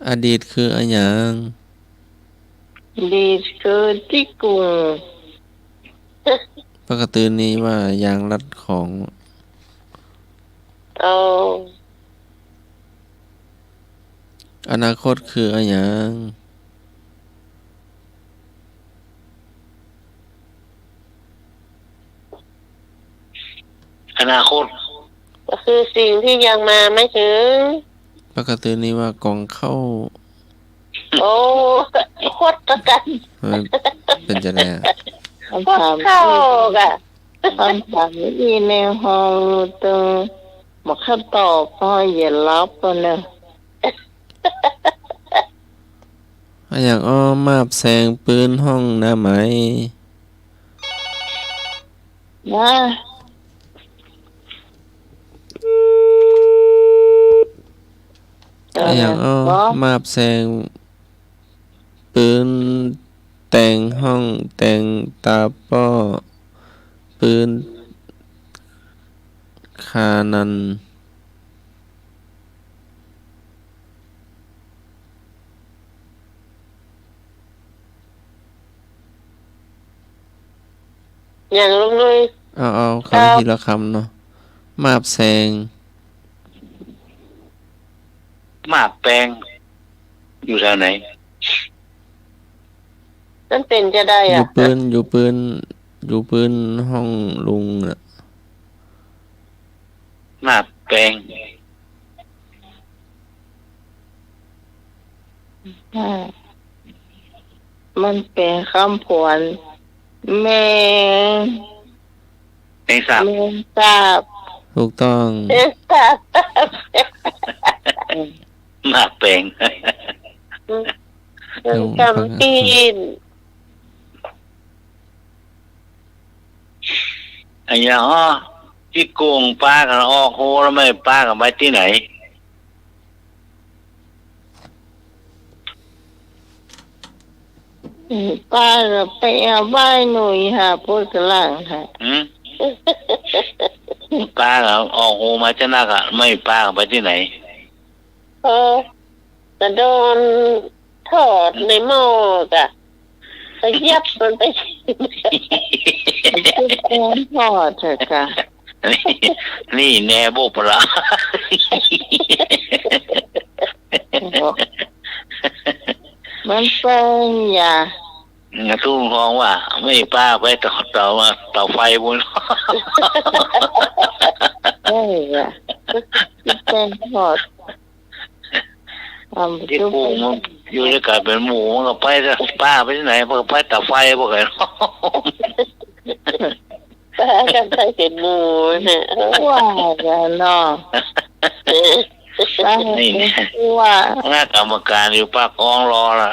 อดีตคืออะไรอย่าง ดีคือที่กุง ปักตื่นนี้ว่าอย่างรัดของ เอา อนาคตคืออะไรอย่าง อนาคต ก็คือสิ่งที่ยังมาไม่ถึง ปักตื่นนี้ว่ากองเข้า โอ้โคตรกัน เป็นจะได้อะ คำถาม เข้า ที่ กะ คำถามที่ในห้องตึงบอกข้าตอบพ่ออย่ารับกันนะ อะไรอย่างอ้อมาบแสงปืนห้องหน้าไหม นะ อะไรอย่างอ้อมาบแสงปืนแต่งห้องแต่งตาป้อปืนคานัน อย่างลุงนุ้ย เอาคำทีละคำเนาะมาบแสง มาแปลง อยู่แถวไหน นั่นเป็นจะได้ อยู่ อ่ะ ปืนห้องลุงน่ะ มาแปลง อ่ามันเป็นคำผวนแมง ในสาม แมงสาบ ถูกต้อง เอ๊ะค่ะ มาแปลง จำปีน ไอ้ยาอ้อที่โกงป้ากันออกโหแล้วไม่ป้ากันไปที่ไหน ป้าจะไปเอาบ้านหนุ่ยค่ะพูดกลางค่ะ หืมป้ากันออกโหมาจะนักอ่ะไม่ป้ากันไปที่ไหน เออจะโดนทอดในหม้อกะจะยับมันไป พูดแทนพ่อเถอะค่ะ นี่แน่โบปลา มันเป็นอย่า ทุ่งทองว่า ไม่ป้าไปต่อไฟบน เอ้ยอ่ะเป็นพ่อทำ ที่ ทุก กูมันอยู่ด้วยกันเป็นหมูมันก็ไปป้าไปที่ไหนมันก็ไปต่อไฟพวกไอ้ ป้ากันใส่เป็นหมูเนี่ย ว่ากันเนาะป้า นี่ ว่า คณะกรรมการอยู่ป้ากองรอละ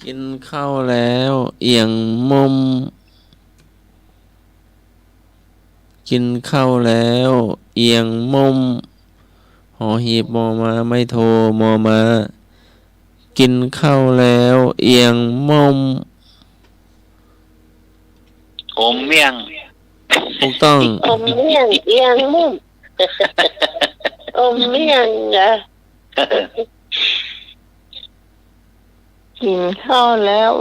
เก กินข้าวแล้วเอียงมุมกินข้าวแล้วเอียงมุมหอหีบมอมาไม่โทรมอมากินข้าวแล้วเอียงมุม อมเมี่ยง ถูกต้อง อมเมี่ยงเอียงมุมอมเมี่ยงอ่ะ กินข้าวแล้ว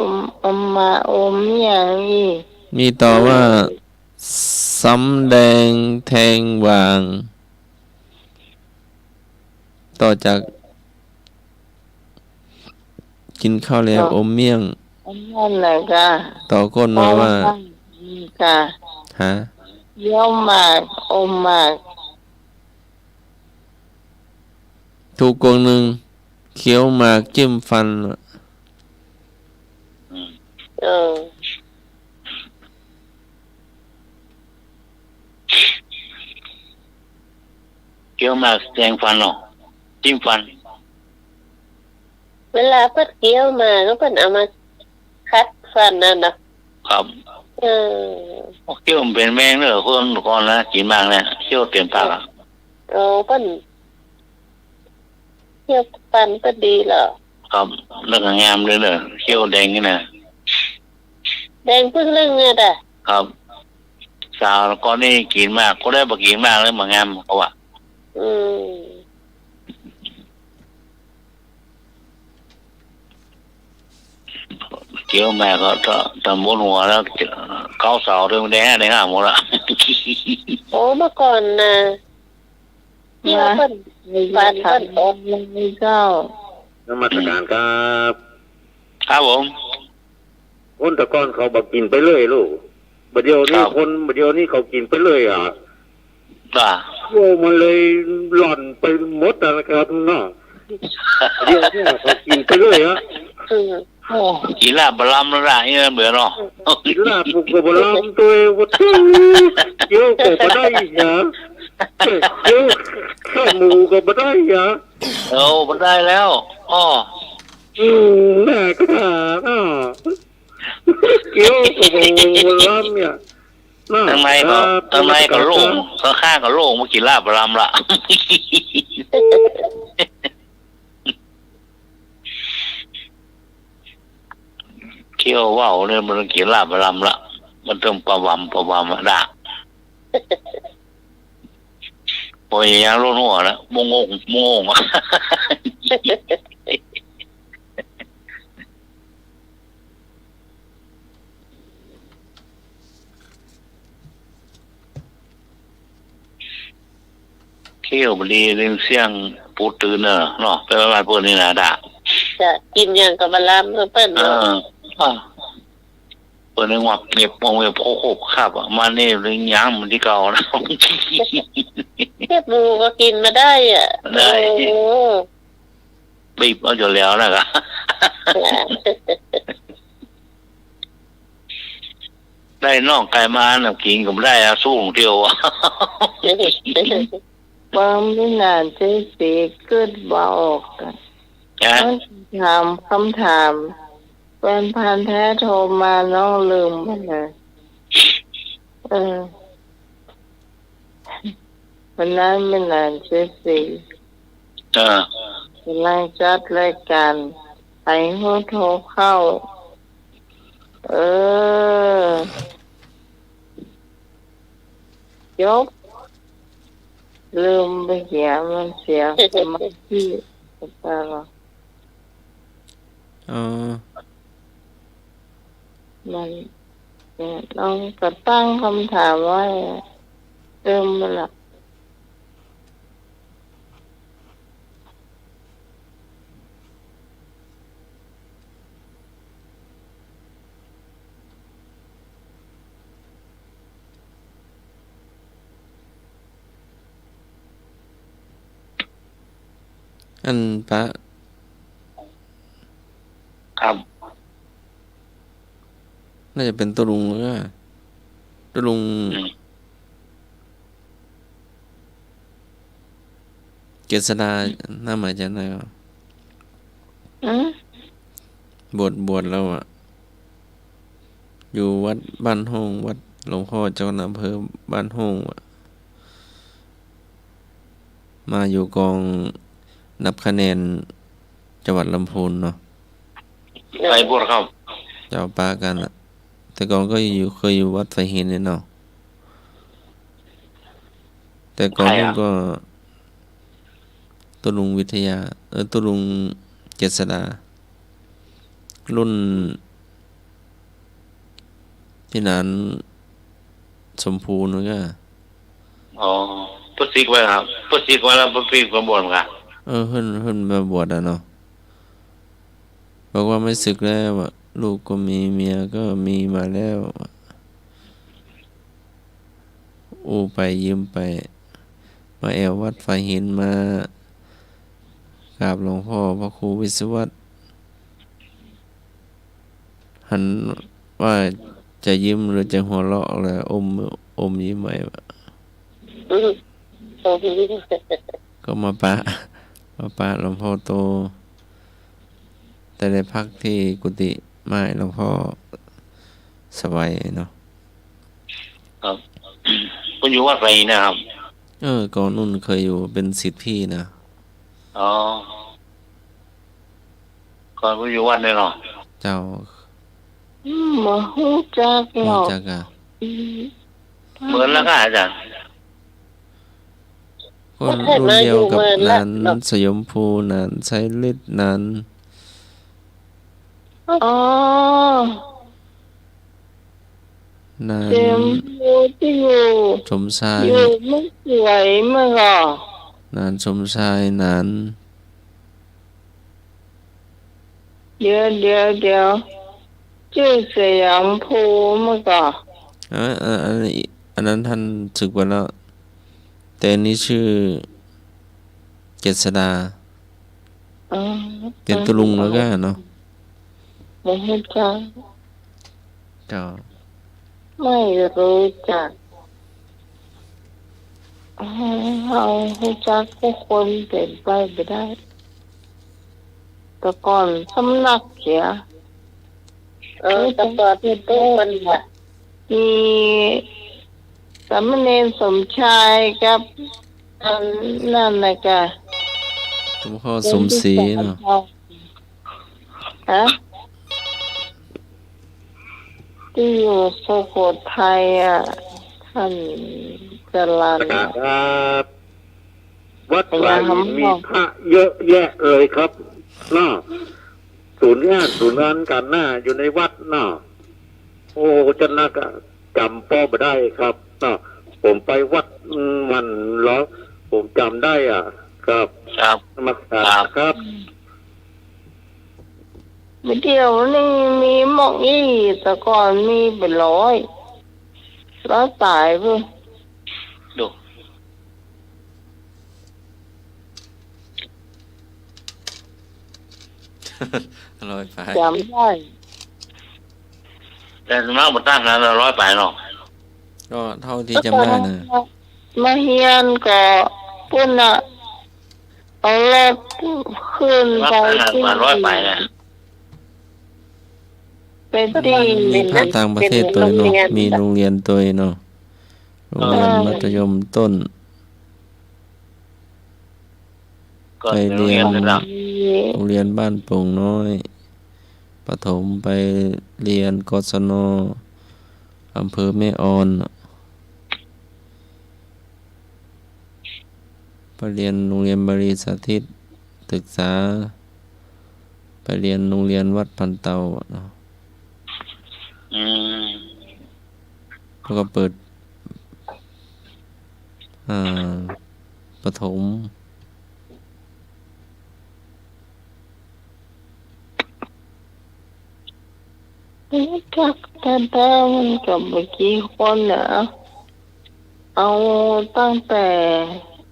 อมมาอมอย่างนี้ มีต่อว่าสำแดงแทงวาง ต่อจากกินข้าวแล้วอมเมี่ยง นั่นแหละจ้ะ ต่อก้นมาว่า จ้ะ ฮะ เยี่ยวหมากอมหมาก ถูกกวงหนึ่งเคี้ยวหมากจิ้มฟัน เออ เกี่ยวหมากแทงฟันหรอจิ้มฟัน เวลาเพิ่นเคี้ยวมาก็เพิ่นเอามาคัดฟันนั่นนะครับ เออ เกี่ยวมันเป็นแมงเนอะคนก่อนนะกินมากเนี่ยเกี่ยวเต็มปากอ่ะ เพิ่นเคี้ยวฟันก็ดีเหรอ ครับแล้วก็งามเลยเนอะเกี่ยวแดงนี่นะ แดงพึ่งเรื่องเงินอ่ะ ครับสาวก่อนนี่กินมากก็ได้บ่กินมากเลยมางามเขาว่า อืม เกี่ยวแม่ก็ตำบลหัวแล้วเก้าเสาเรื่องแดงแดงหมดละ โอ้เมื่อก่อนนะเที่ยวเพิ่น ฟันเพิ่นอมเลยเจ้าน มัสการครับ ครับผม คนแตะก้อนเขาบอกกินไปเลยลูกบัดเดียวนี้คนบัดเดียวนี้เขากินไปเลยอ่ะ จ้า โอ้มันเลยหล่อนไปหมดนะครับเนาะบัดเดียวเนี่ยเขากินไปเลยอ่ะ อืม โอ้กินลาบบะลำแล้วละเนี่ยเบื่อเนาะ กินลาบปุกกับบลามตัววัดเกี่ยวกับบ่ได้หยาเกี่ยวข้าวหมูกับบ่ได้หยา เอาบ่ได้แล้วอ้อ แม่ก็ถามอ่ะเกี่ยวกับบ่ลามเนี่ย ทำไมก็โล่งข้างๆก็โล่งมากินลาบบะลำละ เที่ยวว่าวเนี่ยมันกินลาบบะลำละมันต้องประวำอะด่าพออย่างรู้หัวแล้วมงอ่ะ เที่ยวบดีเรื่องเสียงปูตื่นเนาะไปประมาณพวกนี้นะด่า จะกินอย่างกับบะลามเพิ่น เปิดนึงว่าเก็บมองเว็บโคกครับมาเนี่ยเรื่องย่างมันที่เก่านะ เทียบหมูก็กินมาได้อ่ะ ได้ โอ้ บีบเอาอยู่แล้วนะครับ ได้นอกไก่มาน่ะกินก็ไม่ได้อะสู้ของเดียวอะ บางไม่นานเจ๊สีขึ้นบอกกัน นะ ถามคำถามเป็นพันแท้โทรมาน้องลืมไปเลยวันนั้นไม่นานเจ๊สี เออก ำลังจัดรายการไปหัวโทรเข้า ยกลืมไปเสียมันเสียสมาธิไปแล้ว อ๋อ มันน้องก็ตั้งคำถามไว้ลืมไปละ อันพระ ครับ น่าจะเป็นตัวลุงหรือว่าตัวลุงเกษดาหน้าหมายจะไหนวะ อืม บวชแล้วอ่ะอยู่วัดบ้านห้องวัดหลวงพ่อเจ้าคณะอำเภอบ้านห้องอะมาอยู่กองนับคะแนนจังหวัดลำพูนเนาะ ไปบวชครับ เจ้าป้ากันอ่ะแต่ก่อนก็เคยอยู่วัดไฟเห็นเนี่ยเนาะแต่ก่อนนู้นก็ตุลุงวิทยาตุลุงเจษฎารุ่นพี่นานสมภูนก็ อ๋อพุทธิกไว้ครับพุทธิกไว้แล้วพุทธิกมาบวชกัน ขึ้นมาบวชอ่ะเนาะบอกว่าไม่ศึกแล้วอะลูกก็มีเมียก็มีมาแล้วอู้ไปยืมไปมาแอววัดไฟหินมากราบหลวงพ่อพระครูวิศวัตรหันว่าจะยิ้มหรือจะหัวเราะเลยอมยิ้มไว้ก็มาปะหลวงพ่อโตแต่ได้พักที่กุฏิไม้หลวงพ่อสบายเนาะ ครับคุณอยู่วัดไรนะครับ ก่อนนู่นเคยอยู่เป็นศิษย์พี่นะ อ๋อก่อนคุณอยู่วัดเลยเนาะ เจ้า มาฮู้จักหรอก จักอะ เหมือนแล้วก็อาจารย์ คนรุ่นเดียวกับนันสยมภูนันไซฤทธิ์นัน อ๋อ นัน เต็มอยู่ที่อยู่ สมชาย อยู่ไม่สวยมั้งอ่ะ นันสมชายนัน เดี๋ยวชื่อสยามภูมั้งอ่ะ อันนั้นท่านศึกไปแล้วแต่อันนี้ชื่อเจษฎาเป็นตุลุงแล้วก็เนาะ ไม่รู้จัก เจ้า ไม่รู้จักเรารู้จักผู้คนเป็นไปไม่ได้แต่ก่อนสำนักเสียแต่ก่อนที่ตู้มันมีสามเณรสมชายกับนั่นนะกะ หลวงพ่อสมศรีเนาะ ฮะที่อยู่สุโขทัยอ่ะท่านจรัญ ครับวัดไผ่มีพระเยอะแยะเลยครับเนาะศูนย์งานกันหน้าอยู่ในวัดเนาะโอ้จะน่าจำป้อไม่ได้ครับเนาะผมไปวัดมันแล้วผมจำได้อ่ะ ครับ ครับ นมัสการครับ เดี๋ยวนี้มีหมอกอี้แต่ก่อนมีเป็นร้อยแล้วตายเพิ่ง ดู ลอยไป จำได้ แต่สมัครมาตั้งนั้น100ไปเนาะ ก็เท่าที่จำได้นะ มาเฮียนก็ปุ่นอ่ะเอาแรกขึ้น สมัค ไป รตั้งนั้นมา100ไปนะ เป็นดี มีพระต่างประเทศตัวเนาะมีโรงเรียนตัวเนาะโรงเรียนมัธยมต้น ก็เรียนระดับ โรงเรียนบ้านโป่งน้อยประถมไปเรียนกศนอำเภอแม่ออนไปเรียนโรงเรียนบริสาธิตศึกษาไปเรียนโรงเรียนวัดพันเตาเนาะ แล้วก็เปิดประถม จักแต่มันกับเมื่อกี้คนเนี่ยเอาตั้งแต่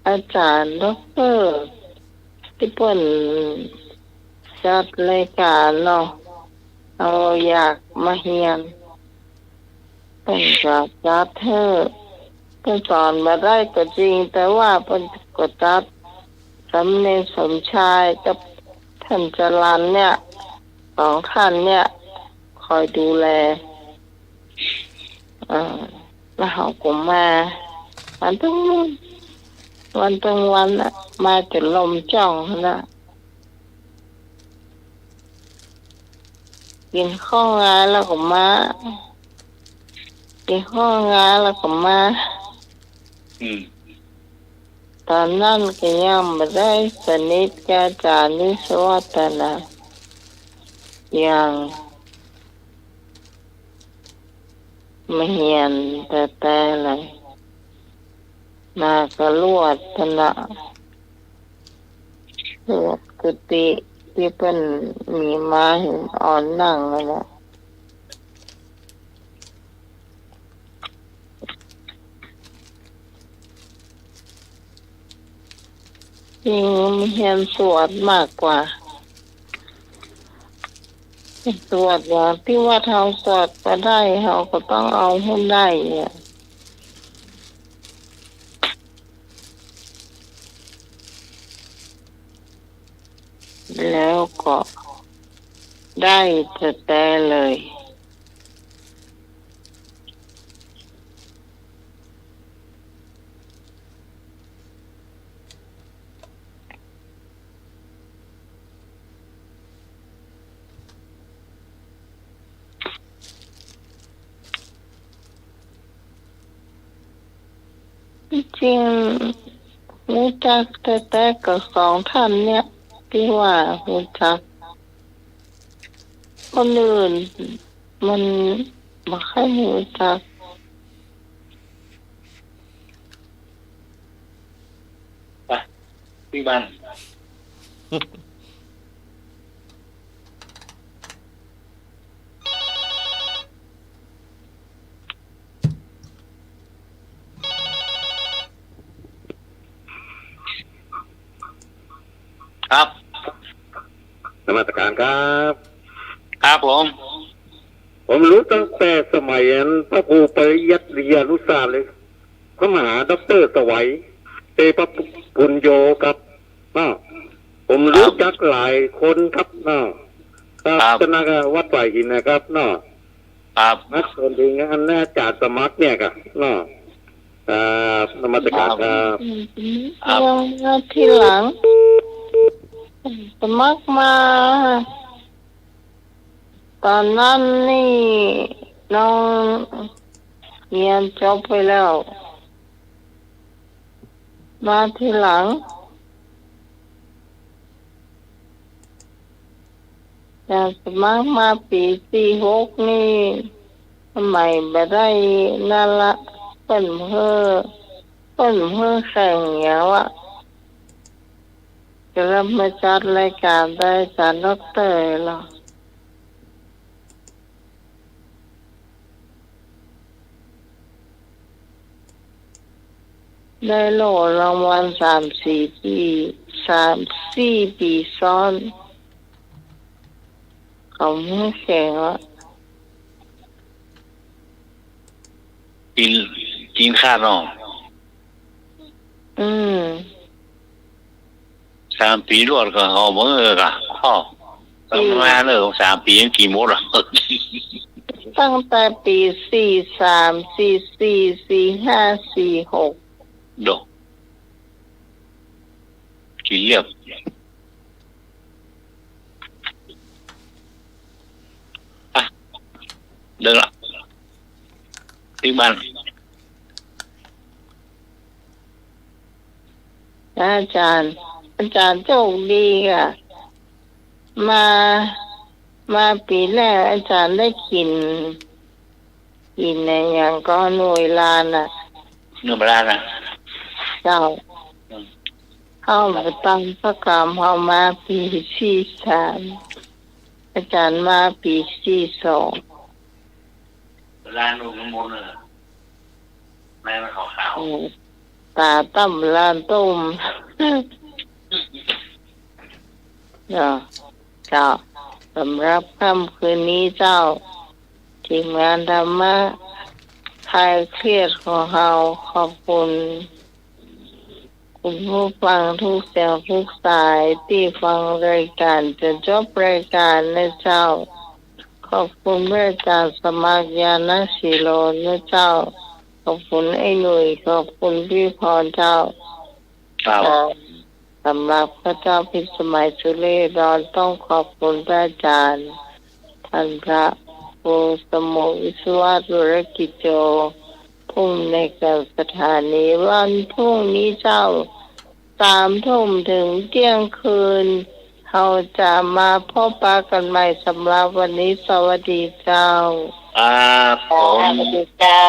อาจารย์ด็อกเตอร์ที่เปิ่นจัดรายการเนาะเอาอยากมาเฮียนเป็นกับจัดเธอเป็นสอนมาได้ก็จริงแต่ว่าเป็นก็จัดสำเนียงสมชายกับท่านจรัญเนี่ย สองท่านเนี่ยคอยดูแลแล้วเขาก็มาวันทั้งวันน่ะมาจนลมจ้องนะกินข้าวงานแล้วก็มากินข้าวงานแล้วก็มาตอนนั้นก็ยังไม่ได้สนิทกับอาจารย์นิสวัฒนะยังไม่เห็นแต่เลยมากระลวดธนะลวดกุฏิที่เป็นมีม้าหินอ่อนนั่งเลยนะจริงมีเห็นสวดมากกว่าสวดอย่างที่ว่าเราสวดก็ได้เราก็ต้องเอาให้ได้เนี่ยแล้วก็ได้แต่เลยจริงรู้จักแต่กับสองท่านเนี่ยที่ว่ารู้จักคนอื่นมันไม่ค่อยรู้จักไปที่บ้านครับนมัสการครับ ครับผมรู้ตั้งแต่สมัยพระครูปริยัติวิทยานุศาสตร์เลยพระมหาดร.สวัยเตปปุญโยครับผมรู้จักหลายคนครับครับคณะวัดไหวหินนะครับครับนักส่วนถึงอันน่าจัดสมัครเนี่ยครับนมัสการครับยังทีหลังสมัครมาตอนนั้นนี่น้องเรียนจบไปแล้วมาทีหลังแต่สมัครมาปี46นี่ทำไมไม่ได้นั่นละเพิ่นเพื่อแข่งอย่างวะจะเริ่มมาจัดรายการได้อาจารย์ดร.หรอได้โล่รางวัล3-4 ปีซ้อนเขาไม่แข่งวะกินข้าวน้อง3 ปีรวดก็เอาเมื่อกะข้อตั้งมาเลย3 ปียังกี่โมดหรอตั้งแต่ปี43 44 45 46ดอกกี่เรียบเดินละที่บ้านอาจารย์โชคดีค่ะมาปีแรกอาจารย์ได้กินในอย่างก็หน่วยลานน่ะเจ้าเข้าไปตั้งพระกรรมเข้ามาปี43อาจารย์มาปี42ลานลูกน้ำมนต์เลยแม่มันขาวตาตั้มลานต้มเจ้าสำหรับค่ำคืนนี้เจ้าทีมงานธรรมะคลายเครียดของเราขอบคุณค คุณผู้ฟังทุกเสียงทุกสายที่ฟังรายการจนจบรายการนะเจ้าขอบคุณพระอาจารย์สมัครยาณศิโรนะเจ้าขอบคุณไอ้หนุ่ยขอบคุณพี่พรเจ้า ครับ สำหรับพระเจ้าพิสมัยสุเรศรต้องขอบคุณพระอาจารย์ท่านพระครูสมุวิศวะธุรกิจโจผู้ในการสถานีวันพรุ่งนี้เจ้า3 ทุ่มถึงเที่ยงคืนเราจะมาพบปะกันใหม่สำหรับวันนี้สวัสดีเจ้า ครับผม สวัสดีเจ้า